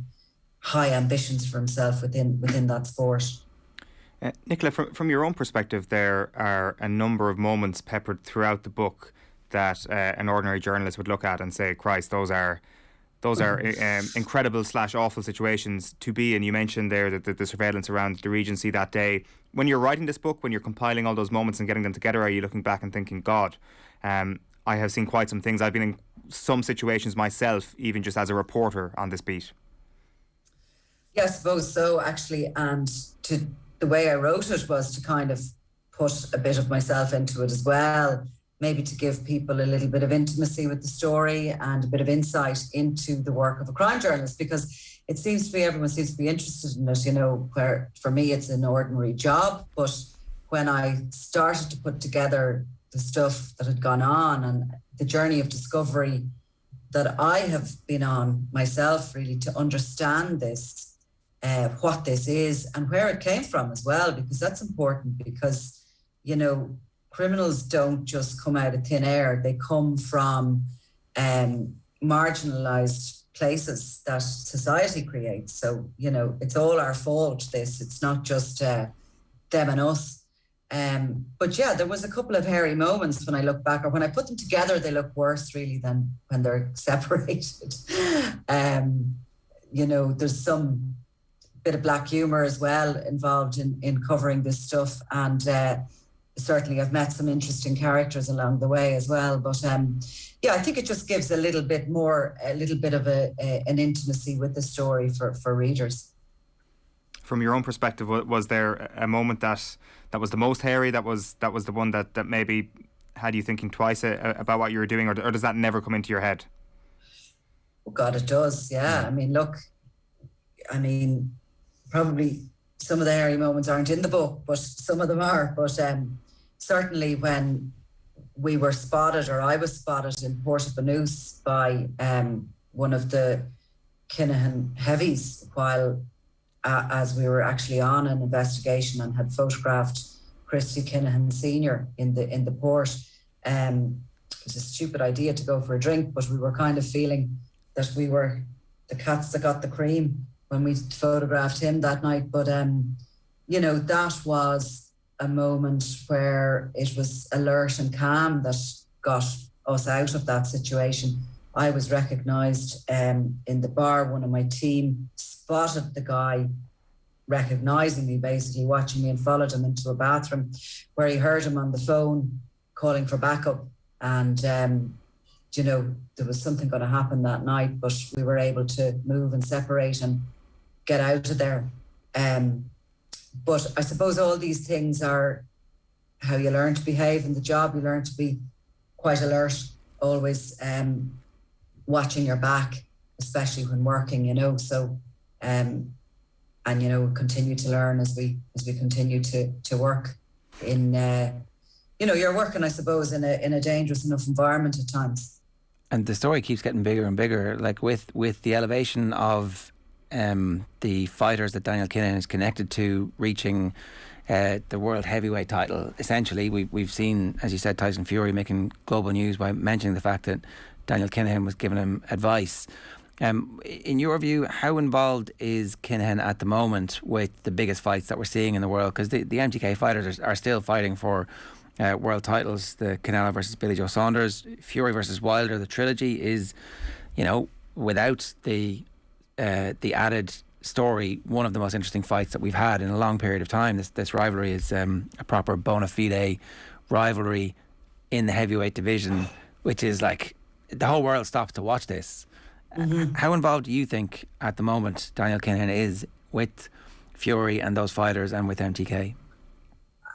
high ambitions for himself within that sport. Nicola, from your own perspective, there are a number of moments peppered throughout the book that an ordinary journalist would look at and say, Christ, those are incredible / awful situations to be in. You mentioned there that the surveillance around the Regency that day. When you're writing this book, when you're compiling all those moments and getting them together, are you looking back and thinking, God, I have seen quite some things. I've been in some situations myself, even just as a reporter on this beat. Yeah, I suppose so, actually. And the way I wrote it was to kind of put a bit of myself into it as well, maybe to give people a little bit of intimacy with the story and a bit of insight into the work of a crime journalist, because it seems to be everyone seems to be interested in it, you know, where for me it's an ordinary job. But when I started to put together the stuff that had gone on and the journey of discovery that I have been on myself, really, to understand this, what this is and where it came from as well, because that's important, because, you know, criminals don't just come out of thin air. They come from marginalised places that society creates. So, you know, it's all our fault, this. It's not just them and us. But yeah, there was a couple of hairy moments when I look back, or when I put them together, they look worse really than when they're separated. You know, there's some bit of black humour as well involved in covering this stuff. And certainly I've met some interesting characters along the way as well. But yeah, I think it just gives a little bit of an intimacy with the story for readers. From your own perspective, was there a moment that was the most hairy, that was the one that maybe had you thinking twice about what you were doing, or does that never come into your head? Oh God, it does, yeah. I mean, look, probably some of the hairy moments aren't in the book, but some of them are. But certainly when we were spotted, or I was spotted in Portabanus by one of the Kinahan heavies while as we were actually on an investigation and had photographed Christy Kinahan Senior in the port. It was a stupid idea to go for a drink, but we were kind of feeling that we were the cats that got the cream when we photographed him that night. But you know, that was a moment where it was alert and calm that got us out of that situation. I was recognised in the bar. One of my team spotted the guy recognising me, basically watching me, and followed him into a bathroom where he heard him on the phone calling for backup. And, you know, there was something going to happen that night, but we were able to move and separate and get out of there. But I suppose all these things are how you learn to behave in the job. You learn to be quite alert, always watching your back, especially when working, you know. So, and, you know, continue to learn as we continue to work in, you know, you're working, I suppose, in a dangerous enough environment at times. And the story keeps getting bigger and bigger, like with the elevation of the fighters that Daniel Kinahan is connected to reaching the world heavyweight title. Essentially, we've seen, as you said, Tyson Fury making global news by mentioning the fact that Daniel Kinahan was giving him advice. In your view, how involved is Kinahan at the moment with the biggest fights that we're seeing in the world? Because the MTK fighters are still fighting for world titles. The Canelo versus Billy Joe Saunders, Fury versus Wilder, the trilogy is, you know, without the added story, one of the most interesting fights that we've had in a long period of time. This rivalry is a proper bona fide rivalry in the heavyweight division, which is like the whole world stops to watch this. Mm-hmm. How involved do you think at the moment Daniel Kinahan is with Fury and those fighters and with MTK?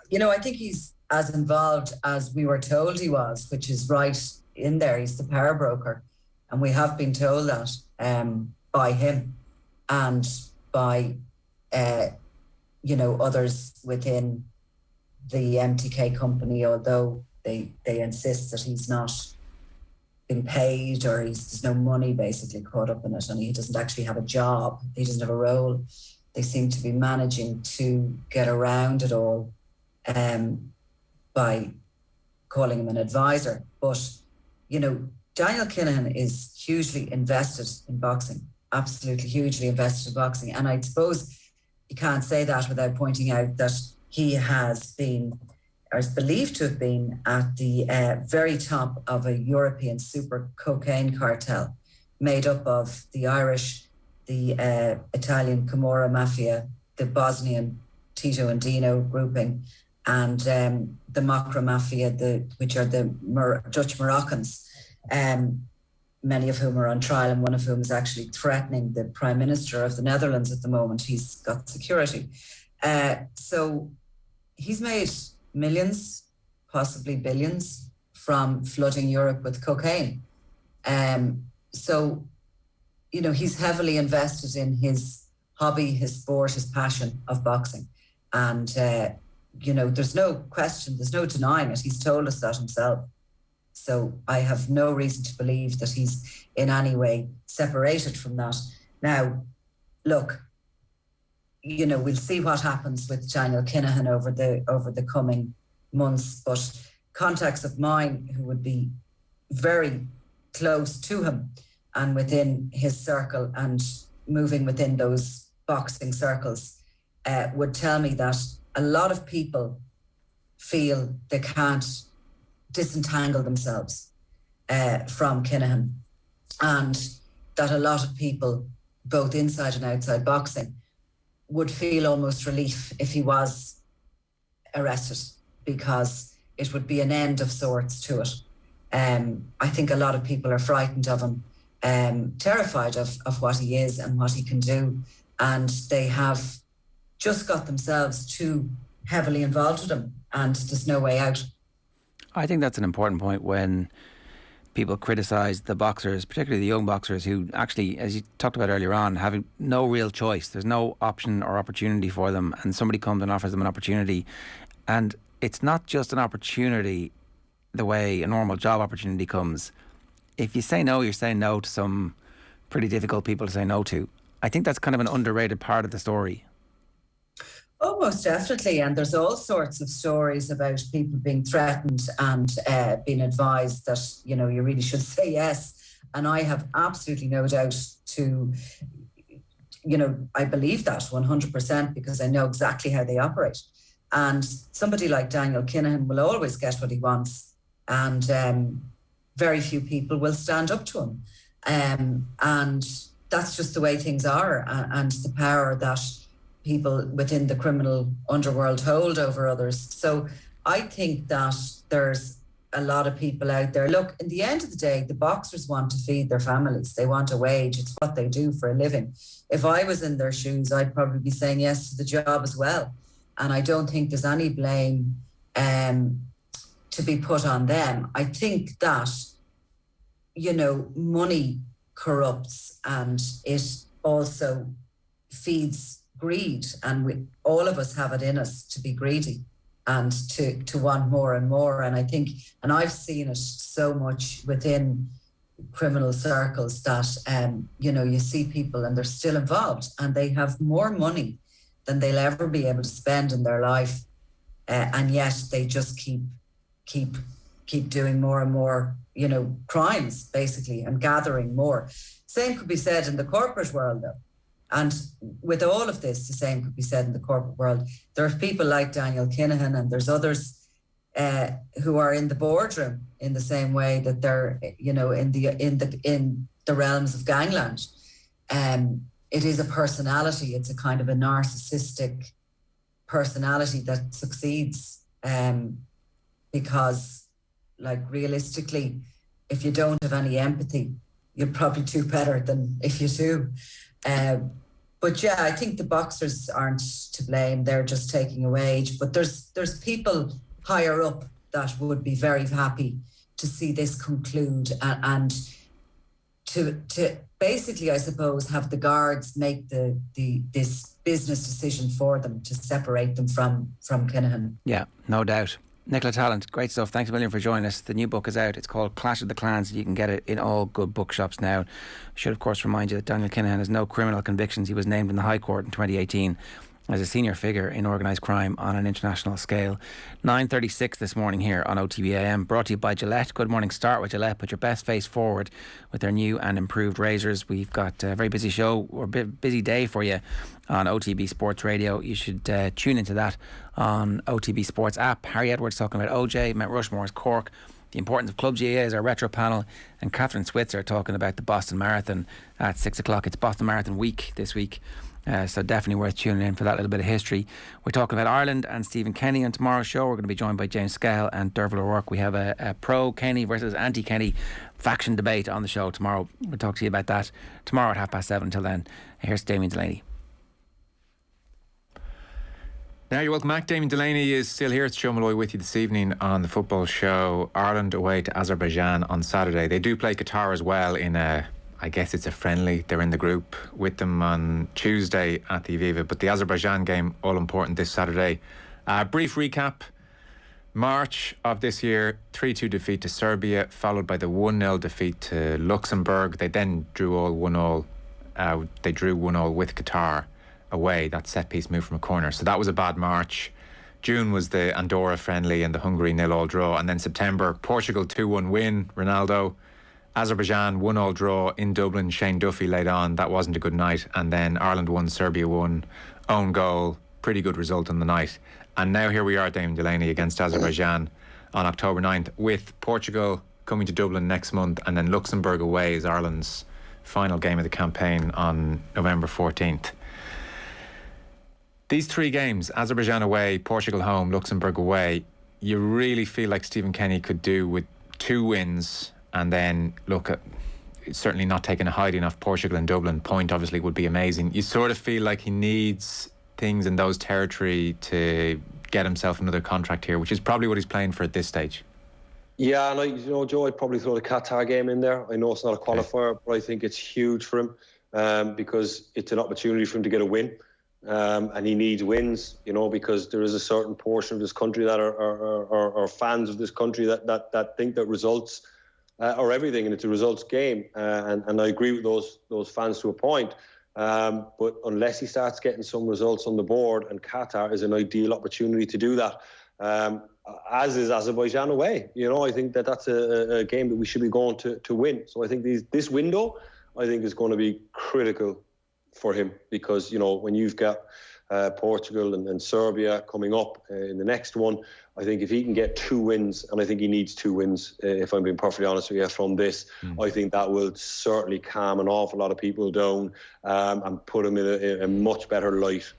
You know, I think he's as involved as we were told he was, which is right in there. He's the power broker, and we have been told that by him and by you know, others within the MTK company, although they insist that he's not been paid, or there's no money basically caught up in it, and he doesn't actually have a job, he doesn't have a role. They seem to be managing to get around it all by calling him an advisor. But, you know, Daniel Kinahan is hugely invested in boxing, absolutely hugely invested in boxing. And I suppose you can't say that without pointing out that he has been, or is believed to have been, at the very top of a European super cocaine cartel made up of the Irish, the Italian Camorra Mafia, the Bosnian Tito and Dino grouping, and the Makra Mafia, which are the Dutch Moroccans, many of whom are on trial, and one of whom is actually threatening the Prime Minister of the Netherlands at the moment. He's got security. So he's made millions, possibly billions, from flooding Europe with cocaine. So, you know, he's heavily invested in his hobby, his sport, his passion of boxing. And, you know, there's no question, there's no denying it. He's told us that himself. So I have no reason to believe that he's in any way separated from that. Now, look, you know, we'll see what happens with Daniel Kinahan over the coming months, but contacts of mine who would be very close to him and within his circle and moving within those boxing circles would tell me that a lot of people feel they can't disentangle themselves from Kinahan, and that a lot of people, both inside and outside boxing, would feel almost relief if he was arrested, because it would be an end of sorts to it. I think a lot of people are frightened of him, terrified of what he is and what he can do, and they have just got themselves too heavily involved with him, and there's no way out. I think that's an important point when people criticise the boxers, particularly the young boxers, who actually, as you talked about earlier on, having no real choice. There's no option or opportunity for them, and somebody comes and offers them an opportunity. And it's not just an opportunity the way a normal job opportunity comes. If you say no, you're saying no to some pretty difficult people to say no to. I think that's kind of an underrated part of the story. Oh, most definitely. And there's all sorts of stories about people being threatened and being advised that, you know, you really should say yes. And I have absolutely no doubt to, you know, I believe that 100% because I know exactly how they operate. And somebody like Daniel Kinahan will always get what he wants. And very few people will stand up to him. And that's just the way things are. And the power that people within the criminal underworld hold over others. So I think that there's a lot of people out there. Look, in the end of the day, the boxers want to feed their families. They want a wage. It's what they do for a living. If I was in their shoes, I'd probably be saying yes to the job as well. And I don't think there's any blame to be put on them. I think that, you know, money corrupts and it also feeds greed. And all of us have it in us to be greedy and to want more and more. And I think, and I've seen it so much within criminal circles that, you know, you see people and they're still involved and they have more money than they'll ever be able to spend in their life. And yet they just keep doing more and more, you know, crimes basically and gathering more. Same could be said in the corporate world though. And with all of this, the same could be said in the corporate world. There are people like Daniel Kinahan and there's others who are in the boardroom in the same way that they're, you know, in the realms of gangland. It is a personality. It's a kind of a narcissistic personality that succeeds because, like, realistically, if you don't have any empathy, you'll probably do better than if you do. But yeah, I think the boxers aren't to blame. They're just taking a wage. But there's people higher up that would be very happy to see this conclude and to basically, I suppose, have the guards make this business decision for them to separate them from Kinahan. Yeah, no doubt. Nicola Tallant, great stuff. Thanks a million for joining us. The new book is out. It's called Clash of the Clans. You can get it in all good bookshops now. I should, of course, remind you that Daniel Kinahan has no criminal convictions. He was named in the High Court in 2018 as a senior figure in organised crime on an international scale. 9:36 this morning here on OTB AM, brought to you by Gillette. Good morning. Start with Gillette. Put your best face forward with their new and improved razors. We've got a very busy show or busy day for you on OTB Sports Radio. You should tune into that on OTB Sports app. Harry Edwards talking about OJ, Mount Rushmore's Cork, the importance of Club GAA as our retro panel, and Catherine Switzer talking about the Boston Marathon at 6 o'clock. It's Boston Marathon week this week. So definitely worth tuning in for that little bit of history. We're talking about Ireland and Stephen Kenny on tomorrow's show. We're going to be joined by James Scahill and Derval O'Rourke. We have a pro-Kenny versus anti-Kenny faction debate on the show tomorrow. We'll talk to you about that tomorrow at 7:30. Until then, here's Damien Delaney. Now you're welcome back. Damien Delaney is still here. It's Joe Malloy with you this evening on the football show. Ireland away to Azerbaijan on Saturday. They do play Qatar as well in I guess it's a friendly. They're in the group with them on Tuesday at the Aviva. But the Azerbaijan game, all important this Saturday. Brief recap. March of this year, 3-2 defeat to Serbia, followed by the 1-0 defeat to Luxembourg. They then drew 1-1 with Qatar away. That set piece moved from a corner. So that was a bad March. June was the Andorra friendly and the Hungary 0-0 draw. And then September, Portugal 2-1 win, Ronaldo. Azerbaijan 1-1 draw in Dublin. Shane Duffy laid on. That wasn't a good night. And then Ireland 1, Serbia 1. Own goal. Pretty good result on the night. And now here we are, Damien Delaney, against Azerbaijan on October 9th, with Portugal coming to Dublin next month, and then Luxembourg away is Ireland's final game of the campaign on November 14th. These three games, Azerbaijan away, Portugal home, Luxembourg away, you really feel like Stephen Kenny could do with 2 wins and then look at certainly not taking a hiding off Portugal and Dublin. Point obviously would be amazing. You sort of feel like he needs things in those territory to get himself another contract here, which is probably what he's playing for at this stage. Yeah, and Joe, I'd probably throw the Qatar game in there. I know it's not a qualifier, but I think it's huge for him because it's an opportunity for him to get a win. And he needs wins, because there is a certain portion of this country that are fans of this country that think that results are everything, and it's a results game. And I agree with those fans to a point. But unless he starts getting some results on the board, and Qatar is an ideal opportunity to do that, as is Azerbaijan away. I think that's a game that we should be going to win. So I think this window, I think, is going to be critical for him, because when you've got Portugal and Serbia coming up in the next one, I think if he can get 2 wins, and I think he needs 2 wins, if I'm being perfectly honest with you, from this, I think that will certainly calm an awful lot of people down, and put him in a much better light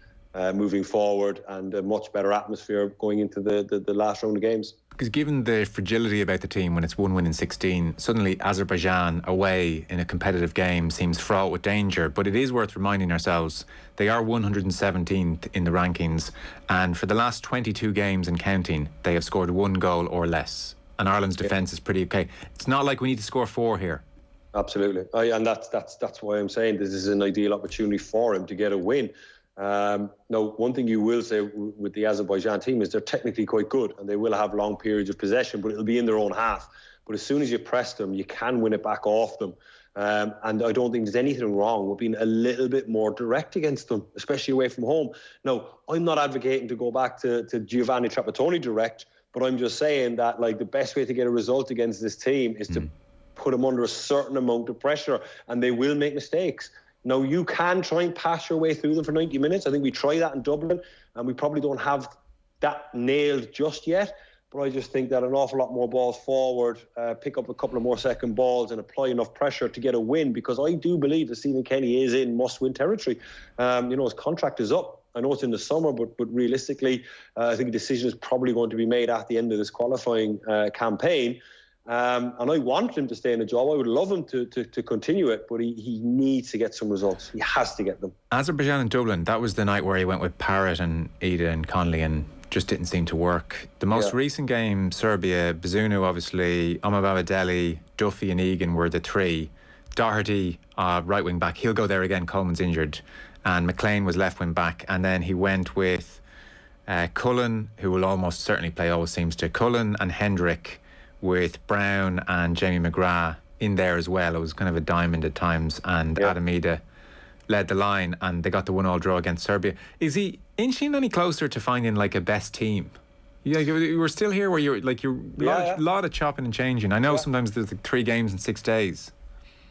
moving forward, and a much better atmosphere going into the last round of games. Because given the fragility about the team when it's 1 win in 16, suddenly Azerbaijan away in a competitive game seems fraught with danger. But it is worth reminding ourselves they are 117th in the rankings, and for the last 22 games and counting, they have scored 1 goal or less. And Ireland's defence is pretty okay. It's not like we need to score 4 here. Absolutely, and that's why I'm saying this is an ideal opportunity for him to get a win. Now, one thing you will say with the Azerbaijan team is they're technically quite good, and they will have long periods of possession, but it'll be in their own half. But as soon as you press them, you can win it back off them. And I don't think there's anything wrong with being a little bit more direct against them, especially away from home. Now, I'm not advocating to go back to Giovanni Trapattoni direct, but I'm just saying that the best way to get a result against this team is to put them under a certain amount of pressure, and they will make mistakes. Now, you can try and pass your way through them for 90 minutes. I think we try that in Dublin, and we probably don't have that nailed just yet. But I just think that an awful lot more balls forward, pick up a couple of more second balls, and apply enough pressure to get a win, because I do believe that Stephen Kenny is in must-win territory. His contract is up. I know it's in the summer, but realistically, I think a decision is probably going to be made at the end of this qualifying campaign. And I want him to stay in the job. I would love him to continue it, but he needs to get some results. He has to get them. Azerbaijan and Dublin, that was the night where he went with Parrott and Ida and Connolly and just didn't seem to work. The most recent game, Serbia, Bazunu obviously, Omababadeli, Duffy and Egan were the 3. Doherty, right wing back, he'll go there again, Coleman's injured. And McLean was left wing back. And then he went with Cullen, who will almost certainly play, always seems to. Cullen and Hendrick, with Brown and Jamie McGrath in there as well. It was kind of a diamond at times, and Adam Ida led the line, and they got the 1-1 draw against Serbia. Is he inching any closer to finding a best team? Yeah, we're still here where you're a lot of chopping and changing. I know sometimes there's 3 games in 6 days.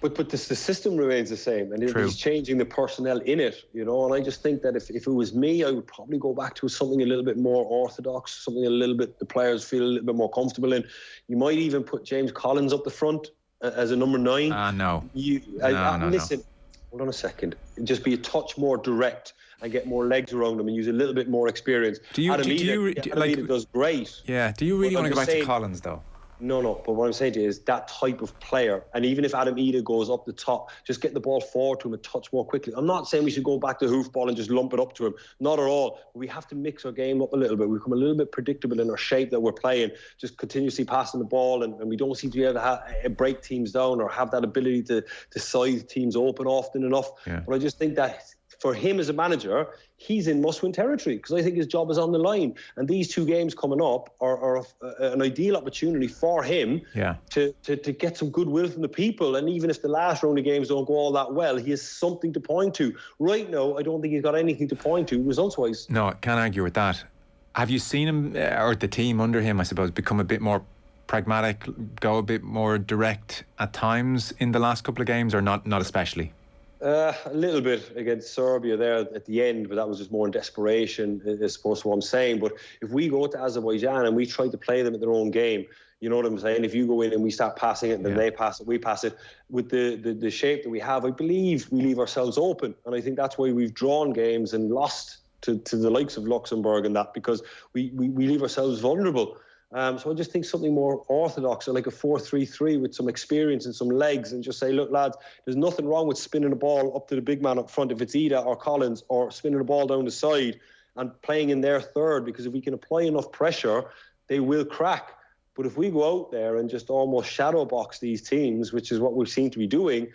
But the system remains the same, and he's changing the personnel in it, and I just think that if it was me, I would probably go back to something a little bit more orthodox, something a little bit the players feel a little bit more comfortable in. You might even put James Collins up the front as a number 9. No. Listen, hold on a second. Just be a touch more direct and get more legs around him and use a little bit more experience. Adam Ida does great. Yeah. Do you really want to go back to Collins though? No, but what I'm saying to you is that type of player, and even if Adam Ida goes up the top, just get the ball forward to him and touch more quickly. I'm not saying we should go back to hoofball and just lump it up to him. Not at all. We have to mix our game up a little bit. We become a little bit predictable in our shape that we're playing, just continuously passing the ball, and we don't seem to be able to break teams down or have that ability to size teams open often enough. Yeah. But I just think that for him as a manager, he's in must-win territory, because I think his job is on the line. And these 2 games coming up are an ideal opportunity for him to get some goodwill from the people. And even if the last round of games don't go all that well, he has something to point to. Right now, I don't think he's got anything to point to results-wise. No, I can't argue with that. Have you seen him, or the team under him, I suppose, become a bit more pragmatic, go a bit more direct at times in the last couple of games, or not especially? A little bit against Serbia there at the end, but that was just more in desperation, I suppose, what I'm saying. But if we go to Azerbaijan and we try to play them at their own game, you know what I'm saying? If you go in and we start passing it, then they pass it, we pass it. With the shape that we have, I believe we leave ourselves open. And I think that's why we've drawn games and lost to the likes of Luxembourg and that, because we leave ourselves vulnerable. So I just think something more orthodox, like a 4-3-3 with some experience and some legs, and just say, look, lads, there's nothing wrong with spinning the ball up to the big man up front if it's Ida or Collins, or spinning the ball down the side and playing in their third, because if we can apply enough pressure, they will crack. But if we go out there and just almost shadow box these teams, which is what we seem to be doing,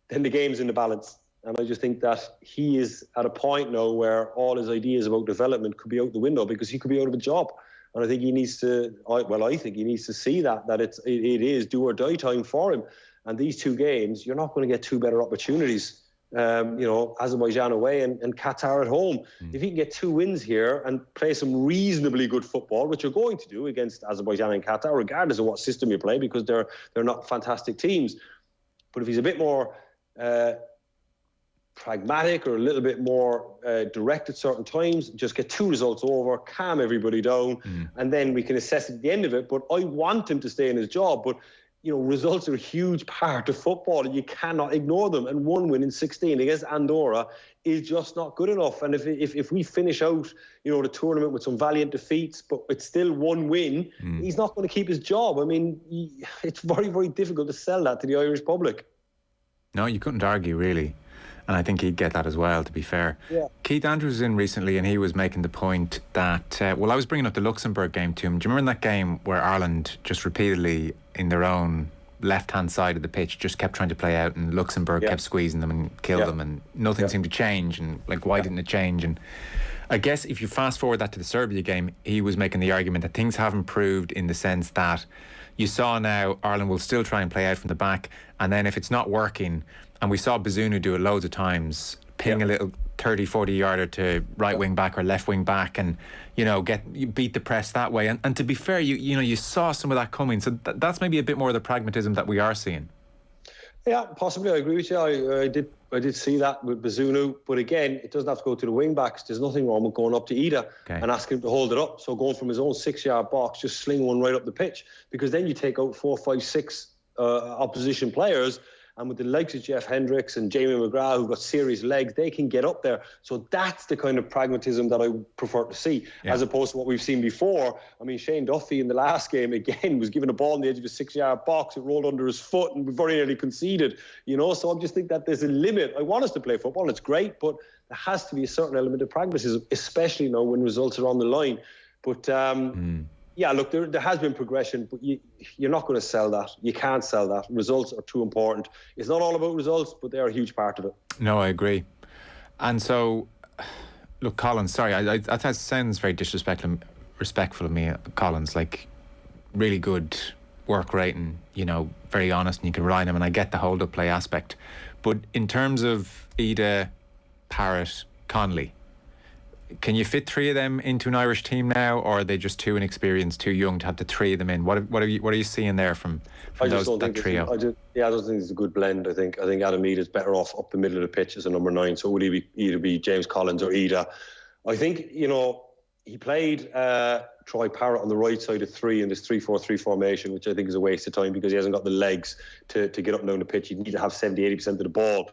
then the game's in the balance. And I just think that he is at a point now where all his ideas about development could be out the window because he could be out of a job. And I think he needs to, I think he needs to see that it is do or die time for him. And these 2 games, you're not going to get 2 better opportunities. Azerbaijan away and Qatar at home. If he can get 2 wins here and play some reasonably good football, which you're going to do against Azerbaijan and Qatar, regardless of what system you play, because they're not fantastic teams. But if he's a bit more pragmatic or a little bit more direct at certain times, just get 2 results over, calm everybody down, and then we can assess at the end of it. But I want him to stay in his job, but results are a huge part of football and you cannot ignore them. And 1 win in 16 against Andorra is just not good enough. And if we finish out, the tournament with some valiant defeats, but it's still 1 win, he's not going to keep his job. I mean, it's very, very difficult to sell that to the Irish public. No, you couldn't argue, really. And I think he'd get that as well, to be fair. Yeah. Keith Andrews was in recently and he was making the point that, I was bringing up the Luxembourg game to him. Do you remember that game where Ireland just repeatedly in their own left-hand side of the pitch just kept trying to play out and Luxembourg kept squeezing them and killed them and nothing seemed to change and why didn't it change? And I guess if you fast forward that to the Serbia game, he was making the argument that things have improved in the sense that you saw now Ireland will still try and play out from the back, and then if it's not working, and we saw Bazunu do it loads of times, ping a little 30-40 yarder to right wing back or left wing back and you beat the press that way, and to be fair, you saw some of that coming, so that's maybe a bit more of the pragmatism that we are seeing. Yeah, possibly. I agree with you. I did see that with Bazunu, but again, it doesn't have to go to the wing backs. There's nothing wrong with going up to Ida and asking him to hold it up. So going from his own 6-yard box, just sling one right up the pitch, because then you take out 4, 5, 6 opposition players. And with the likes of Jeff Hendricks and Jamie McGrath, who've got serious legs, they can get up there. So that's the kind of pragmatism that I prefer to see, as opposed to what we've seen before. I mean, Shane Duffy in the last game, again, was given a ball on the edge of a 6-yard box. It rolled under his foot and we very nearly conceded. So I just think that there's a limit. I want us to play football, and it's great, but there has to be a certain element of pragmatism, especially now when results are on the line. But... yeah, look, there has been progression, but you're not going to sell that. You can't sell that. Results are too important. It's not all about results, but they're a huge part of it. No, I agree. And so, look, Collins, sorry, that sounds very respectful of me, Collins, really good work rate and, very honest, and you can rely on him, and I get the hold-up play aspect. But in terms of Ida, Parrott, Connolly, can you fit 3 of them into an Irish team now, or are they just too inexperienced, too young to have the 3 of them in? What are you seeing there from that trio? I don't think it's a good blend. I think Adam Ida is better off up the middle of the pitch as a number 9. So it would either be James Collins or Ida. I think he played Troy Parrott on the right side of 3 in this 3-4-3 formation, which I think is a waste of time because he hasn't got the legs to get up and down the pitch. You need to have 70-80% of the ball.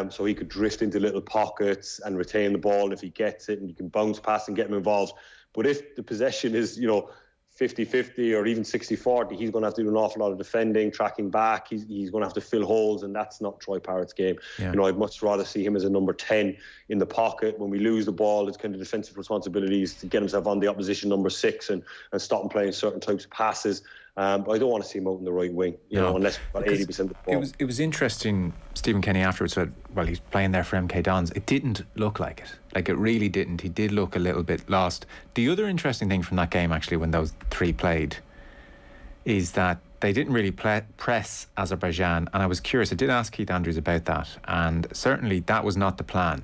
So he could drift into little pockets and retain the ball, and if he gets it, and you can bounce past and get him involved. But if the possession is, 50-50 or even 60-40, he's going to have to do an awful lot of defending, tracking back. He's going to have to fill holes, and that's not Troy Parrott's game. Yeah. I'd much rather see him as a number 10 in the pocket. When we lose the ball, it's kind of defensive responsibilities to get himself on the opposition number 6 and stop him playing certain types of passes. But I don't want to see him out in the right wing, unless we've got 80% of the ball. It was interesting. Stephen Kenny afterwards said, well, he's playing there for MK Dons. It didn't look like it. It really didn't. He did look a little bit lost. The other interesting thing from that game, actually, when those 3 played, is that they didn't really press Azerbaijan. And I was curious. I did ask Keith Andrews about that. And certainly that was not the plan.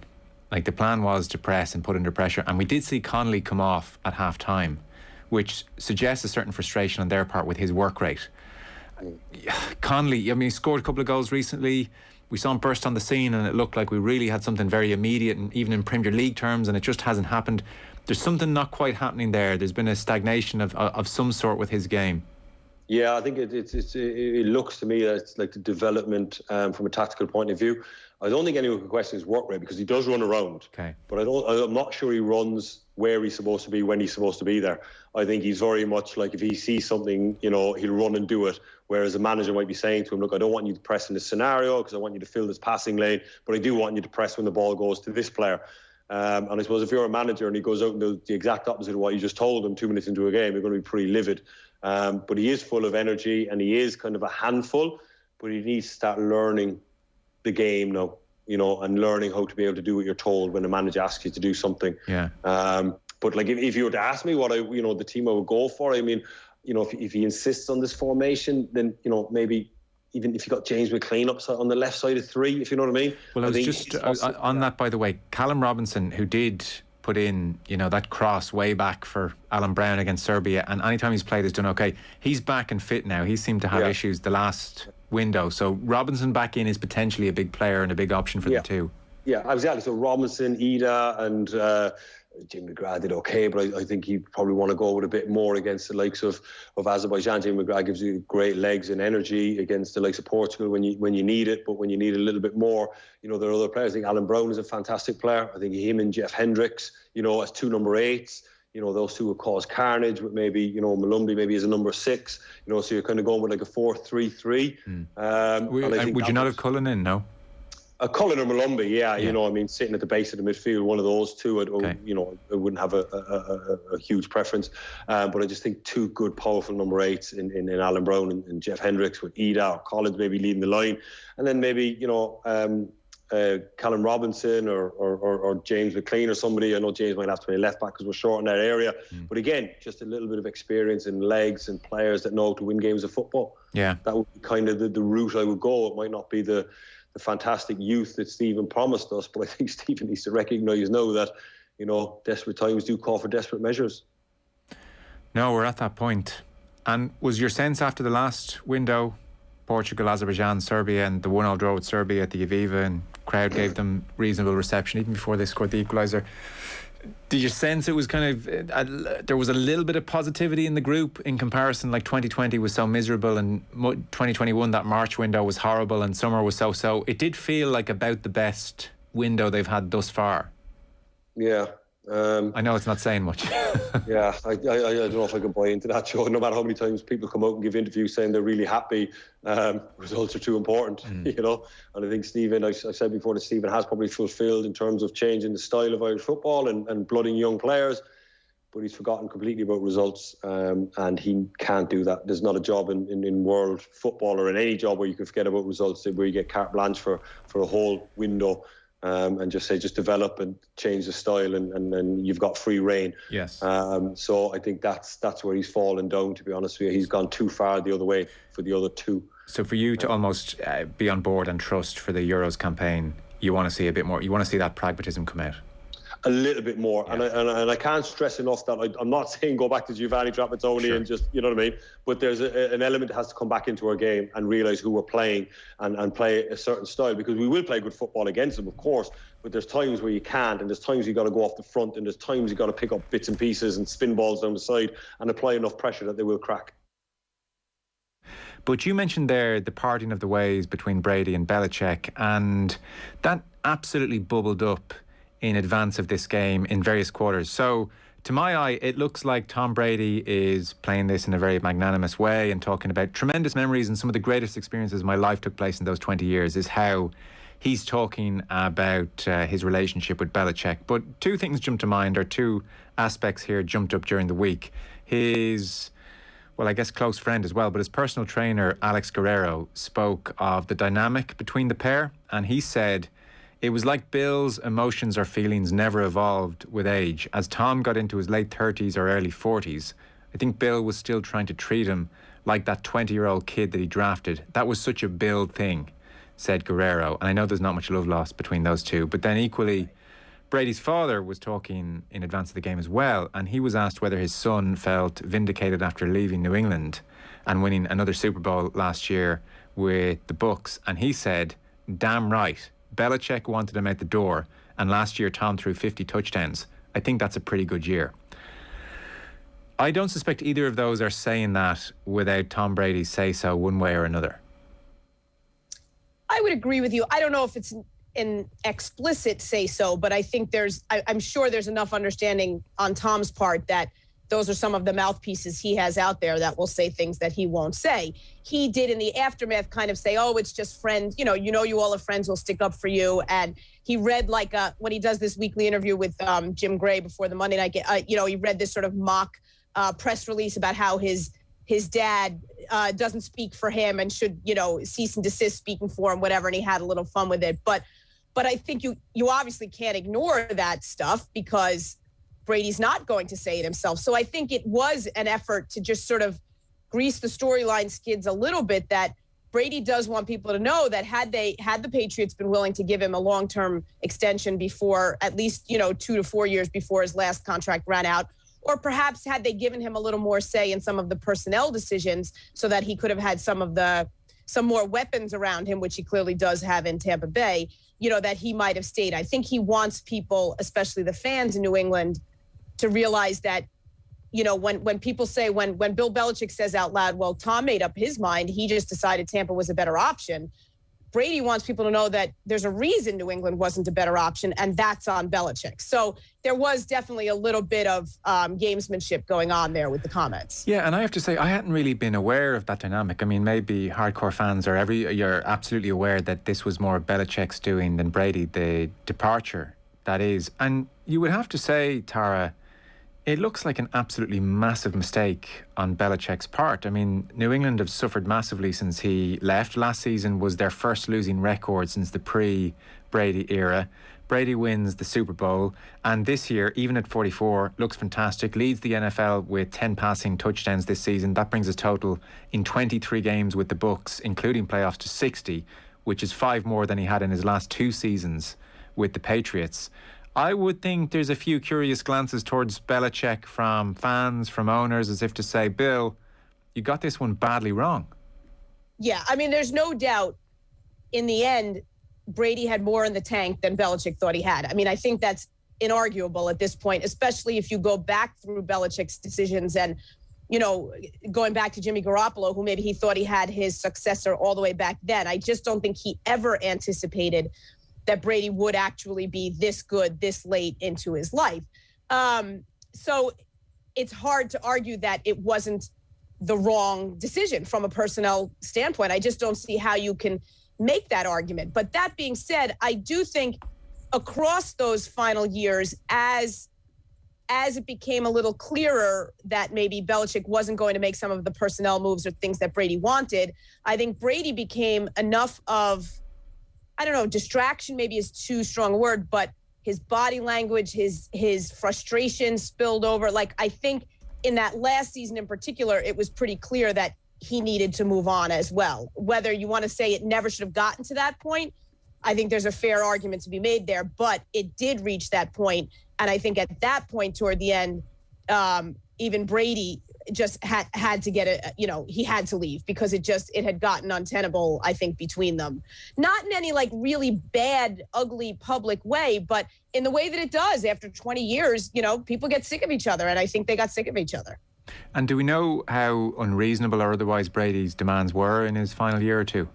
The plan was to press and put under pressure. And we did see Connolly come off at half-time, which suggests a certain frustration on their part with his work rate. Connolly, he scored a couple of goals recently. We saw him burst on the scene and it looked like we really had something very immediate, and even in Premier League terms, and it just hasn't happened. There's something not quite happening there. There's been a stagnation of some sort with his game. Yeah, I think it looks to me that it's like the development from a tactical point of view. I don't think anyone can question his work rate because he does run around. Okay. But I'm not sure he runs where he's supposed to be when he's supposed to be there. I think he's very much like if he sees something, he'll run and do it. Whereas a manager might be saying to him, look, I don't want you to press in this scenario because I want you to fill this passing lane, but I do want you to press when the ball goes to this player. And I suppose if you're a manager and he goes out and does the exact opposite of what you just told him 2 minutes into a game, you're going to be pretty livid. But he is full of energy and he is kind of a handful, but he needs to start learning the game now. and learning how to be able to do what you're told when the manager asks you to do something. Yeah. But like if you were to ask me what the team I would go for, I mean, if he insists on this formation, then maybe even if you got James McLean up on the left side of 3, if you know what I mean. Well, I was just on that, by the way. Callum Robinson, who did put in, that cross way back for Alan Brown against Serbia, and anytime he's played, has done okay. He's back and fit now. He seemed to have issues the last window. So Robinson back in is potentially a big player and a big option for the two. Yeah, exactly. So Robinson, Ida, and Jim McGrath did okay, but I think he probably want to go with a bit more against the likes of Azerbaijan. Jim McGrath gives you great legs and energy against the likes of Portugal when you need it, but when you need a little bit more, there are other players. I think Alan Brown is a fantastic player. I think him and Jeff Hendricks, as 2 number 8s, those two will cause carnage, but maybe, Malumbi maybe is a number 6, so you're kind of going with like a 4-3-3. Would you not have Cullen in, no? Cullen or Malumbi, sitting at the base of the midfield, one of those two, I wouldn't have a huge preference. But I just think 2 good, powerful number 8s in Alan Brown and Jeff Hendricks, with Ida or Collins maybe leading the line. And then maybe, Callum Robinson or James McLean or somebody. I know James might have to play left back because we're short in that area. But again, just a little bit of experience and legs and players that know how to win games of football. Yeah. That would be kind of the route I would go. It might not be the fantastic youth that Stephen promised us, but I think Stephen needs to recognise now that, desperate times do call for desperate measures. No, we're at that point. And was your sense after the last window, Portugal, Azerbaijan, Serbia, and the 1-1 draw with Serbia at the Aviva, and crowd gave them reasonable reception even before they scored the equaliser, did you sense it was kind of there was a little bit of positivity in the group in comparison? Like 2020 was so miserable, and 2021, that March window was horrible, and summer was so. It did feel like about the best window they've had thus far. Yeah. I know it's not saying much. Yeah, I don't know if I can buy into that, Joe. No matter how many times people come out and give interviews saying they're really happy, results are too important, And I think Stephen, I said before that Stephen has probably fulfilled in terms of changing the style of Irish football and blooding young players, but he's forgotten completely about results, and he can't do that. There's not a job in world football or in any job where you can forget about results, where you get carte blanche for a whole window. And just develop and change the style, and you've got free reign. Yes. So I think that's where he's fallen down, to be honest with you. He's gone too far the other way for the other two. So for you to almost be on board and trust for the Euros campaign, you want to see a bit more, you want to see that pragmatism come out? A little bit more, yeah. and I can't stress enough that I'm not saying go back to Giovanni Trapattoni and just, you know what I mean, but there's an element that has to come back into our game and realise who we're playing and play a certain style, because we will play good football against them, of course, but there's times where you can't, and there's times you got to go off the front, and there's times you got to pick up bits and pieces and spin balls down the side and apply enough pressure that they will crack. But you mentioned there the parting of the ways between Brady and Belichick, and that absolutely bubbled up in advance of this game in various quarters. So to my eye, it looks like Tom Brady is playing this in a very magnanimous way and talking about tremendous memories, and some of the greatest experiences of my life took place in those 20 years is how he's talking about his relationship with Belichick. But 2 things jump to mind, or 2 aspects here jumped up during the week. His, well, I guess close friend as well, but his personal trainer, Alex Guerrero, spoke of the dynamic between the pair, and he said it was like Bill's emotions or feelings never evolved with age. As Tom got into his late 30s or early 40s, I think Bill was still trying to treat him like that 20-year-old kid that he drafted. That was such a Bill thing, said Guerrero. And I know there's not much love lost between those two. But then equally, Brady's father was talking in advance of the game as well, and he was asked whether his son felt vindicated after leaving New England and winning another Super Bowl last year with the Bucs. And he said, damn right. Belichick wanted him out the door, and last year Tom threw 50 touchdowns. I think that's a pretty good year. I don't suspect either of those are saying that without Tom Brady's say-so one way or another. I would agree with you. I don't know if it's an explicit say-so, but I think I'm sure there's enough understanding on Tom's part that those are some of the mouthpieces he has out there that will say things that he won't say. He did in the aftermath kind of say, oh, it's just friends. You all are friends, will stick up for you. And he read when he does this weekly interview with Jim Gray before the Monday night game, he read this sort of mock press release about how his dad doesn't speak for him and should, cease and desist speaking for him, whatever. And he had a little fun with it. But But I think you obviously can't ignore that stuff because Brady's not going to say it himself. So I think it was an effort to just sort of grease the storyline skids a little bit, that Brady does want people to know that had the Patriots been willing to give him a long-term extension before, at least, 2 to 4 years before his last contract ran out, or perhaps had they given him a little more say in some of the personnel decisions so that he could have had some more weapons around him, which he clearly does have in Tampa Bay, that he might have stayed. I think he wants people, especially the fans in New England, to realize that, when people say, when Bill Belichick says out loud, well, Tom made up his mind, he just decided Tampa was a better option. Brady wants people to know that there's a reason New England wasn't a better option, and that's on Belichick. So there was definitely a little bit of gamesmanship going on there with the comments. Yeah, and I have to say, I hadn't really been aware of that dynamic. I mean, maybe hardcore fans you're absolutely aware that this was more Belichick's doing than Brady, the departure, that is. And you would have to say, Tara, it looks like an absolutely massive mistake on Belichick's part. I mean, New England have suffered massively since he left. Last season was their first losing record since the pre-Brady era. Brady wins the Super Bowl, and this year, even at 44, looks fantastic. Leads the NFL with 10 passing touchdowns this season. That brings his total in 23 games with the Bucs, including playoffs, to 60, which is 5 more than he had in his last 2 seasons with the Patriots. I would think there's a few curious glances towards Belichick from fans, from owners, as if to say, Bill, you got this one badly wrong. Yeah, I mean, there's no doubt in the end, Brady had more in the tank than Belichick thought he had. I mean, I think that's inarguable at this point, especially if you go back through Belichick's decisions and, going back to Jimmy Garoppolo, who maybe he thought he had his successor all the way back then. I just don't think he ever anticipated that Brady would actually be this good this late into his life. So it's hard to argue that it wasn't the wrong decision from a personnel standpoint. I just don't see how you can make that argument. But that being said, I do think across those final years, as it became a little clearer that maybe Belichick wasn't going to make some of the personnel moves or things that Brady wanted, I think Brady became enough of, I don't know, distraction maybe is too strong a word, but his body language, his frustration spilled over. Like, I think in that last season in particular, it was pretty clear that he needed to move on as well. Whether you want to say it never should have gotten to that point, I think there's a fair argument to be made there, but it did reach that point. And I think at that point toward the end, even Brady just had to get he had to leave because it had gotten untenable, I think, between them. Not in any really bad, ugly public way, but in the way that it does after 20 years, people get sick of each other. And I think they got sick of each other. And do we know how unreasonable or otherwise Brady's demands were in his final year or two?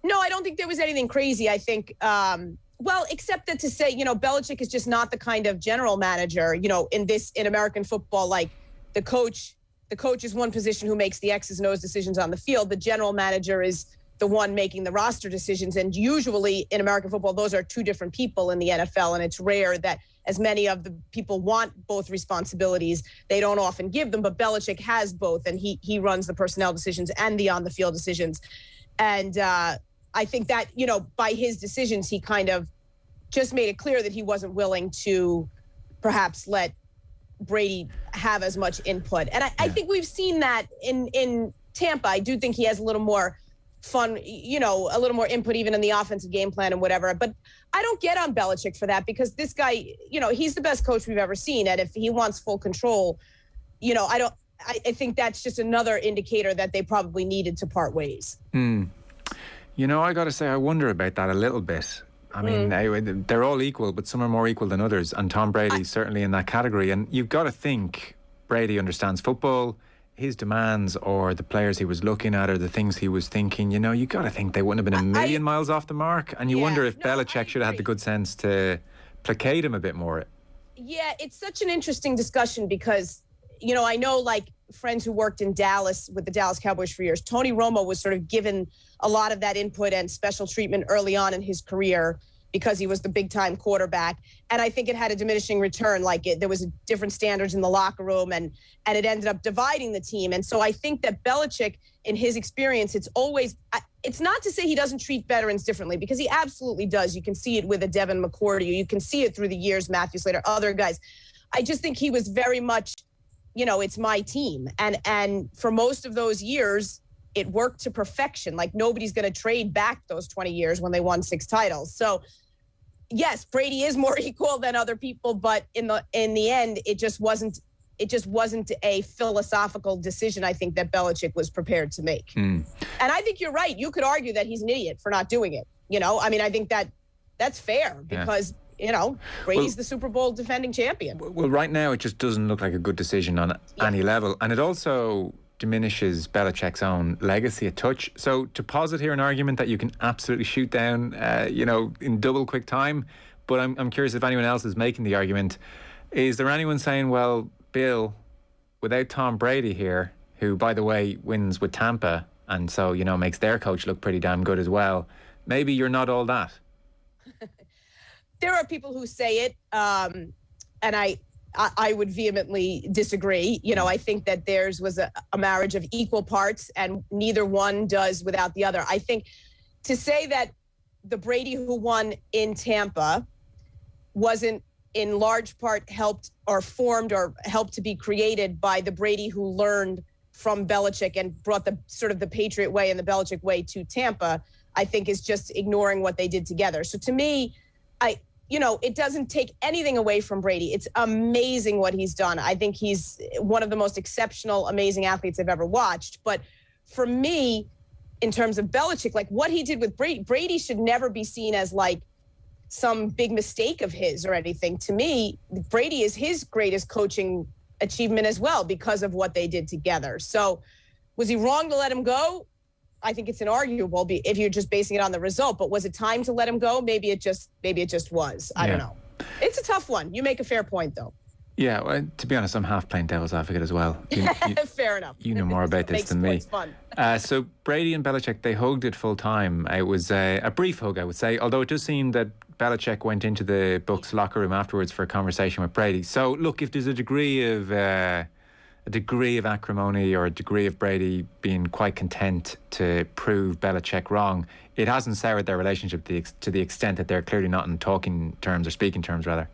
No, I don't think there was anything crazy. I think, except that to say, Belichick is just not the kind of general manager, in American football, like the coach is one position who makes the X's and O's decisions on the field. The general manager is the one making the roster decisions. And usually in American football, those are 2 different people in the NFL. And it's rare that as many of the people want both responsibilities. They don't often give them, but Belichick has both. And he runs the personnel decisions and the on-the-field decisions. And I think that, by his decisions, he kind of just made it clear that he wasn't willing to perhaps let Brady have as much input. And I think we've seen that in Tampa. I do think he has a little more fun, a little more input even in the offensive game plan and whatever. But I don't get on Belichick for that because this guy, he's the best coach we've ever seen. And if he wants full control, I think that's just another indicator that they probably needed to part ways. I got to say, I wonder about that a little bit. I mean, they're all equal, but some are more equal than others. And Tom Brady's certainly in that category. And you've got to think Brady understands football. His demands or the players he was looking at or the things he was thinking, you got to think they wouldn't have been a million miles off the mark. And you wonder if Belichick should have had the good sense to placate him a bit more. Yeah, it's such an interesting discussion because, I know friends who worked in Dallas with the Dallas Cowboys for years. Tony Romo was sort of given a lot of that input and special treatment early on in his career because he was the big time quarterback. And I think it had a diminishing return. There was different standards in the locker room and it ended up dividing the team. And so I think that Belichick, in his experience, it's always, it's not to say he doesn't treat veterans differently, because he absolutely does. You can see it with a Devin McCourty. You can see it through the years, Matthew Slater, other guys. I just think he was very much, it's my team. And for most of those years, it worked to perfection. Like, nobody's going to trade back those 20 years when they won 6 titles. So yes, Brady is more equal than other people, but in the end, it just wasn't a philosophical decision, I think, that Belichick was prepared to make. And I think you're right. You could argue that he's an idiot for not doing it. I think that's fair, because Brady's the Super Bowl defending champion. Well, right now it just doesn't look like a good decision on any level. And it also diminishes Belichick's own legacy a touch. So to posit here an argument that you can absolutely shoot down, in double quick time, but I'm curious if anyone else is making the argument. Is there anyone saying, well, Bill, without Tom Brady here, who, by the way, wins with Tampa, and so, makes their coach look pretty damn good as well, maybe you're not all that? There are people who say it, and I would vehemently disagree. I think that theirs was a marriage of equal parts, and neither one does without the other. I think to say that the Brady who won in Tampa wasn't in large part helped or formed or helped to be created by the Brady who learned from Belichick and brought the sort of the Patriot way and the Belichick way to Tampa, I think is just ignoring what they did together. So to me, it doesn't take anything away from Brady. It's amazing what he's done. I think he's one of the most exceptional, amazing athletes I've ever watched. But for me, in terms of Belichick, like what he did with Brady should never be seen as like some big mistake of his or anything. To me, Brady is his greatest coaching achievement as well because of what they did together. So was he wrong to let him go? I think it's inarguable if you're just basing it on the result. But was it time to let him go? Maybe it just was. I don't know. It's a tough one. You make a fair point, though. Yeah, well, to be honest, I'm half playing devil's advocate as well. Fair enough. You know more about this than me. Fun. So Brady and Belichick, they hugged it full time. It was a brief hug, I would say, although it does seem that Belichick went into the Bucs locker room afterwards for a conversation with Brady. So look, if there's a degree of acrimony or a degree of Brady being quite content to prove Belichick wrong, it hasn't soured their relationship to the extent that they're clearly not in talking terms or speaking terms, rather.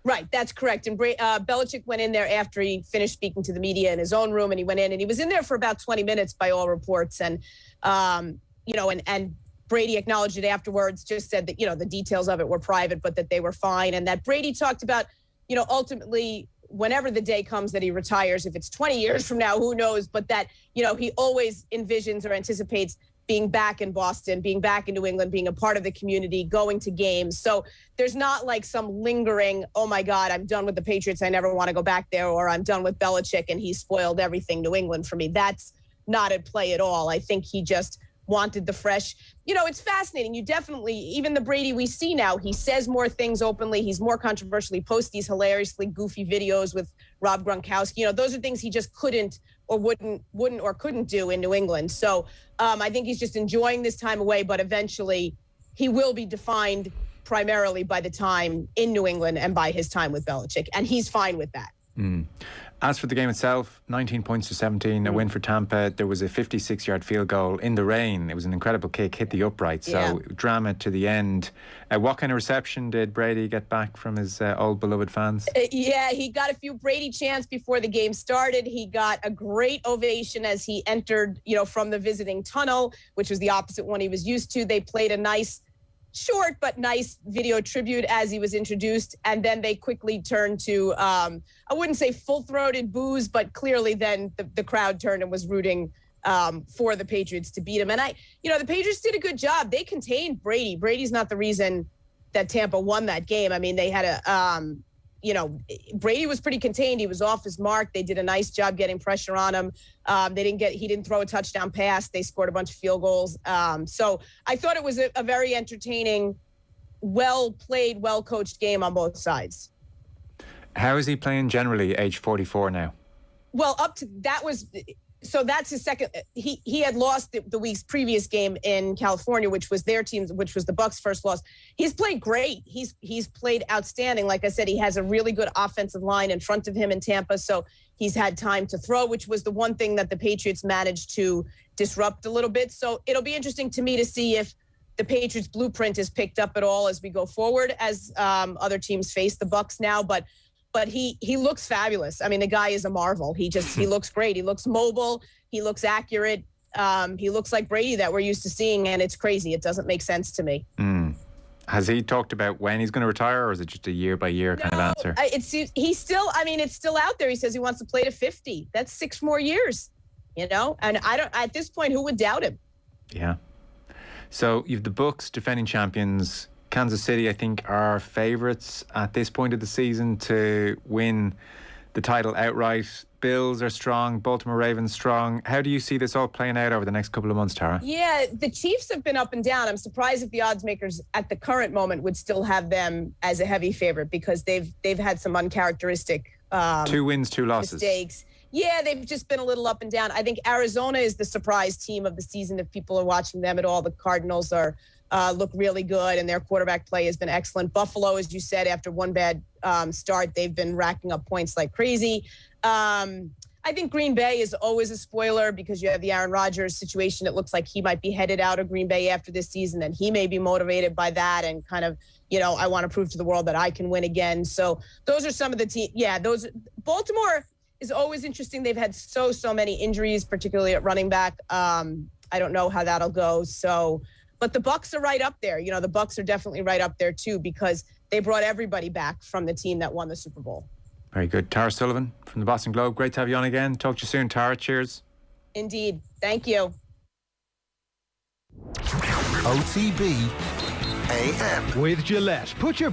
Right, that's correct. And Belichick went in there after he finished speaking to the media in his own room, and he went in and he was in there for about 20 minutes by all reports. And, and Brady acknowledged it afterwards, just said that, the details of it were private, but that they were fine. And that Brady talked about, ultimately, whenever the day comes that he retires, if it's 20 years from now, who knows, but that, he always envisions or anticipates being back in Boston, being back in New England, being a part of the community, going to games. So there's not like some lingering, oh my God, I'm done with the Patriots, I never want to go back there, or I'm done with Belichick and he spoiled everything New England for me. That's not at play at all. I think he just wanted the fresh, it's fascinating. You definitely, even the Brady we see now, he says more things openly. He's more controversial. He posts these hilariously goofy videos with Rob Gronkowski. Those are things he just couldn't or wouldn't or couldn't do in New England. So I think he's just enjoying this time away, but eventually he will be defined primarily by the time in New England and by his time with Belichick. And he's fine with that. As for the game itself, 19 points to 17, a win for Tampa. There was a 56-yard field goal in the rain. It was an incredible kick, hit the upright. So drama to the end. What kind of reception did Brady get back from his old beloved fans? He got a few Brady chants before the game started. He got a great ovation as he entered, from the visiting tunnel, which was the opposite one he was used to. They played a nice, short but nice video tribute as he was introduced, and then they quickly turned to I wouldn't say full-throated boos, but clearly then the crowd turned and was rooting for the Patriots to beat him. And the Patriots did a good job. They contained Brady. Brady's not the reason that Tampa won that game. I mean, they had Brady was pretty contained. He was off his mark. They did a nice job getting pressure on him. He didn't throw a touchdown pass. They scored a bunch of field goals. So I thought it was a very entertaining, well-played, well-coached game on both sides. How is he playing generally, age 44 now? Well, up to that was So that's his second. He had lost the week's previous game in California, which was their team's, which was the Bucks' first loss. He's played great. He's played outstanding. Like I said, he has a really good offensive line in front of him in Tampa. So he's had time to throw, which was the one thing that the Patriots managed to disrupt a little bit. So it'll be interesting to me to see if the Patriots' blueprint is picked up at all as we go forward, as other teams face the Bucks now. But he looks fabulous. I mean, the guy is a marvel. He looks great. He looks mobile. He looks accurate. He looks like Brady that we're used to seeing, and it's crazy. It doesn't make sense to me. Has he talked about when he's going to retire, or is it just a year-by-year kind of answer? It's still out there. He says he wants to play to 50. That's 6 more years, And at this point, who would doubt him? Yeah. So you've the Bucks, defending champions. Kansas City, I think, are favourites at this point of the season to win the title outright. Bills are strong, Baltimore Ravens strong. How do you see this all playing out over the next couple of months, Tara? Yeah, the Chiefs have been up and down. I'm surprised if the odds makers at the current moment would still have them as a heavy favorite, because they've had some uncharacteristic 2 wins, 2 losses. Mistakes. Yeah, they've just been a little up and down. I think Arizona is the surprise team of the season if people are watching them at all. The Cardinals look really good, and their quarterback play has been excellent. Buffalo, as you said, after one bad start, they've been racking up points like crazy. I think Green Bay is always a spoiler because you have the Aaron Rodgers situation. It looks like he might be headed out of Green Bay after this season, and he may be motivated by that and kind of, I want to prove to the world that I can win again. So those are some of the teams. Yeah, Baltimore is always interesting. They've had so many injuries, particularly at running back. I don't know how that'll go. But the Bucks are right up there. The Bucks are definitely right up there too, because they brought everybody back from the team that won the Super Bowl. Very good. Tara Sullivan from the Boston Globe. Great to have you on again. Talk to you soon, Tara. Cheers. Indeed. Thank you. OTB AM. With Gillette, put your